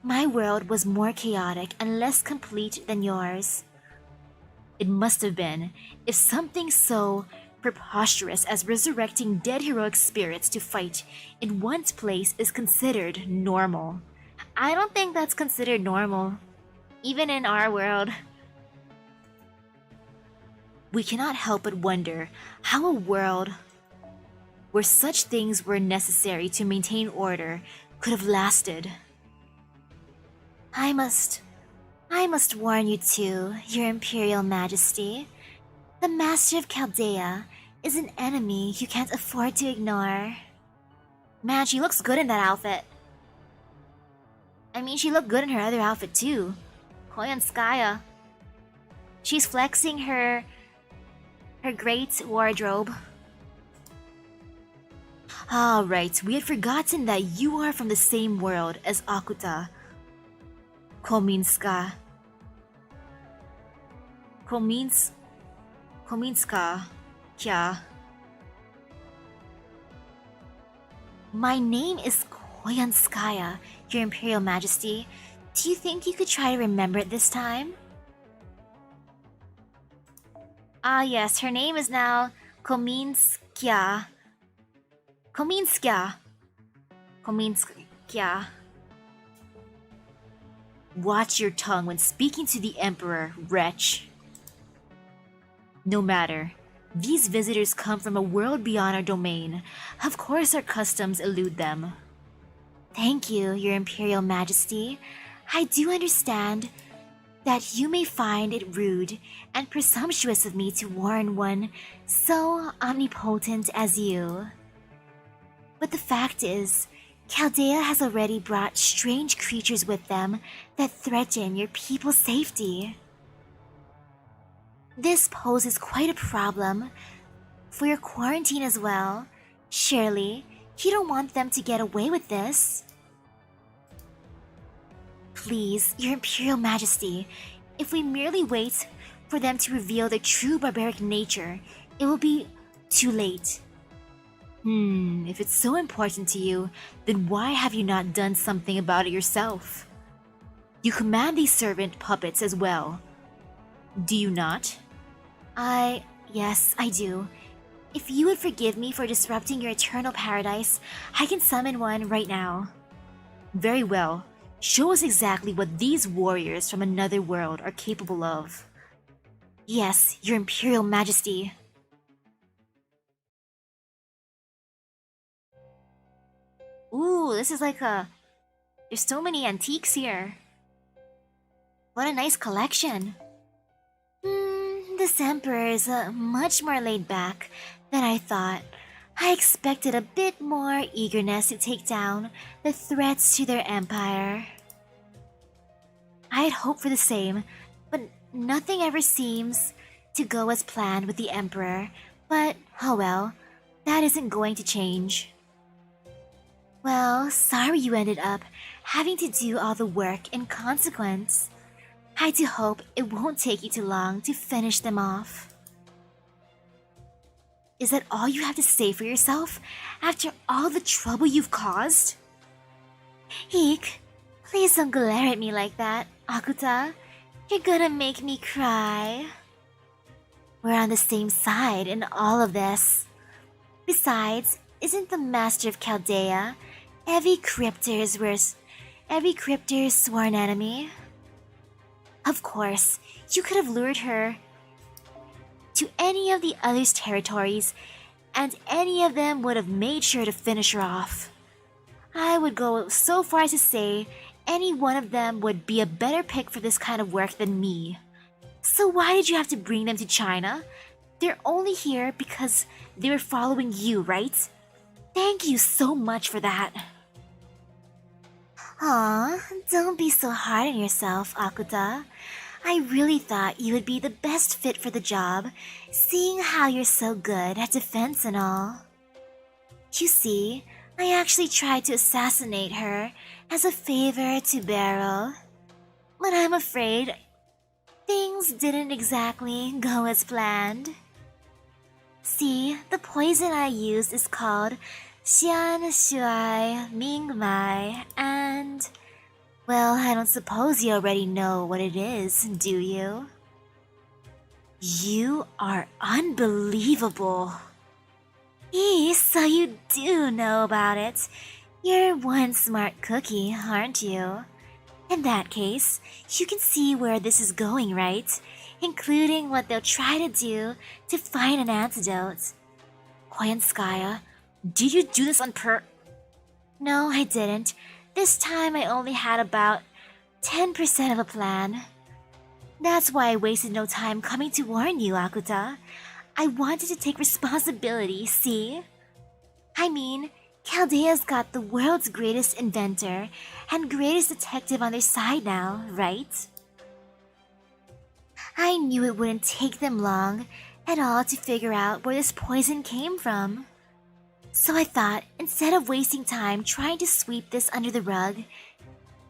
My world was more chaotic and less complete than yours. It must have been, if something so preposterous as resurrecting dead heroic spirits to fight in one's place is considered normal. I don't think that's considered normal, even in our world. We cannot help but wonder how a world where such things were necessary to maintain order could have lasted. I must warn you too, Your Imperial Majesty. The Master of Chaldea is an enemy you can't afford to ignore. Man, she looks good in that outfit. I mean, she looked good in her other outfit too. Koyanskaya. She's flexing her great wardrobe. Ah, right, we had forgotten that you are from the same world as Akuta. Kominska. Kya. My name is Koyanskaya, Your Imperial Majesty. Do you think you could try to remember it this time? Ah yes, her name is now Kominskaya. Watch your tongue when speaking to the Emperor, wretch. No matter. These visitors come from a world beyond our domain. Of course our customs elude them. Thank you, Your Imperial Majesty. I do understand that you may find it rude and presumptuous of me to warn one so omnipotent as you. But the fact is, Chaldea has already brought strange creatures with them that threaten your people's safety. This poses quite a problem for your quarantine as well. Surely, you don't want them to get away with this. Please, Your Imperial Majesty, if we merely wait for them to reveal their true barbaric nature, it will be too late. If it's so important to you, then why have you not done something about it yourself? You command these servant puppets as well, do you not? Yes, I do. If you would forgive me for disrupting your eternal paradise, I can summon one right now. Very well. Show us exactly what these warriors from another world are capable of. Yes, Your Imperial Majesty. Ooh, this is like there's so many antiques here. What a nice collection. This emperor is much more laid back than I thought. I expected a bit more eagerness to take down the threats to their empire. I had hoped for the same, but nothing ever seems to go as planned with the emperor. But, oh well, that isn't going to change. Well, sorry you ended up having to do all the work in consequence. I do hope it won't take you too long to finish them off. Is that all you have to say for yourself after all the trouble you've caused? Eek, please don't glare at me like that, Akuta. You're gonna make me cry. We're on the same side in all of this. Besides, isn't the master of Chaldea every Crypter's sworn enemy? Of course, you could have lured her to any of the others' territories, and any of them would have made sure to finish her off. I would go so far as to say any one of them would be a better pick for this kind of work than me. So why did you have to bring them to China? They're only here because they were following you, right? Thank you so much for that. Aw, don't be so hard on yourself, Akuta. I really thought you would be the best fit for the job, seeing how you're so good at defense and all. You see, I actually tried to assassinate her as a favor to Barrow. But I'm afraid things didn't exactly go as planned. See, the poison I used is called Xian Shuai Ming Mai, and well, I don't suppose you already know what it is, do you? You are unbelievable. So you do know about it. You're one smart cookie, aren't you? In that case, you can see where this is going, right? Including what they'll try to do to find an antidote. Koyanskaya, did you do this on No, I didn't. This time I only had about 10% of a plan. That's why I wasted no time coming to warn you, Akuta. I wanted to take responsibility, see? I mean, Chaldea's got the world's greatest inventor and greatest detective on their side now, right? I knew it wouldn't take them long at all to figure out where this poison came from. So I thought, instead of wasting time trying to sweep this under the rug,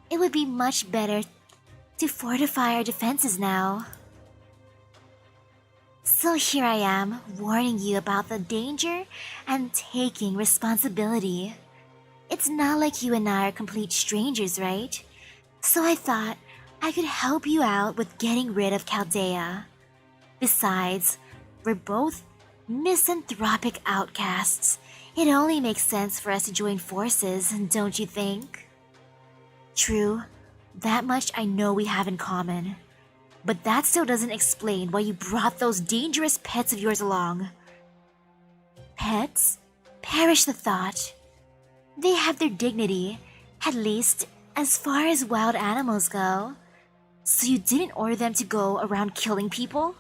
it would be much better to fortify our defenses now. So here I am, warning you about the danger and taking responsibility. It's not like you and I are complete strangers, right? So I thought I could help you out with getting rid of Chaldea. Besides, we're both misanthropic outcasts. It only makes sense for us to join forces, don't you think? True, that much I know we have in common. But that still doesn't explain why you brought those dangerous pets of yours along. Pets? Perish the thought. They have their dignity, at least as far as wild animals go. So you didn't order them to go around killing people?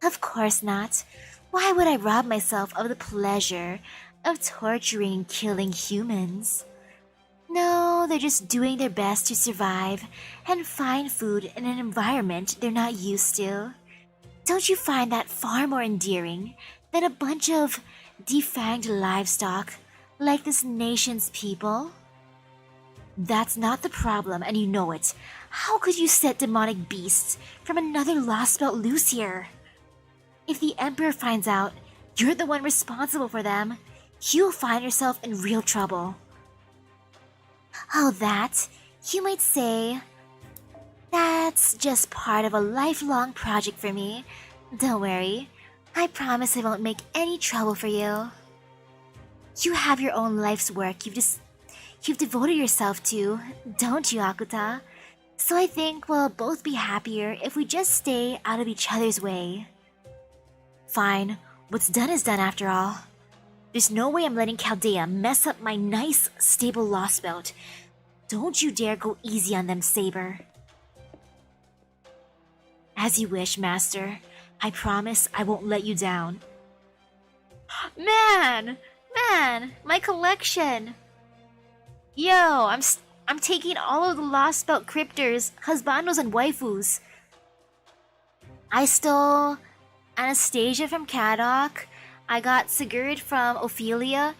Of course not. Why would I rob myself of the pleasure of torturing and killing humans? No, they're just doing their best to survive and find food in an environment they're not used to. Don't you find that far more endearing than a bunch of defanged livestock like this nation's people? That's not the problem, and you know it. How could you set demonic beasts from another Lostbelt loose here? If the Emperor finds out you're the one responsible for them, you'll find yourself in real trouble. Oh, that, you might say, that's just part of a lifelong project for me. Don't worry, I promise I won't make any trouble for you. You have your own life's work you've devoted yourself to, don't you, Akuta? So I think we'll both be happier if we just stay out of each other's way. Fine, what's done is done after all. There's no way I'm letting Chaldea mess up my nice, stable Lostbelt. Don't you dare go easy on them, Saber. As you wish, Master. I promise I won't let you down. Man, my collection. Yo, I'm taking all of the Lostbelt Crypters, husbandos, and waifus. I stole Anastasia from Kadok. I got Sigurd from Ophelia.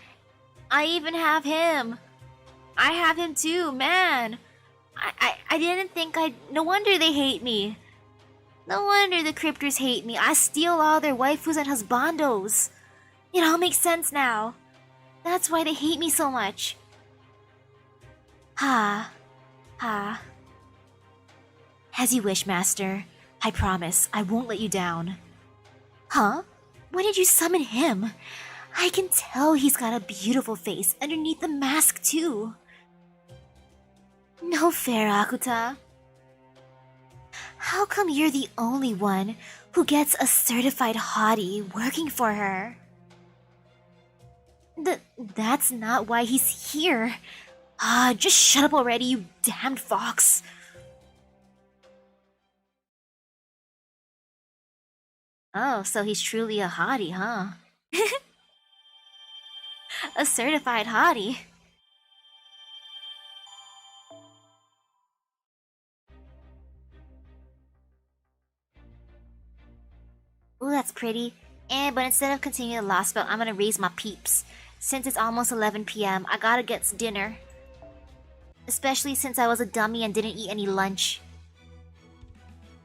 I even have him. I have him too, man. I didn't think I'd... No wonder they hate me. No wonder the Crypters hate me. I steal all their waifus and husbandos. It all makes sense now. That's why they hate me so much. Ha. As you wish, Master. I promise I won't let you down. Huh? When did you summon him? I can tell he's got a beautiful face underneath the mask, too. No fair, Akuta. How come you're the only one who gets a certified hottie working for her? That's not why he's here. Just shut up already, you damned fox. Oh, so he's truly a hottie, huh? A certified hottie. Ooh, that's pretty. But instead of continuing the Lostbelt, I'm gonna raise my peeps. Since it's almost 11 p.m., I gotta get dinner. Especially since I was a dummy and didn't eat any lunch.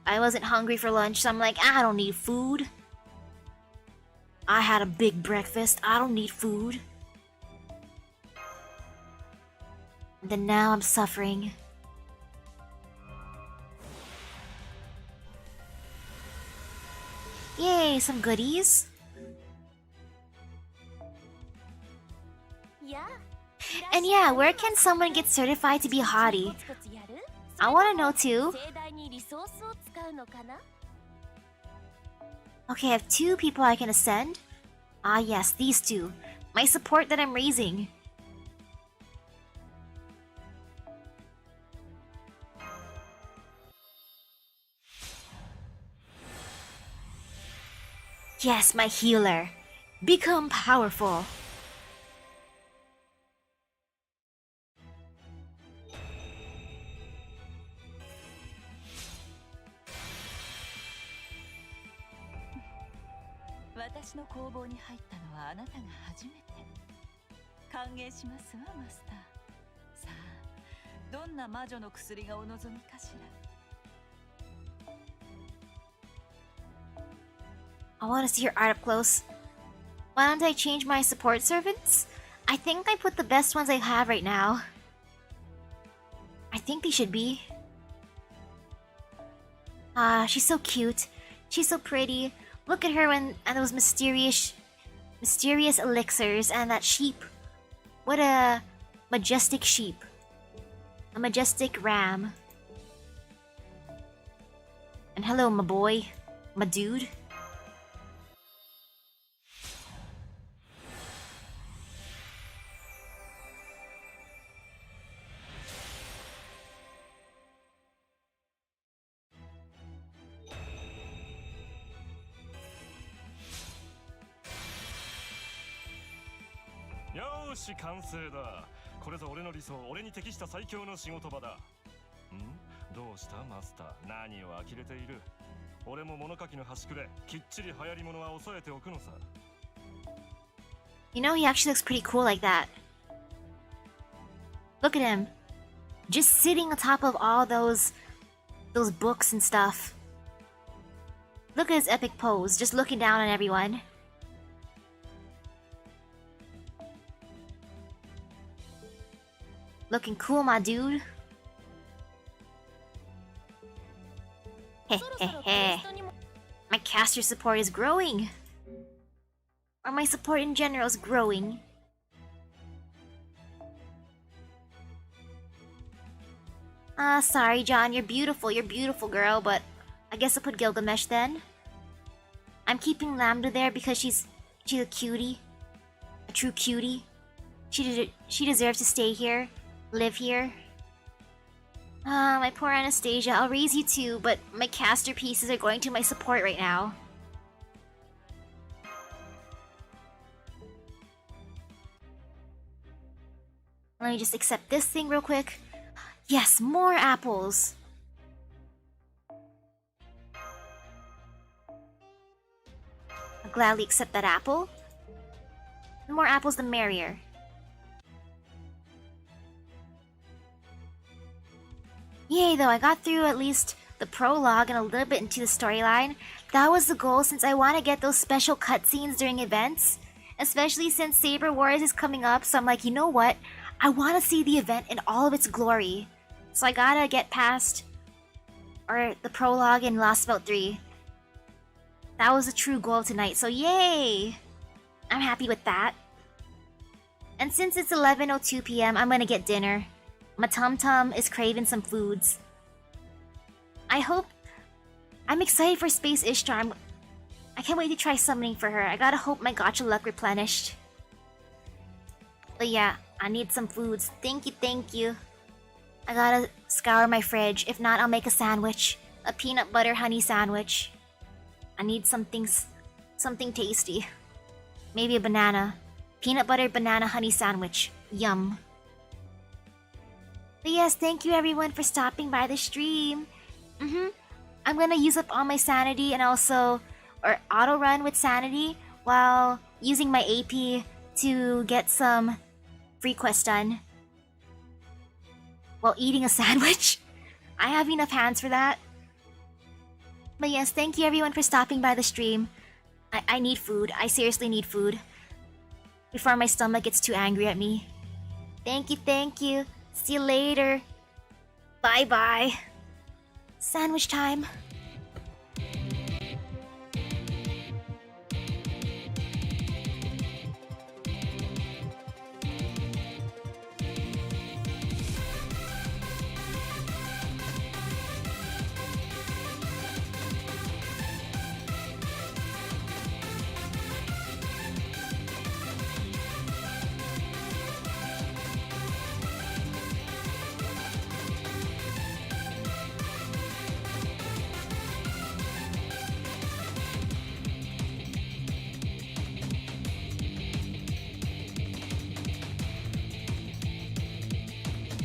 I wasn't hungry for lunch, so I'm like, I don't need food. I had a big breakfast, I don't need food. And then now I'm suffering. Yay, some goodies. And yeah, where can someone get certified to be a hottie? I wanna know too. Okay, I have 2 people I can ascend. Ah yes, these 2. My support that I'm raising. Yes, my healer. Become powerful. I want to see your art up close. Why don't I change my support servants? I think I put the best ones I have right now. I think they should be. Ah, she's so cute. She's so pretty. Look at her and those mysterious elixirs and that sheep. What a majestic sheep. A majestic ram. And hello, my boy. My dude.よし完成だ。これぞ俺の理想、俺に適した最強の仕事場だ。どうしたマスター、何を呆れている。俺も物書きの端くれ、きっちり流行り物は抑えておくのさ。 You know, he actually looks pretty cool like that. Look at him. Just sitting on top of all those books and stuff. Look at his epic pose, just looking down on everyone. Looking cool, my dude. Hehehe. My caster support is growing. Or my support in general is growing. Sorry, John, you're beautiful, girl, but I guess I'll put Gilgamesh then. I'm keeping Lambda there because she's a cutie. A true cutie. She deserves to stay here, live here. My poor Anastasia, I'll raise you too, but my caster pieces are going to my support right now. Let me just accept this thing real quick. Yes, more apples! I'll gladly accept that apple. The more apples, the merrier. Yay, though, I got through at least the prologue and a little bit into the storyline. That was the goal since I want to get those special cutscenes during events. Especially since Saber Wars is coming up, so I'm like, you know what? I want to see the event in all of its glory. So I gotta get past the prologue in Lostbelt 3. That was a true goal tonight, so yay! I'm happy with that. And since it's 11:02 p.m., I'm gonna get dinner. My tum-tum is craving some foods. I'm excited for Space Ishtar. I can't wait to try summoning for her. I gotta hope my gacha luck replenished. But yeah, I need some foods. Thank you. I gotta scour my fridge. If not, I'll make a sandwich. A peanut butter honey sandwich. I need something tasty. Maybe a banana. Peanut butter banana honey sandwich. Yum. But yes, thank you everyone for stopping by the stream. I'm gonna use up all my sanity and also auto run with sanity while using my AP to get some free quests done. While eating a sandwich. I have enough hands for that. But yes, thank you everyone for stopping by the stream. I need food. I seriously need food. Before my stomach gets too angry at me. Thank you. See you later. Bye-bye. Sandwich time.